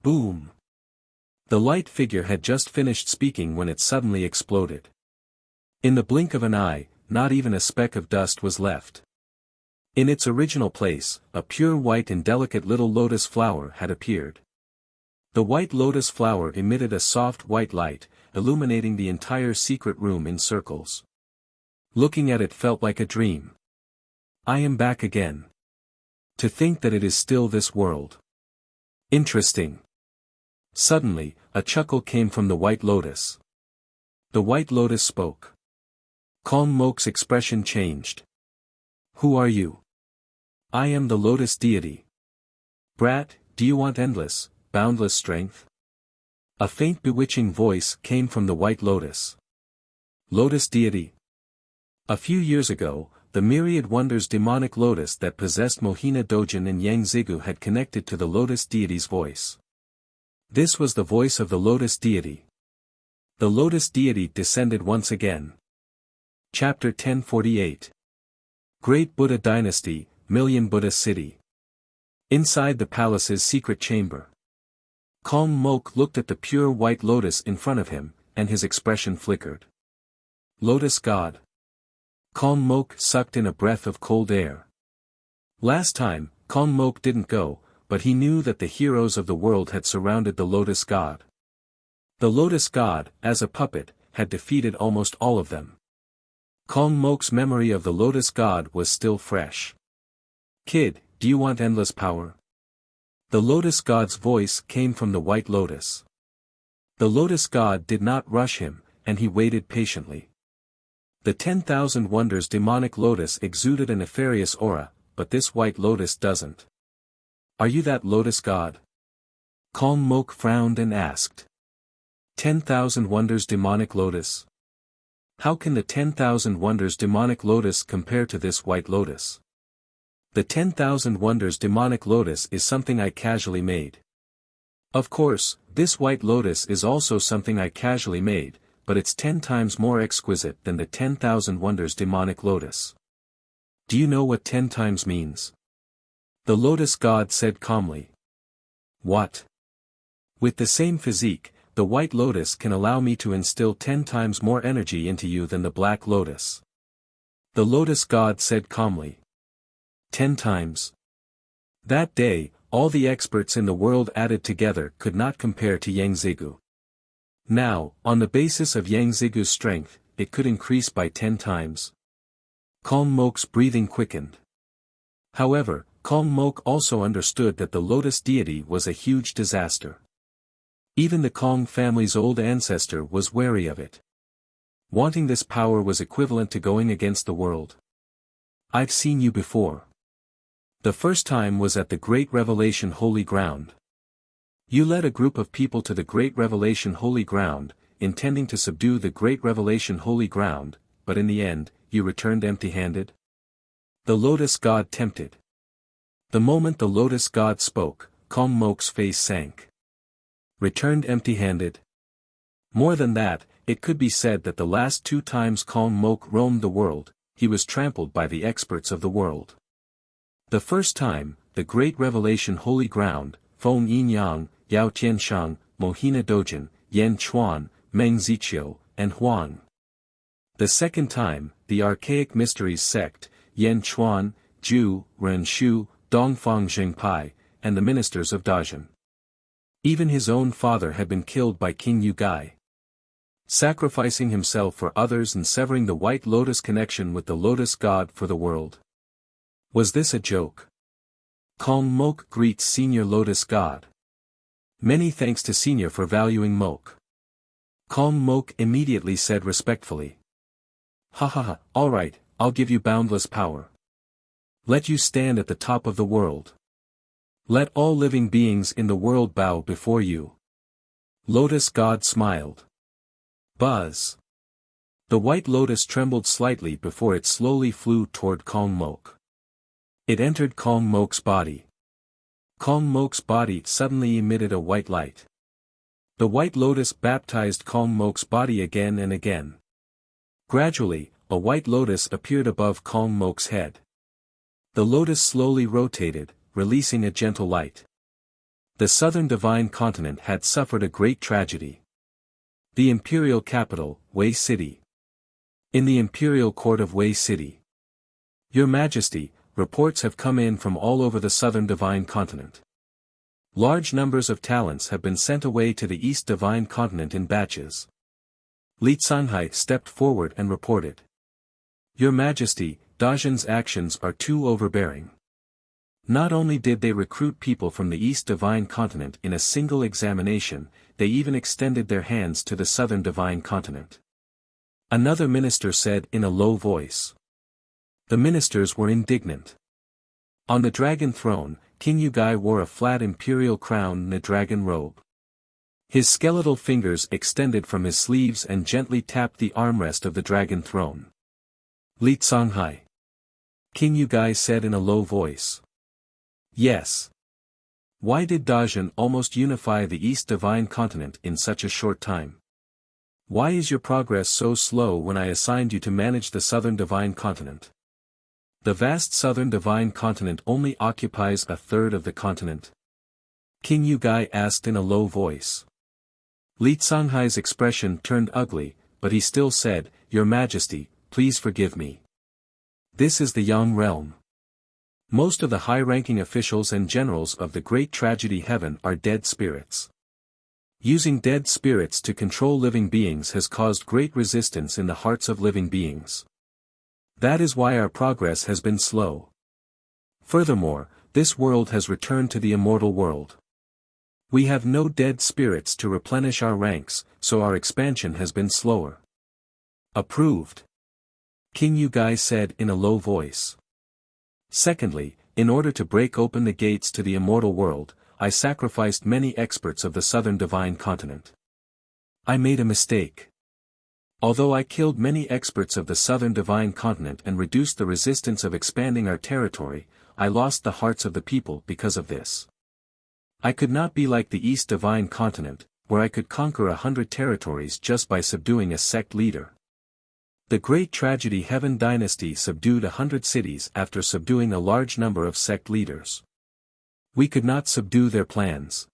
Boom. The light figure had just finished speaking when it suddenly exploded. In the blink of an eye, not even a speck of dust was left. In its original place, a pure white and delicate little lotus flower had appeared. The white lotus flower emitted a soft white light, illuminating the entire secret room in circles. Looking at it felt like a dream. I am back again. To think that it is still this world. Interesting. Suddenly, a chuckle came from the white lotus. The white lotus spoke. Kong Mok's expression changed. Who are you? I am the lotus deity. Brat, do you want endless, boundless strength? A faint bewitching voice came from the white lotus. Lotus deity. A few years ago, the myriad wonders demonic lotus that possessed Mohina Dojin and Yang Zigu had connected to the lotus deity's voice. This was the voice of the lotus deity. The lotus deity descended once again. Chapter 1048. Great Buddha Dynasty, Million Buddha City. Inside the palace's secret chamber. Kong Mok looked at the pure white lotus in front of him, and his expression flickered. Lotus God. Kong Mok sucked in a breath of cold air. Last time, Kong Mok didn't go, but he knew that the heroes of the world had surrounded the Lotus God. The Lotus God, as a puppet, had defeated almost all of them. Kong Mok's memory of the Lotus God was still fresh. Kid, do you want endless power? The Lotus God's voice came from the white lotus. The Lotus God did not rush him, and he waited patiently. The 10,000 Wonders demonic lotus exuded a nefarious aura, but this white lotus doesn't. Are you that Lotus God? Kong Mok frowned and asked. 10,000 Wonders demonic lotus? How can the 10,000 Wonders demonic lotus compare to this white lotus? The 10,000 Wonders demonic lotus is something I casually made. Of course, this white lotus is also something I casually made, but it's 10 times more exquisite than the 10,000 Wonders demonic lotus. Do you know what 10 times means? The Lotus God said calmly. What? With the same physique, the white lotus can allow me to instill 10 times more energy into you than the black lotus. The Lotus God said calmly. 10 times. That day, all the experts in the world added together could not compare to Yang Zigu. Now, on the basis of Yang Zigu's strength, it could increase by 10 times. Kong Mok's breathing quickened. However, Kong Mok also understood that the Lotus deity was a huge disaster. Even the Kong family's old ancestor was wary of it. Wanting this power was equivalent to going against the world. I've seen you before. The first time was at the Great Revelation Holy Ground. You led a group of people to the Great Revelation Holy Ground, intending to subdue the Great Revelation Holy Ground, but in the end, you returned empty-handed? The Lotus God tempted. The moment the Lotus God spoke, Kong Mok's face sank. Returned empty-handed? More than that, it could be said that the last 2 times Kong Mok roamed the world, he was trampled by the experts of the world. The first time, the great revelation holy ground, Feng Yin Yang, Yao Tianshang, Mohina Dojin, Yan Chuan, Meng Ziqiu, and Huang. The second time, the archaic mysteries sect, Yan Chuan, Zhu, Ren Shu, Dongfang Zhengpai, and the ministers of Dajin. Even his own father had been killed by King Yu Gai. Sacrificing himself for others and severing the White Lotus connection with the Lotus God for the world. Was this a joke? Kong Mok greets Senior Lotus God. Many thanks to Senior for valuing Mok. Kong Mok immediately said respectfully. Ha ha ha, alright, I'll give you boundless power. Let you stand at the top of the world. Let all living beings in the world bow before you. Lotus God smiled. Buzz. The white lotus trembled slightly before it slowly flew toward Kong Mok. It entered Kong Mok's body. Kong Mok's body suddenly emitted a white light. The white lotus baptized Kong Mok's body again and again. Gradually, a white lotus appeared above Kong Mok's head. The lotus slowly rotated, releasing a gentle light. The southern divine continent had suffered a great tragedy. The imperial capital, Wei City. In the imperial court of Wei City. Your Majesty, reports have come in from all over the southern divine continent. Large numbers of talents have been sent away to the east divine continent in batches. Li Canghai stepped forward and reported. Your Majesty, Dajin's actions are too overbearing. Not only did they recruit people from the East Divine Continent in a single examination, they even extended their hands to the Southern Divine Continent. Another minister said in a low voice. The ministers were indignant. On the dragon throne, King Yu Gai wore a flat imperial crown and a dragon robe. His skeletal fingers extended from his sleeves and gently tapped the armrest of the dragon throne. Li Canghai. King Yu Gai said in a low voice. Yes. Why did Dajin almost unify the East Divine Continent in such a short time? Why is your progress so slow when I assigned you to manage the Southern Divine Continent? The vast Southern Divine Continent only occupies a third of the continent. King Yu Gai asked in a low voice. Li Canghai's expression turned ugly, but he still said, Your Majesty, please forgive me. This is the Yang realm. Most of the high-ranking officials and generals of the great tragedy heaven are dead spirits. Using dead spirits to control living beings has caused great resistance in the hearts of living beings. That is why our progress has been slow. Furthermore, this world has returned to the immortal world. We have no dead spirits to replenish our ranks, so our expansion has been slower. Approved. King Yu Gai said in a low voice. Secondly, in order to break open the gates to the immortal world, I sacrificed many experts of the southern divine continent. I made a mistake. Although I killed many experts of the southern divine continent and reduced the resistance of expanding our territory, I lost the hearts of the people because of this. I could not be like the East Divine Continent, where I could conquer 100 territories just by subduing a sect leader. The Great Tragedy Heaven Dynasty subdued 100 cities after subduing a large number of sect leaders. We could not subdue their plans.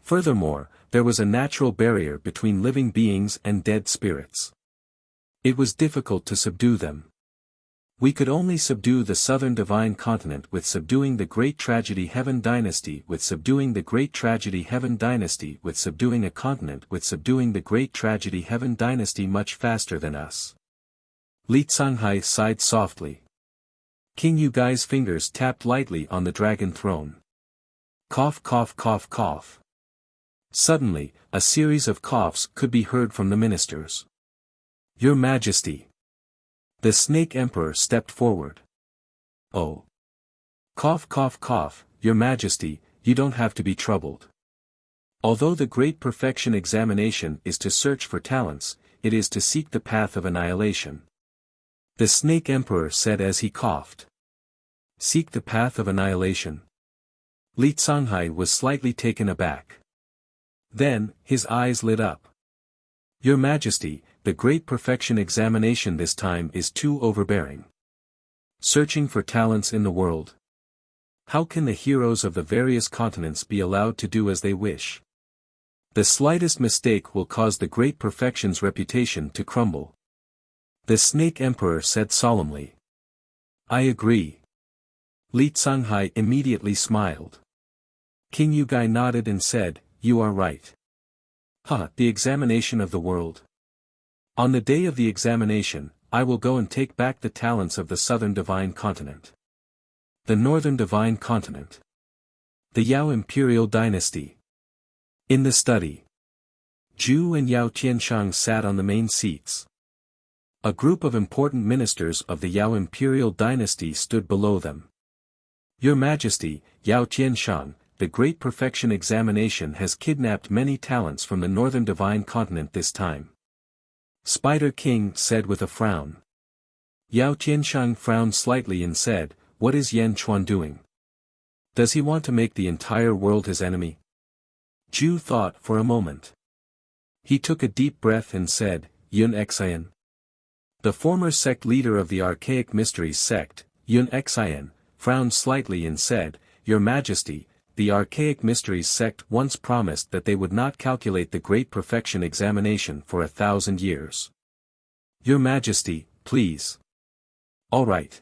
Furthermore, there was a natural barrier between living beings and dead spirits. It was difficult to subdue them. We could only subdue the Southern Divine Continent with subduing the Great Tragedy Heaven Dynasty with subduing the Great Tragedy Heaven Dynasty with subduing a continent with subduing the Great Tragedy Heaven Dynasty much faster than us. Li Canghai sighed softly. King Yu Gai's fingers tapped lightly on the dragon throne. Cough cough cough cough. Suddenly, a series of coughs could be heard from the ministers. Your Majesty. The Snake Emperor stepped forward. Oh. Cough cough cough, Your Majesty, you don't have to be troubled. Although the Great Perfection Examination is to search for talents, it is to seek the path of annihilation. The Snake Emperor said as he coughed. Seek the path of annihilation. Li Canghai was slightly taken aback. Then, his eyes lit up. Your Majesty, the Great Perfection examination this time is too overbearing. Searching for talents in the world. How can the heroes of the various continents be allowed to do as they wish? The slightest mistake will cause the Great Perfection's reputation to crumble. The Snake Emperor said solemnly. I agree. Li Canghai immediately smiled. King Yugai nodded and said, You are right. The examination of the world. On the day of the examination, I will go and take back the talents of the Southern Divine Continent. The Northern Divine Continent. The Yao Imperial Dynasty. In the study. Zhu and Yao Tianshang sat on the main seats. A group of important ministers of the Yao Imperial Dynasty stood below them. Your Majesty, Yao Tianshang, the Great Perfection examination has kidnapped many talents from the Northern Divine Continent this time. Spider King said with a frown. Yao Tianshang frowned slightly and said, What is Yan Chuan doing? Does he want to make the entire world his enemy? Zhu thought for a moment. He took a deep breath and said, Yun Xian. The former sect leader of the Archaic Mysteries sect, Yun Xian, frowned slightly and said, Your Majesty, the Archaic Mysteries sect once promised that they would not calculate the Great Perfection examination for 1,000 years. Your Majesty, please. All right.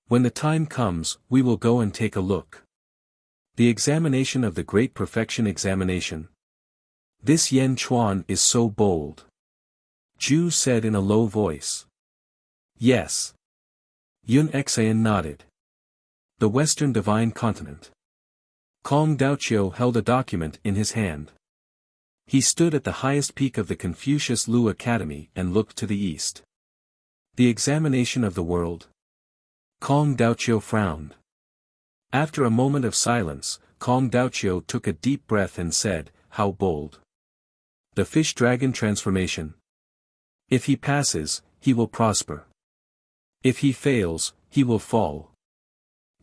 When the time comes, we will go and take a look. The examination of the Great Perfection examination. This Yan Chuan is so bold. Zhu said in a low voice. Yes. Yun Xian nodded. The Western Divine Continent. Kong Daoqiu held a document in his hand. He stood at the highest peak of the Confucius Lu Academy and looked to the east. The examination of the world. Kong Daoqiu frowned. After a moment of silence, Kong Daoqiu took a deep breath and said, How bold. The fish dragon transformation. If he passes, he will prosper. If he fails, he will fall.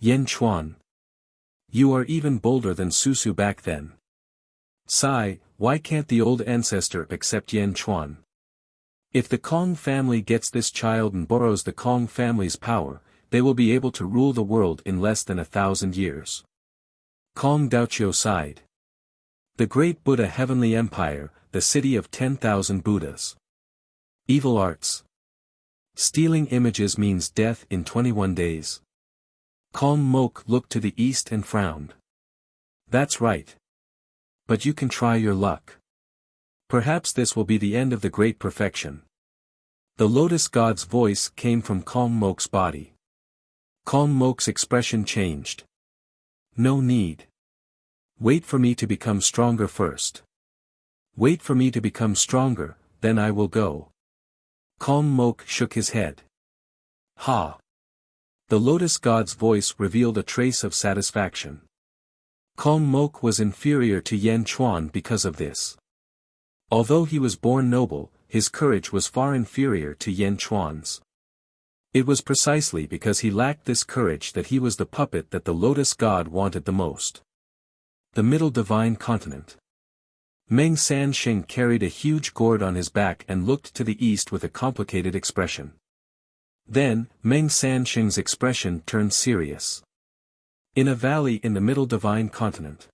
Yan Chuan. You are even bolder than Susu back then. Sigh, why can't the old ancestor accept Yan Chuan? If the Kong family gets this child and borrows the Kong family's power, they will be able to rule the world in less than 1,000 years. Kong Daoqiu sighed. The great Buddha Heavenly Empire, the city of 10,000 Buddhas. Evil arts. Stealing images means death in 21 days. Kong Mok looked to the east and frowned. That's right. But you can try your luck. Perhaps this will be the end of the Great Perfection. The Lotus God's voice came from Kong Mok's body. Kong Mok's expression changed. No need. Wait for me to become stronger first. Wait for me to become stronger, then I will go. Kong Mok shook his head. Ha! The Lotus God's voice revealed a trace of satisfaction. Kong Mok was inferior to Yan Chuan because of this. Although he was born noble, his courage was far inferior to Yan Chuan's. It was precisely because he lacked this courage that he was the puppet that the Lotus God wanted the most. The Middle Divine Continent. Meng Sanxing carried a huge gourd on his back and looked to the east with a complicated expression. Then, Meng Sanxing's expression turned serious. In a valley in the Middle Divine Continent.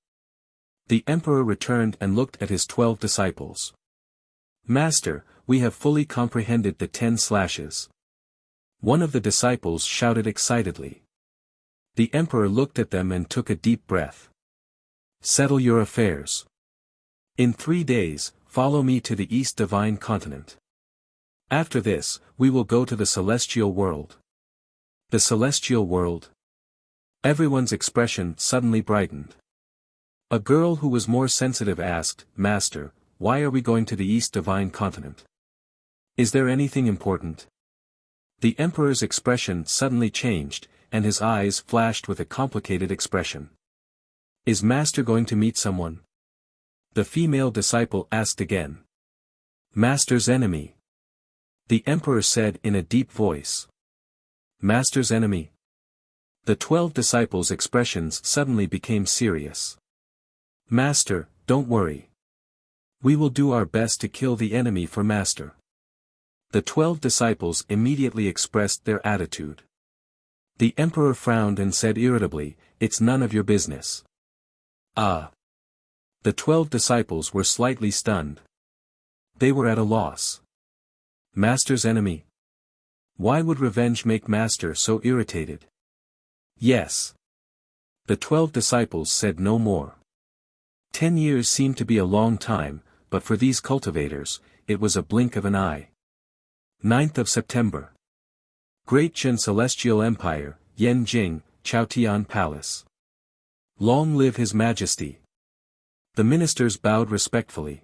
The Emperor returned and looked at his 12 disciples. Master, we have fully comprehended the 10 slashes. One of the disciples shouted excitedly. The Emperor looked at them and took a deep breath. Settle your affairs. In 3 days, follow me to the East Divine Continent. After this, we will go to the Celestial World. The Celestial World? Everyone's expression suddenly brightened. A girl who was more sensitive asked, Master, why are we going to the East Divine Continent? Is there anything important? The Emperor's expression suddenly changed, and his eyes flashed with a complicated expression. Is Master going to meet someone? The female disciple asked again. Master's enemy. The Emperor said in a deep voice. Master's enemy? The 12 disciples' expressions suddenly became serious. Master, don't worry. We will do our best to kill the enemy for master. The 12 disciples immediately expressed their attitude. The emperor frowned and said irritably, "It's none of your business." Ah! The 12 disciples were slightly stunned. They were at a loss. Master's enemy? Why would revenge make master so irritated? Yes. The 12 disciples said no more. 10 years seemed to be a long time, but for these cultivators, it was a blink of an eye. 9th of September. Great Qin Celestial Empire, Yanjing, Chaotian Palace. Long live His Majesty. The ministers bowed respectfully.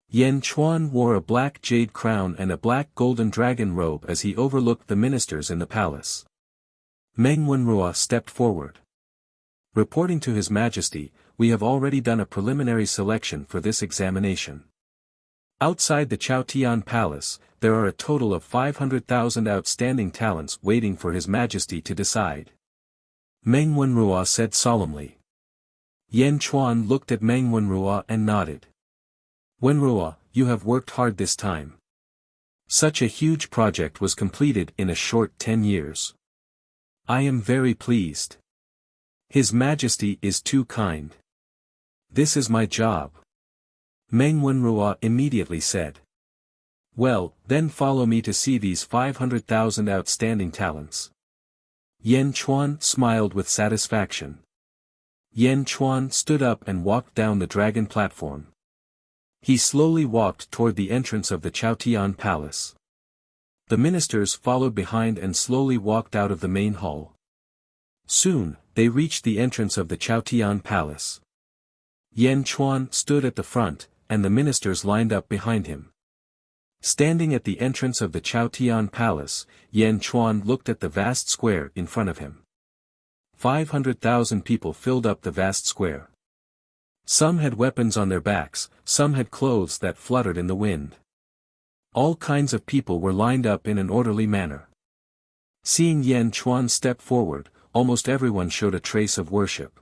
Yan Chuan wore a black jade crown and a black golden dragon robe as he overlooked the ministers in the palace. Meng Wenrua stepped forward. Reporting to His Majesty, we have already done a preliminary selection for this examination. Outside the Chaotian Palace, there are a total of 500,000 outstanding talents waiting for His Majesty to decide. Meng Wenrua said solemnly. Yan Chuan looked at Meng Wenrua and nodded. Wenrua, you have worked hard this time. Such a huge project was completed in a short 10 years. I am very pleased. His Majesty is too kind. This is my job. Meng Wenrua immediately said. Well, then follow me to see these 500,000 outstanding talents. Yan Chuan smiled with satisfaction. Yan Chuan stood up and walked down the dragon platform. He slowly walked toward the entrance of the Chaotian Palace. The ministers followed behind and slowly walked out of the main hall. Soon, they reached the entrance of the Chaotian Palace. Yan Chuan stood at the front, and the ministers lined up behind him. Standing at the entrance of the Chaotian Palace, Yan Chuan looked at the vast square in front of him. 500,000 people filled up the vast square. Some had weapons on their backs, some had clothes that fluttered in the wind. All kinds of people were lined up in an orderly manner. Seeing Yan Chuan step forward, almost everyone showed a trace of worship.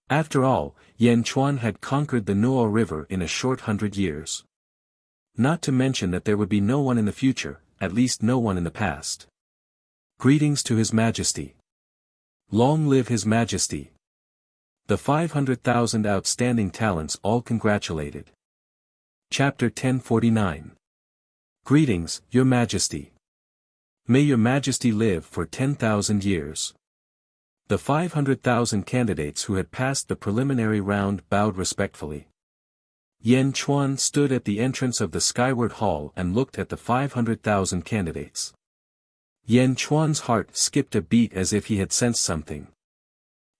After all, Yan Chuan had conquered the Nuo River in a short 100 years. Not to mention that there would be no one in the future, at least no one in the past. Greetings to His Majesty. Long live His Majesty. The 500,000 outstanding talents all congratulated. Chapter 1049. Greetings, Your Majesty. May Your Majesty live for 10,000 years. The 500,000 candidates who had passed the preliminary round bowed respectfully. Yan Chuan stood at the entrance of the skyward hall and looked at the 500,000 candidates. Yan Chuan's heart skipped a beat as if he had sensed something.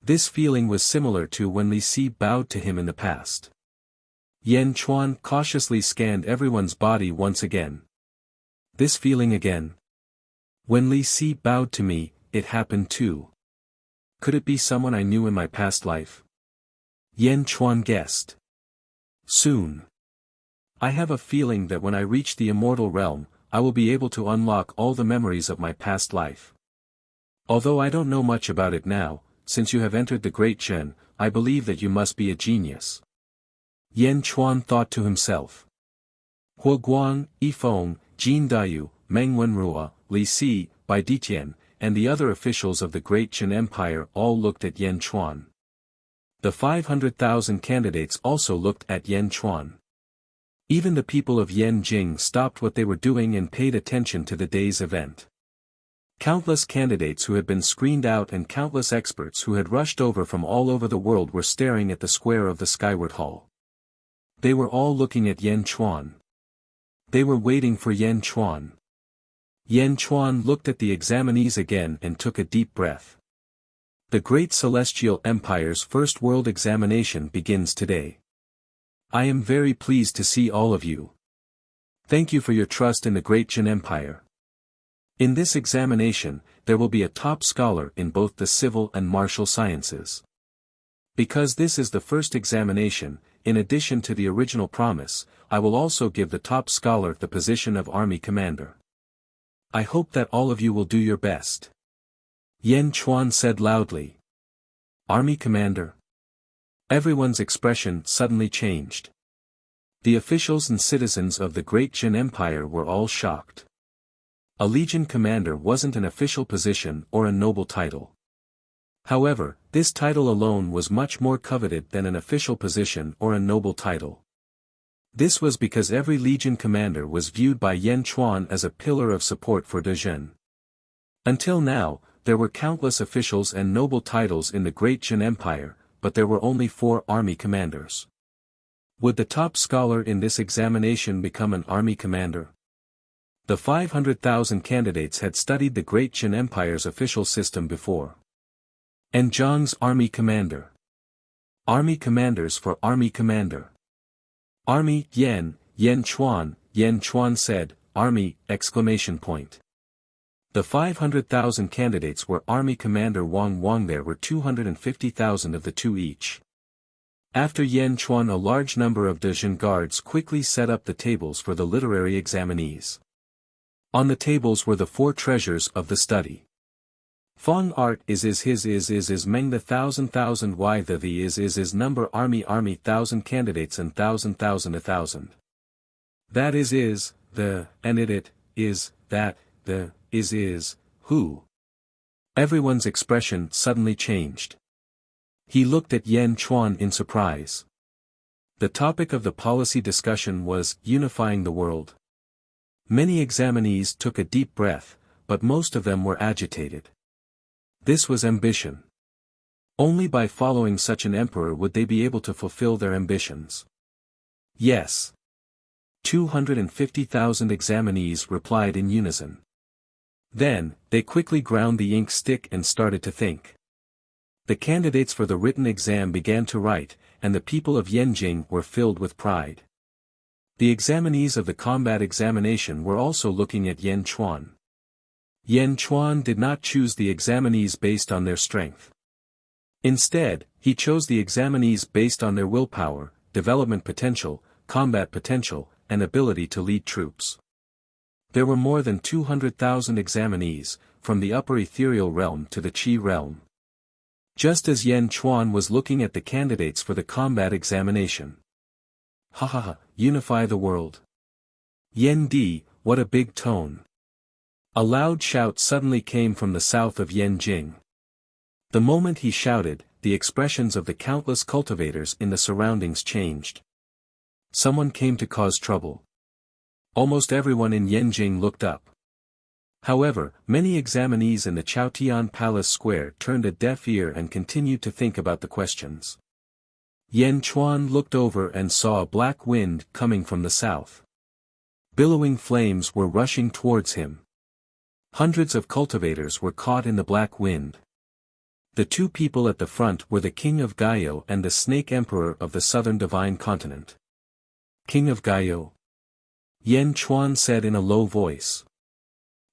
This feeling was similar to when Li Si bowed to him in the past. Yan Chuan cautiously scanned everyone's body once again. This feeling again. When Li Si bowed to me, it happened too. Could it be someone I knew in my past life? Yan Chuan guessed. Soon. I have a feeling that when I reach the immortal realm, I will be able to unlock all the memories of my past life. Although I don't know much about it now, since you have entered the Great Chen, I believe that you must be a genius. Yan Chuan thought to himself. Huo Guang, Yifeng, Jin Dayu, Meng Wenrua, Li Si, Bai Ditian, and the other officials of the Great Chen Empire all looked at Yan Chuan. The 500,000 candidates also looked at Yan Chuan. Even the people of Yanjing stopped what they were doing and paid attention to the day's event. Countless candidates who had been screened out and countless experts who had rushed over from all over the world were staring at the square of the skyward hall. They were all looking at Yan Chuan. They were waiting for Yan Chuan. Yan Chuan looked at the examinees again and took a deep breath. The Great Celestial Empire's first world examination begins today. I am very pleased to see all of you. Thank you for your trust in the Great Chen Empire. In this examination, there will be a top scholar in both the civil and martial sciences. Because this is the first examination, in addition to the original promise, I will also give the top scholar the position of army commander. I hope that all of you will do your best. Yan Chuan said loudly. Army commander? Everyone's expression suddenly changed. The officials and citizens of the Great Jin Empire were all shocked. A legion commander wasn't an official position or a noble title. However, this title alone was much more coveted than an official position or a noble title. This was because every legion commander was viewed by Yan Chuan as a pillar of support for Dezhen. Until now, there were countless officials and noble titles in the Great Jin Empire, but there were only 4 army commanders. Would the top scholar in this examination become an army commander? The 500,000 candidates had studied the Great Jin Empire's official system before. And Zhang's army commander. Army commanders for army commander. Army, Yan Chuan said, army, exclamation point. The 500,000 candidates were army commander Wang. There were 250,000 of the two each. After Yan Chuan, a large number of Dezhen guards quickly set up the tables for the literary examinees. On the tables were the 4 treasures of the study. Fong art is his meng the thousand y the is number army thousand candidates and thousand a thousand. That is the and it is that the is who. Everyone's expression suddenly changed. He looked at Yan Chuan in surprise. The topic of the policy discussion was unifying the world. Many examinees took a deep breath, but most of them were agitated. This was ambition. Only by following such an emperor would they be able to fulfill their ambitions. Yes. 250,000 examinees replied in unison. Then, they quickly ground the ink stick and started to think. The candidates for the written exam began to write, and the people of Yanjing were filled with pride. The examinees of the combat examination were also looking at Yan Chuan. Yan Chuan did not choose the examinees based on their strength. Instead, he chose the examinees based on their willpower, development potential, combat potential, and ability to lead troops. There were more than 200,000 examinees, from the upper ethereal realm to the Qi realm. Just as Yan Chuan was looking at the candidates for the combat examination. Ha ha ha, unify the world. Yan Di, what a big tone. A loud shout suddenly came from the south of Yanjing. The moment he shouted, the expressions of the countless cultivators in the surroundings changed. Someone came to cause trouble. Almost everyone in Yanjing looked up. However, many examinees in the Chaotian Palace Square turned a deaf ear and continued to think about the questions. Yan Chuan looked over and saw a black wind coming from the south. Billowing flames were rushing towards him. Hundreds of cultivators were caught in the black wind. The 2 people at the front were the King of Gaio and the Snake Emperor of the Southern Divine Continent. King of Gaio? Yan Chuan said in a low voice.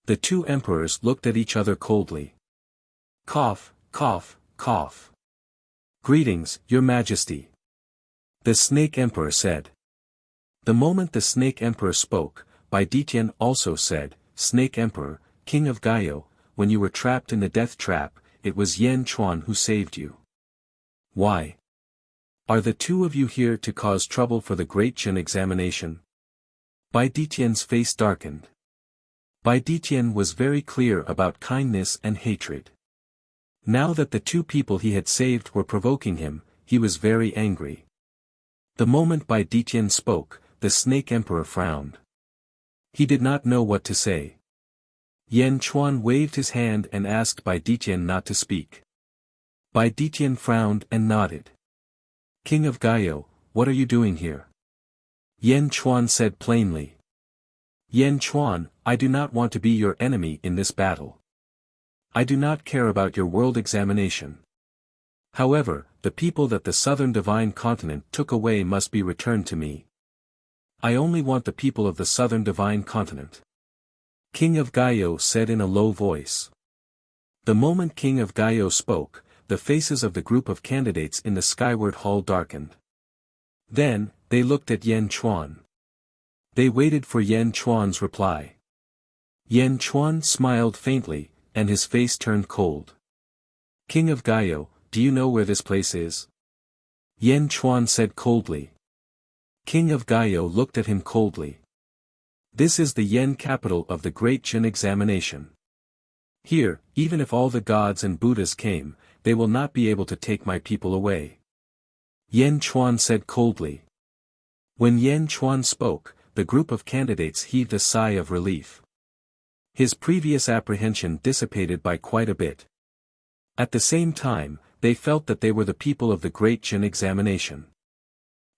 The 2 emperors looked at each other coldly. Cough, cough, cough. Greetings, Your Majesty. The Snake Emperor said. The moment the Snake Emperor spoke, Bai Ditian also said, Snake Emperor, King of Gaio, when you were trapped in the death trap, it was Yan Chuan who saved you. Why? Are the 2 of you here to cause trouble for the Great Jin examination? Bai Ditian's face darkened. Bai Ditian was very clear about kindness and hatred. Now that the 2 people he had saved were provoking him, he was very angry. The moment Bai Ditian spoke, the Snake Emperor frowned. He did not know what to say. Yan Chuan waved his hand and asked Bai Ditian not to speak. Bai Ditian frowned and nodded. King of Gaio, what are you doing here? Yan Chuan said plainly. Yan Chuan, I do not want to be your enemy in this battle. I do not care about your world examination. However, the people that the Southern Divine Continent took away must be returned to me. I only want the people of the Southern Divine Continent. King of Gaio said in a low voice. The moment King of Gaio spoke, the faces of the group of candidates in the skyward hall darkened. Then, they looked at Yan Chuan. They waited for Yan Chuan's reply. Yan Chuan smiled faintly, and his face turned cold. King of Gaio, do you know where this place is? Yan Chuan said coldly. King of Gaio looked at him coldly. This is the Yen capital of the Great Jin examination. Here, even if all the gods and Buddhas came, they will not be able to take my people away. Yen Chuan said coldly. When Yen Chuan spoke, the group of candidates heaved a sigh of relief. His previous apprehension dissipated by quite a bit. At the same time, they felt that they were the people of the Great Jin examination.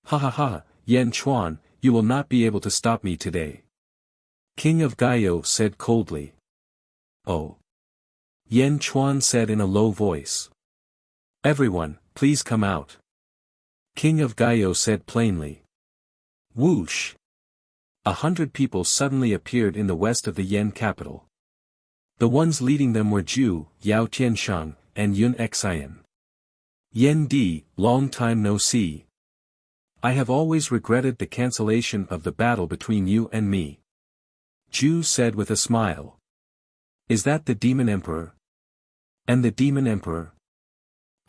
Ha ha ha, Yen Chuan, you will not be able to stop me today. King of Gaio said coldly. Oh. Yen Chuan said in a low voice. Everyone, please come out. King of Gaio said plainly. Whoosh. 100 people suddenly appeared in the west of the Yen capital. The ones leading them were Zhu, Yao Tianshang, and Yun Xian. Yen Di, long time no see. I have always regretted the cancellation of the battle between you and me. Zhu said with a smile. Is that the Demon Emperor? And the Demon Emperor?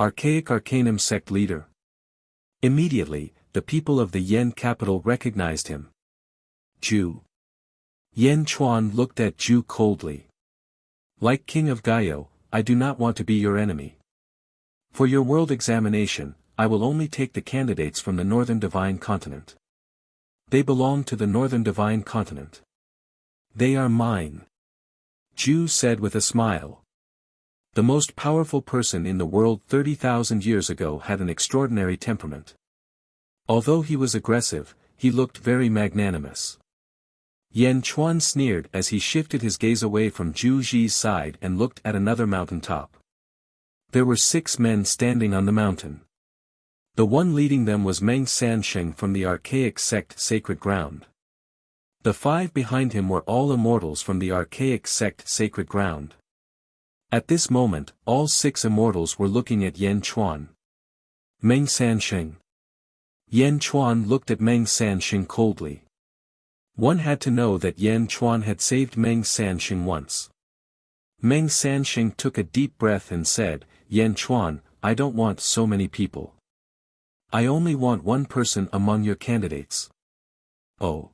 Archaic Arcanum sect leader. Immediately, the people of the Yen capital recognized him. Zhu. Yen Chuan looked at Zhu coldly. Like King of Gaio, I do not want to be your enemy. For your world examination, I will only take the candidates from the Northern Divine Continent. They belong to the Northern Divine Continent. They are mine. Zhu said with a smile. The most powerful person in the world 30,000 years ago had an extraordinary temperament. Although he was aggressive, he looked very magnanimous. Yen Chuan sneered as he shifted his gaze away from Zhu Ji's side and looked at another mountaintop. There were 6 men standing on the mountain. The one leading them was Meng Sansheng from the archaic sect Sacred Ground. The 5 behind him were all immortals from the archaic sect Sacred Ground. At this moment, all 6 immortals were looking at Yen Chuan. Meng Sansheng. Yen Chuan looked at Meng Sansheng coldly. One had to know that Yen Chuan had saved Meng Sansheng once. Meng Sansheng took a deep breath and said, Yen Chuan, I don't want so many people. I only want one person among your candidates. Oh.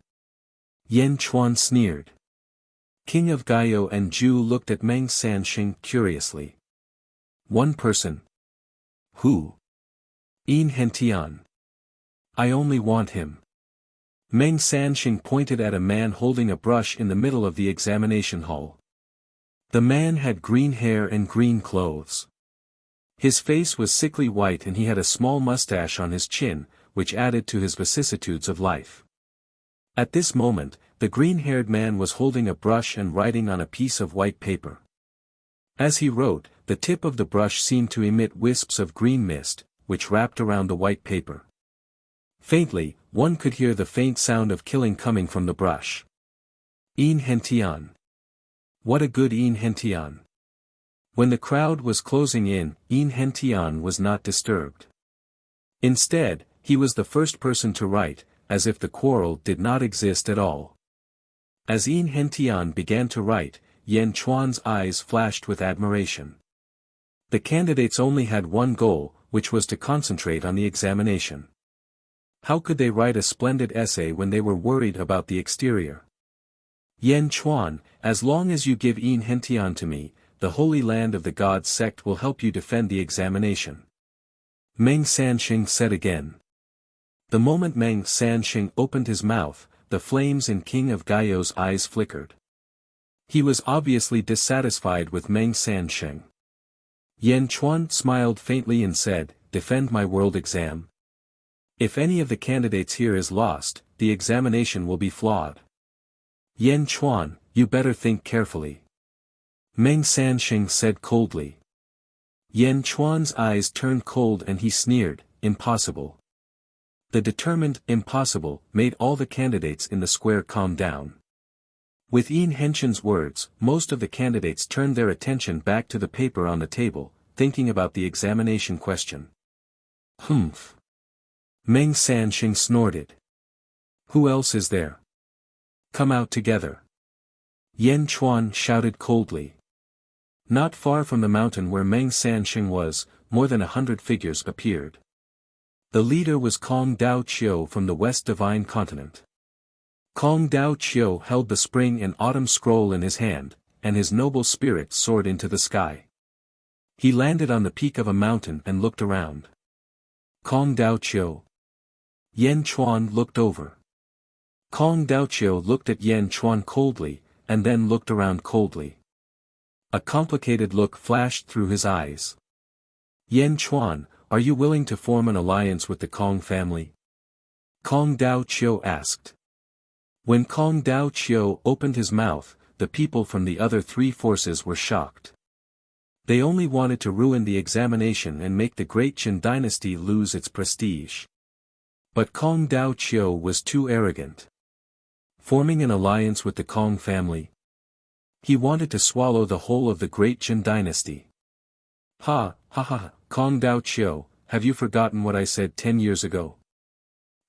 Yen Chuan sneered. King of Gaio and Zhu looked at Meng Sansheng curiously. One person. Who? Yin Hentian. I only want him. Meng Sansheng pointed at a man holding a brush in the middle of the examination hall. The man had green hair and green clothes. His face was sickly white and he had a small mustache on his chin, which added to his vicissitudes of life. At this moment, the green-haired man was holding a brush and writing on a piece of white paper. As he wrote, the tip of the brush seemed to emit wisps of green mist, which wrapped around the white paper. Faintly, one could hear the faint sound of killing coming from the brush. Yin Hentian. What a good Yin Hentian. When the crowd was closing in, Yin Hentian was not disturbed. Instead, he was the first person to write, as if the quarrel did not exist at all. As Yin Hentian began to write, Yen Chuan's eyes flashed with admiration. The candidates only had one goal, which was to concentrate on the examination. How could they write a splendid essay when they were worried about the exterior? Yen Chuan, as long as you give Yin Hentian to me, the Holy Land of the Gods sect will help you defend the examination. Meng Sansheng said again. The moment Meng Sansheng opened his mouth, the flames in King of Gaio's eyes flickered. He was obviously dissatisfied with Meng Sansheng. Yen Chuan smiled faintly and said, Defend my world exam. If any of the candidates here is lost, the examination will be flawed. Yen Chuan, you better think carefully. Meng Sansheng said coldly. Yen Chuan's eyes turned cold and he sneered, Impossible. The determined impossible made all the candidates in the square calm down. With Yin Hentian's words, most of the candidates turned their attention back to the paper on the table, thinking about the examination question. Humph. Meng Sansheng snorted. Who else is there? Come out together. Yen Chuan shouted coldly. Not far from the mountain where Meng Sansheng was, more than 100 figures appeared. The leader was Kong Dao Chiu from the West Divine Continent. Kong Dao Chiu held the spring and autumn scroll in his hand, and his noble spirit soared into the sky. He landed on the peak of a mountain and looked around. Kong Dao Chiu. Yan Chuan looked over. Kong Dao Chiu looked at Yan Chuan coldly, and then looked around coldly. A complicated look flashed through his eyes. Yan Chuan, are you willing to form an alliance with the Kong family? Kong Dao Chiu asked. When Kong Dao Chiu opened his mouth, the people from the other three forces were shocked. They only wanted to ruin the examination and make the great Qin dynasty lose its prestige. But Kong Dao Chiu was too arrogant. Forming an alliance with the Kong family. He wanted to swallow the whole of the great Qin dynasty. Ha, ha ha, Kong Dao Chiu, have you forgotten what I said 10 years ago?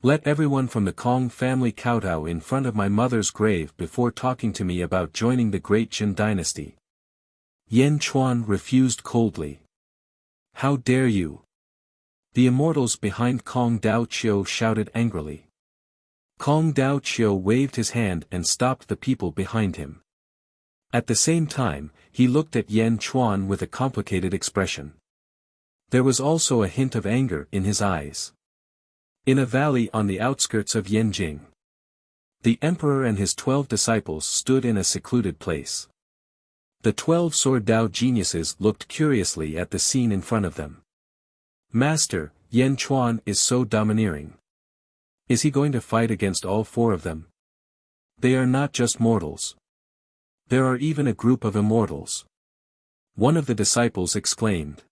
Let everyone from the Kong family kowtow in front of my mother's grave before talking to me about joining the great Qin dynasty. Yan Chuan refused coldly. How dare you? The immortals behind Kong Dao Chiu shouted angrily. Kong Dao Chiu waved his hand and stopped the people behind him. At the same time, he looked at Yan Chuan with a complicated expression. There was also a hint of anger in his eyes. In a valley on the outskirts of Yanjing, the emperor and his 12 disciples stood in a secluded place. The 12 sword Dao geniuses looked curiously at the scene in front of them. Master, Yan Chuan is so domineering. Is he going to fight against all 4 of them? They are not just mortals. There are even a group of immortals. One of the disciples exclaimed.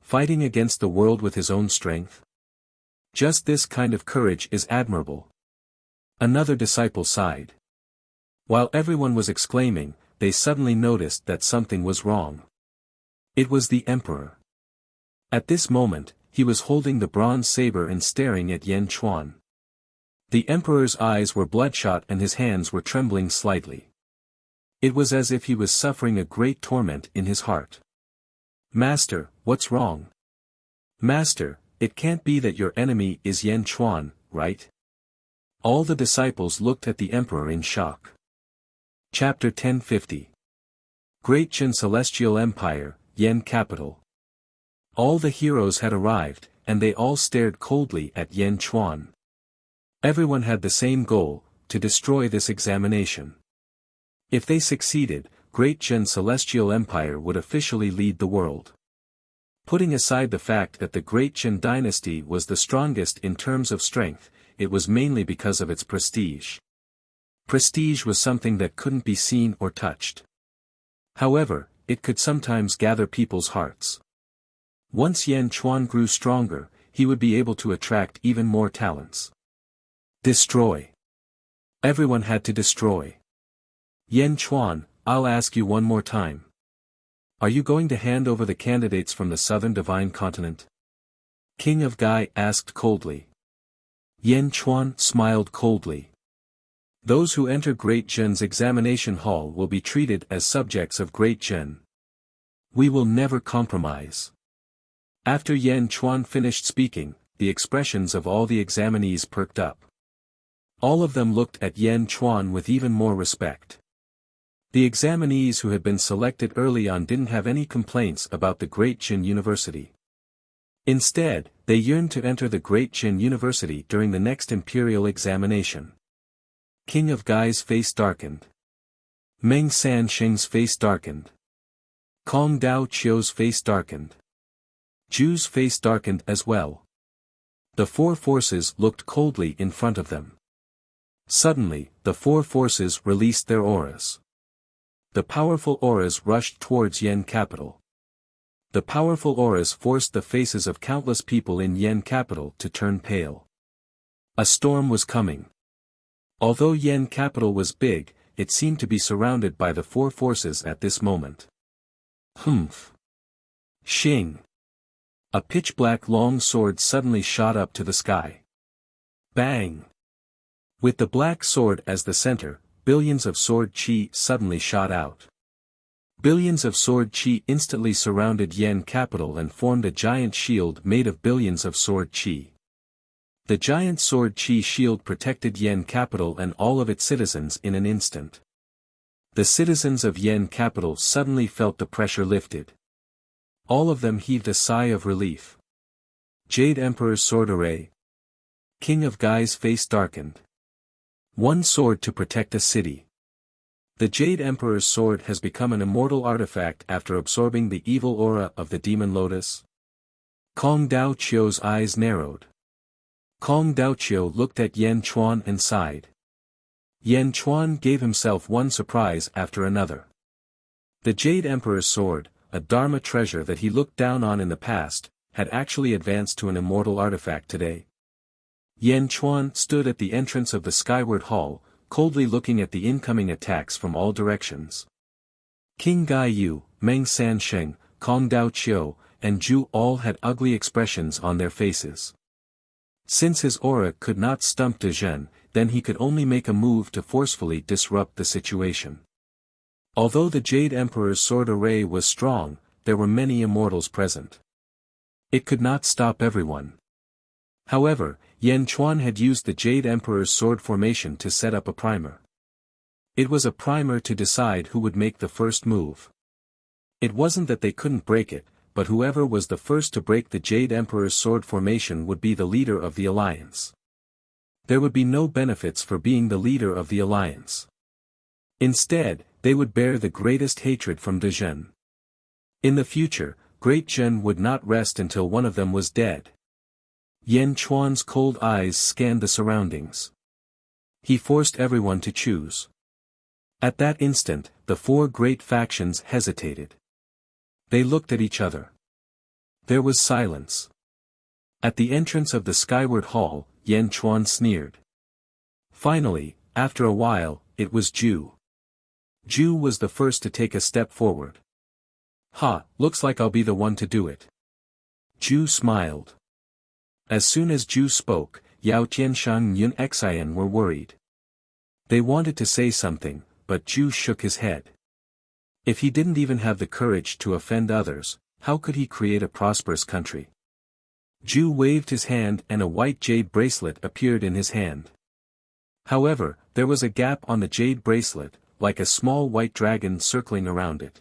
Fighting against the world with his own strength? Just this kind of courage is admirable. Another disciple sighed. While everyone was exclaiming, they suddenly noticed that something was wrong. It was the emperor. At this moment, he was holding the bronze saber and staring at Yan Chuan. The emperor's eyes were bloodshot and his hands were trembling slightly. It was as if he was suffering a great torment in his heart. Master, what's wrong? Master, it can't be that your enemy is Yan Chuan, right? All the disciples looked at the emperor in shock. Chapter 1050. Great Qin Celestial Empire, Yan Capital. All the heroes had arrived, and they all stared coldly at Yan Chuan. Everyone had the same goal, to destroy this examination. If they succeeded, Great Qin Celestial Empire would officially lead the world. Putting aside the fact that the Great Qin dynasty was the strongest in terms of strength, it was mainly because of its prestige. Prestige was something that couldn't be seen or touched. However, it could sometimes gather people's hearts. Once Yan Chuan grew stronger, he would be able to attract even more talents. Destroy. Everyone had to destroy. Yan Chuan, I'll ask you one more time. Are you going to hand over the candidates from the Southern Divine Continent? King of Gai asked coldly. Yan Chuan smiled coldly. Those who enter Great Qin's examination hall will be treated as subjects of Great Qin. We will never compromise. After Yan Chuan finished speaking, the expressions of all the examinees perked up. All of them looked at Yan Chuan with even more respect. The examinees who had been selected early on didn't have any complaints about the Great Qin University. Instead, they yearned to enter the Great Qin University during the next imperial examination. King of Gai's face darkened. Meng Sansheng's face darkened. Kong Dao Chiu's face darkened. Zhu's face darkened as well. The 4 forces looked coldly in front of them. Suddenly, the 4 forces released their auras. The powerful auras rushed towards Yan Capital. The powerful auras forced the faces of countless people in Yan Capital to turn pale. A storm was coming. Although Yan Capital was big, it seemed to be surrounded by the 4 forces at this moment. Humph. Shing. A pitch-black long sword suddenly shot up to the sky. Bang. With the black sword as the center, billions of sword chi suddenly shot out. Billions of sword chi instantly surrounded Yan Capital and formed a giant shield made of billions of sword chi. The giant sword Qi shield protected Yen capital and all of its citizens in an instant. The citizens of Yen capital suddenly felt the pressure lifted. All of them heaved a sigh of relief. Jade Emperor's sword array. King of Gai's face darkened. One sword to protect a city. The Jade Emperor's sword has become an immortal artifact after absorbing the evil aura of the demon lotus. Kong Dao Chio's eyes narrowed. Kong Dao Chio looked at Yan Chuan and sighed. Yan Chuan gave himself one surprise after another. The Jade Emperor's sword, a Dharma treasure that he looked down on in the past, had actually advanced to an immortal artifact today. Yan Chuan stood at the entrance of the skyward hall, coldly looking at the incoming attacks from all directions. King Gai Yu, Meng San Sheng, Kong Dao Chio, and Zhu all had ugly expressions on their faces. Since his aura could not stump De Zhen, then he could only make a move to forcefully disrupt the situation. Although the Jade Emperor's sword array was strong, there were many immortals present. It could not stop everyone. However, Yan Chuan had used the Jade Emperor's sword formation to set up a primer. It was a primer to decide who would make the first move. It wasn't that they couldn't break it, but whoever was the first to break the Jade Emperor's sword formation would be the leader of the alliance. There would be no benefits for being the leader of the alliance. Instead, they would bear the greatest hatred from De Zhen. In the future, Great Zhen would not rest until one of them was dead. Yan Chuan's cold eyes scanned the surroundings. He forced everyone to choose. At that instant, the four great factions hesitated. They looked at each other. There was silence. At the entrance of the skyward hall, Yan Chuan sneered. Finally, after a while, it was Zhu. Zhu was the first to take a step forward. "Ha, looks like I'll be the one to do it." Zhu smiled. As soon as Zhu spoke, Yao Tianshang and Yun Xian were worried. They wanted to say something, but Zhu shook his head. If he didn't even have the courage to offend others, how could he create a prosperous country? Zhu waved his hand and a white jade bracelet appeared in his hand. However, there was a gap on the jade bracelet, like a small white dragon circling around it.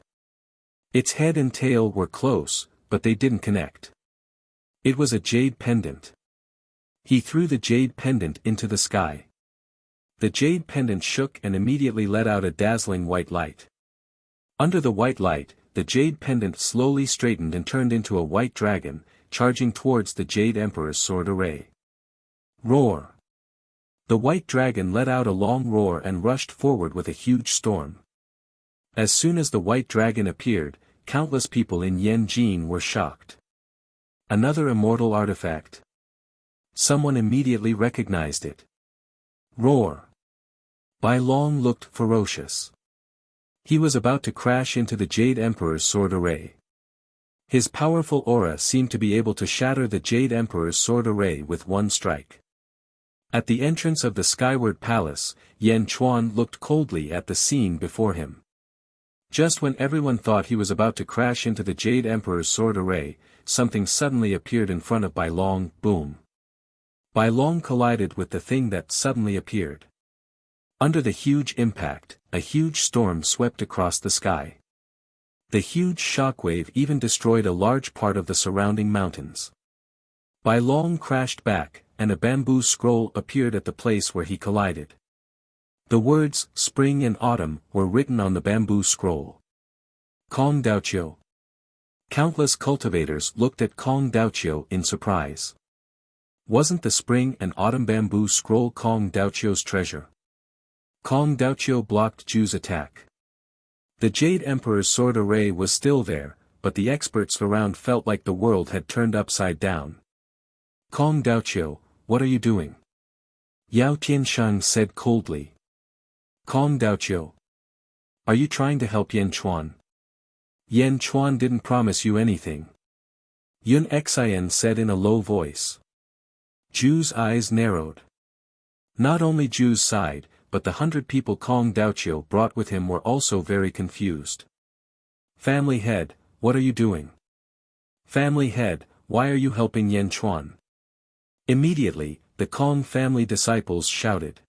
Its head and tail were close, but they didn't connect. It was a jade pendant. He threw the jade pendant into the sky. The jade pendant shook and immediately let out a dazzling white light. Under the white light, the jade pendant slowly straightened and turned into a white dragon, charging towards the Jade Emperor's sword array. Roar! The white dragon let out a long roar and rushed forward with a huge storm. As soon as the white dragon appeared, countless people in Yanjin were shocked. Another immortal artifact. Someone immediately recognized it. Roar! Bai Long looked ferocious. He was about to crash into the Jade Emperor's sword array. His powerful aura seemed to be able to shatter the Jade Emperor's sword array with one strike. At the entrance of the Skyward Palace, Yan Chuan looked coldly at the scene before him. Just when everyone thought he was about to crash into the Jade Emperor's sword array, something suddenly appeared in front of Bai Long. Boom! Bai Long collided with the thing that suddenly appeared. Under the huge impact, a huge storm swept across the sky. The huge shockwave even destroyed a large part of the surrounding mountains. Bai Long crashed back, and a bamboo scroll appeared at the place where he collided. The words, "Spring and Autumn," were written on the bamboo scroll. Kong Daoqiu. Countless cultivators looked at Kong Daoqiu in surprise. Wasn't the Spring and Autumn bamboo scroll Kong Daoqiu's treasure? Kong Daoqiu blocked Zhu's attack. The Jade Emperor's sword array was still there, but the experts around felt like the world had turned upside down. Kong Daoqiu, what are you doing? Yao Tianshang said coldly. Kong Daoqiu. Are you trying to help Yan Chuan? Yan Chuan didn't promise you anything. Yun Xian said in a low voice. Zhu's eyes narrowed. Not only Zhu's side, but the 100 people Kong Daoqiu brought with him were also very confused. Family head, what are you doing? Family head, why are you helping Yan Chuan? Immediately, the Kong family disciples shouted.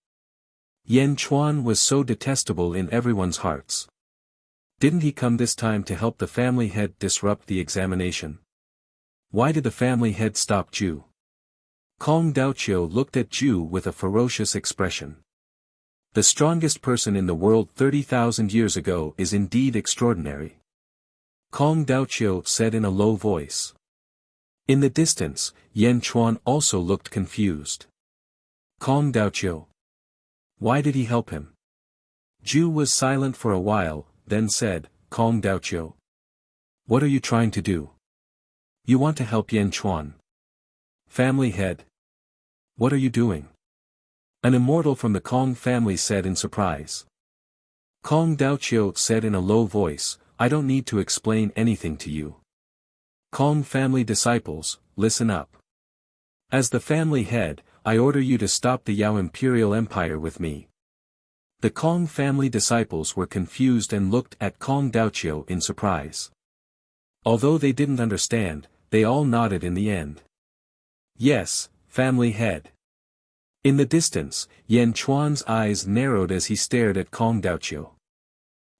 Yan Chuan was so detestable in everyone's hearts. Didn't he come this time to help the family head disrupt the examination? Why did the family head stop Ju? Kong Daoqiu looked at Ju with a ferocious expression. The strongest person in the world 30,000 years ago is indeed extraordinary. Kong Daoqiu said in a low voice. In the distance, Yan Chuan also looked confused. Kong Daoqiu. Why did he help him? Ju was silent for a while, then said, Kong Daoqiu. What are you trying to do? You want to help Yan Chuan? Family head. What are you doing? An immortal from the Kong family said in surprise. Kong Daoqiu said in a low voice, I don't need to explain anything to you. Kong family disciples, listen up. As the family head, I order you to stop the Yao Imperial Empire with me. The Kong family disciples were confused and looked at Kong Daoqiu in surprise. Although they didn't understand, they all nodded in the end. Yes, family head. In the distance, Yan Chuan's eyes narrowed as he stared at Kong Daoqiu.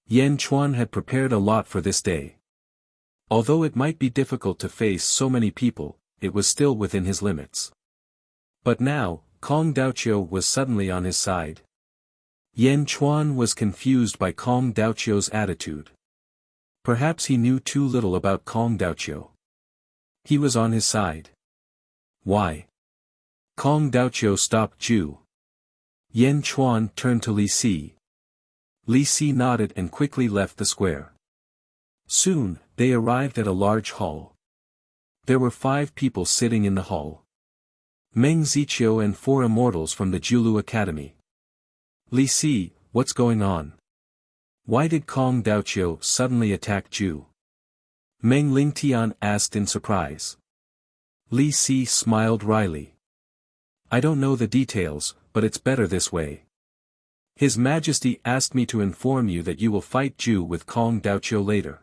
Yan Chuan had prepared a lot for this day. Although it might be difficult to face so many people, it was still within his limits. But now, Kong Daoqiu was suddenly on his side. Yan Chuan was confused by Kong Daoqiu's attitude. Perhaps he knew too little about Kong Daoqiu. He was on his side. Why? Kong Daoqiu stopped Ju. Yan Chuan turned to Li Si. Li Si nodded and quickly left the square. Soon, they arrived at a large hall. There were 5 people sitting in the hall. Meng Ziqiu and 4 immortals from the Julu Academy. Li Si, what's going on? Why did Kong Daoqiu suddenly attack Ju? Meng Lingtian asked in surprise. Li Si smiled wryly. I don't know the details, but it's better this way. His Majesty asked me to inform you that you will fight Ju with Kong Daoqiu later.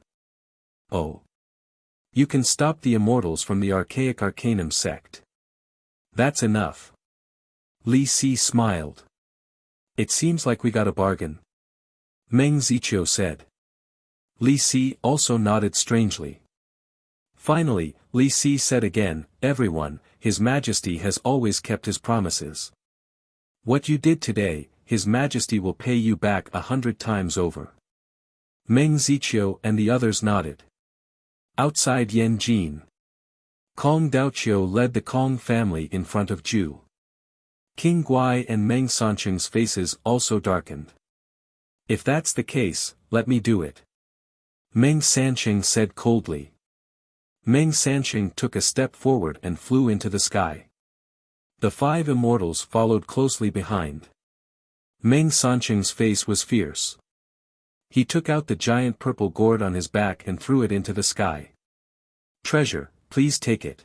Oh. You can stop the immortals from the archaic Arcanum sect. That's enough. Li Si smiled. It seems like we got a bargain. Meng Ziqiu said. Li Si also nodded strangely. Finally, Li Si said again, everyone, His Majesty has always kept his promises. What you did today, His Majesty will pay you back 100 times over. Meng Ziqiu and the others nodded. Outside Yanjin, Kong Daoqiu led the Kong family in front of Ju. King Guai and Meng Sancheng's faces also darkened. If that's the case, let me do it. Meng Sancheng said coldly. Meng Sancheng took a step forward and flew into the sky. The 5 immortals followed closely behind. Meng Sancheng's face was fierce. He took out the giant purple gourd on his back and threw it into the sky. Treasure, please take it.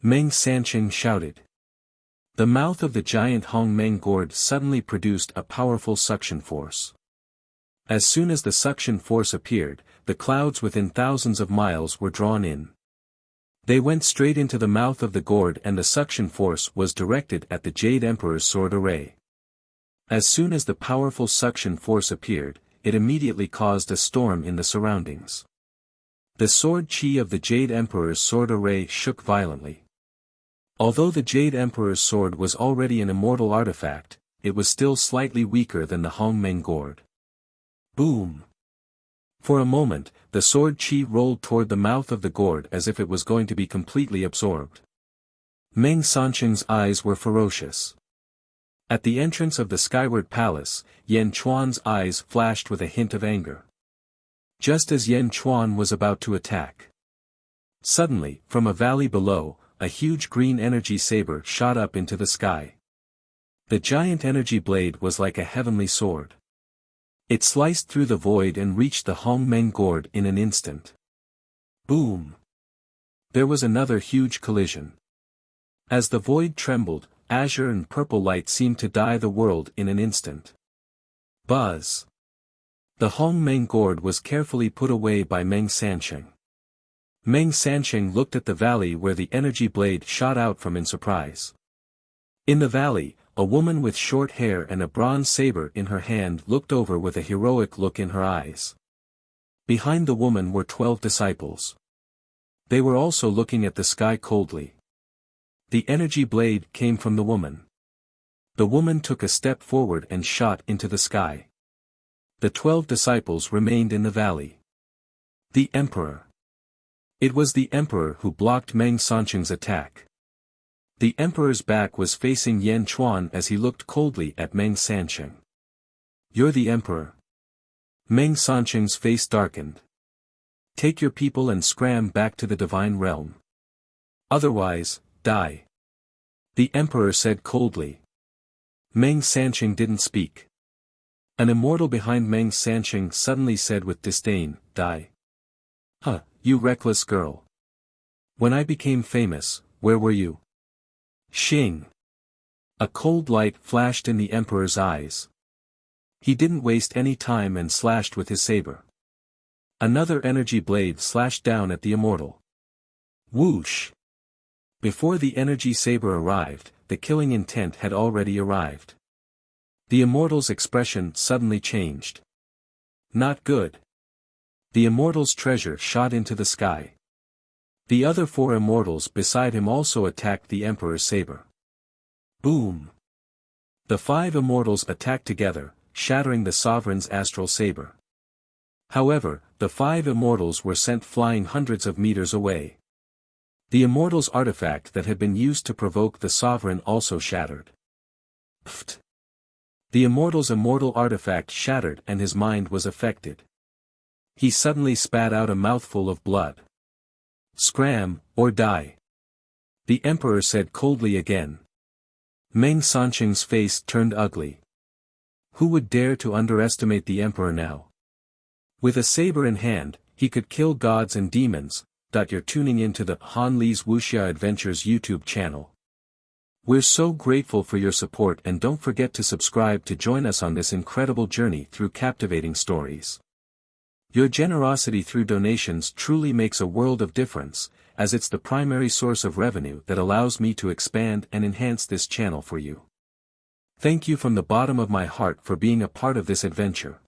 Meng Sancheng shouted. The mouth of the giant Hongmeng gourd suddenly produced a powerful suction force. As soon as the suction force appeared, the clouds within thousands of miles were drawn in. They went straight into the mouth of the gourd and the suction force was directed at the Jade Emperor's sword array. As soon as the powerful suction force appeared, it immediately caused a storm in the surroundings. The sword chi of the Jade Emperor's sword array shook violently. Although the Jade Emperor's sword was already an immortal artifact, it was still slightly weaker than the Hongmeng gourd. Boom! For a moment, the sword chi rolled toward the mouth of the gourd as if it was going to be completely absorbed. Meng Sancheng's eyes were ferocious. At the entrance of the Skyward Palace, Yan Chuan's eyes flashed with a hint of anger. Just as Yan Chuan was about to attack. Suddenly, from a valley below, a huge green energy saber shot up into the sky. The giant energy blade was like a heavenly sword. It sliced through the void and reached the Hongmeng gourd in an instant. Boom! There was another huge collision. As the void trembled, azure and purple light seemed to dye the world in an instant. Buzz! The Hongmeng gourd was carefully put away by Meng Sancheng. Meng Sancheng looked at the valley where the energy blade shot out from in surprise. In the valley, a woman with short hair and a bronze saber in her hand looked over with a heroic look in her eyes. Behind the woman were 12 disciples. They were also looking at the sky coldly. The energy blade came from the woman. The woman took a step forward and shot into the sky. The 12 disciples remained in the valley. The Emperor. It was the Emperor who blocked Meng Sancheng's attack. The Emperor's back was facing Yan Chuan as he looked coldly at Meng Sancheng. "You're the Emperor." Meng Sancheng's face darkened. "Take your people and scram back to the divine realm. Otherwise, die." The Emperor said coldly. Meng Sancheng didn't speak. An immortal behind Meng Sancheng suddenly said with disdain, "Die. Huh, you reckless girl. When I became famous, where were you?" Xing. A cold light flashed in the Emperor's eyes. He didn't waste any time and slashed with his saber. Another energy blade slashed down at the immortal. Whoosh! Before the energy saber arrived, the killing intent had already arrived. The immortal's expression suddenly changed. Not good. The immortal's treasure shot into the sky. The other 4 immortals beside him also attacked the Emperor's saber. Boom! The 5 immortals attacked together, shattering the sovereign's astral saber. However, the 5 immortals were sent flying hundreds of meters away. The immortal's artifact that had been used to provoke the sovereign also shattered. Pfft! The immortal's immortal artifact shattered and his mind was affected. He suddenly spat out a mouthful of blood. "Scram, or die." The Emperor said coldly again. Meng Sancheng's face turned ugly. Who would dare to underestimate the Emperor now? With a saber in hand, he could kill gods and demons. You're tuning into the Han Li's Wuxia Adventures YouTube channel. We're so grateful for your support, and don't forget to subscribe to join us on this incredible journey through captivating stories. Your generosity through donations truly makes a world of difference, as it's the primary source of revenue that allows me to expand and enhance this channel for you. Thank you from the bottom of my heart for being a part of this adventure.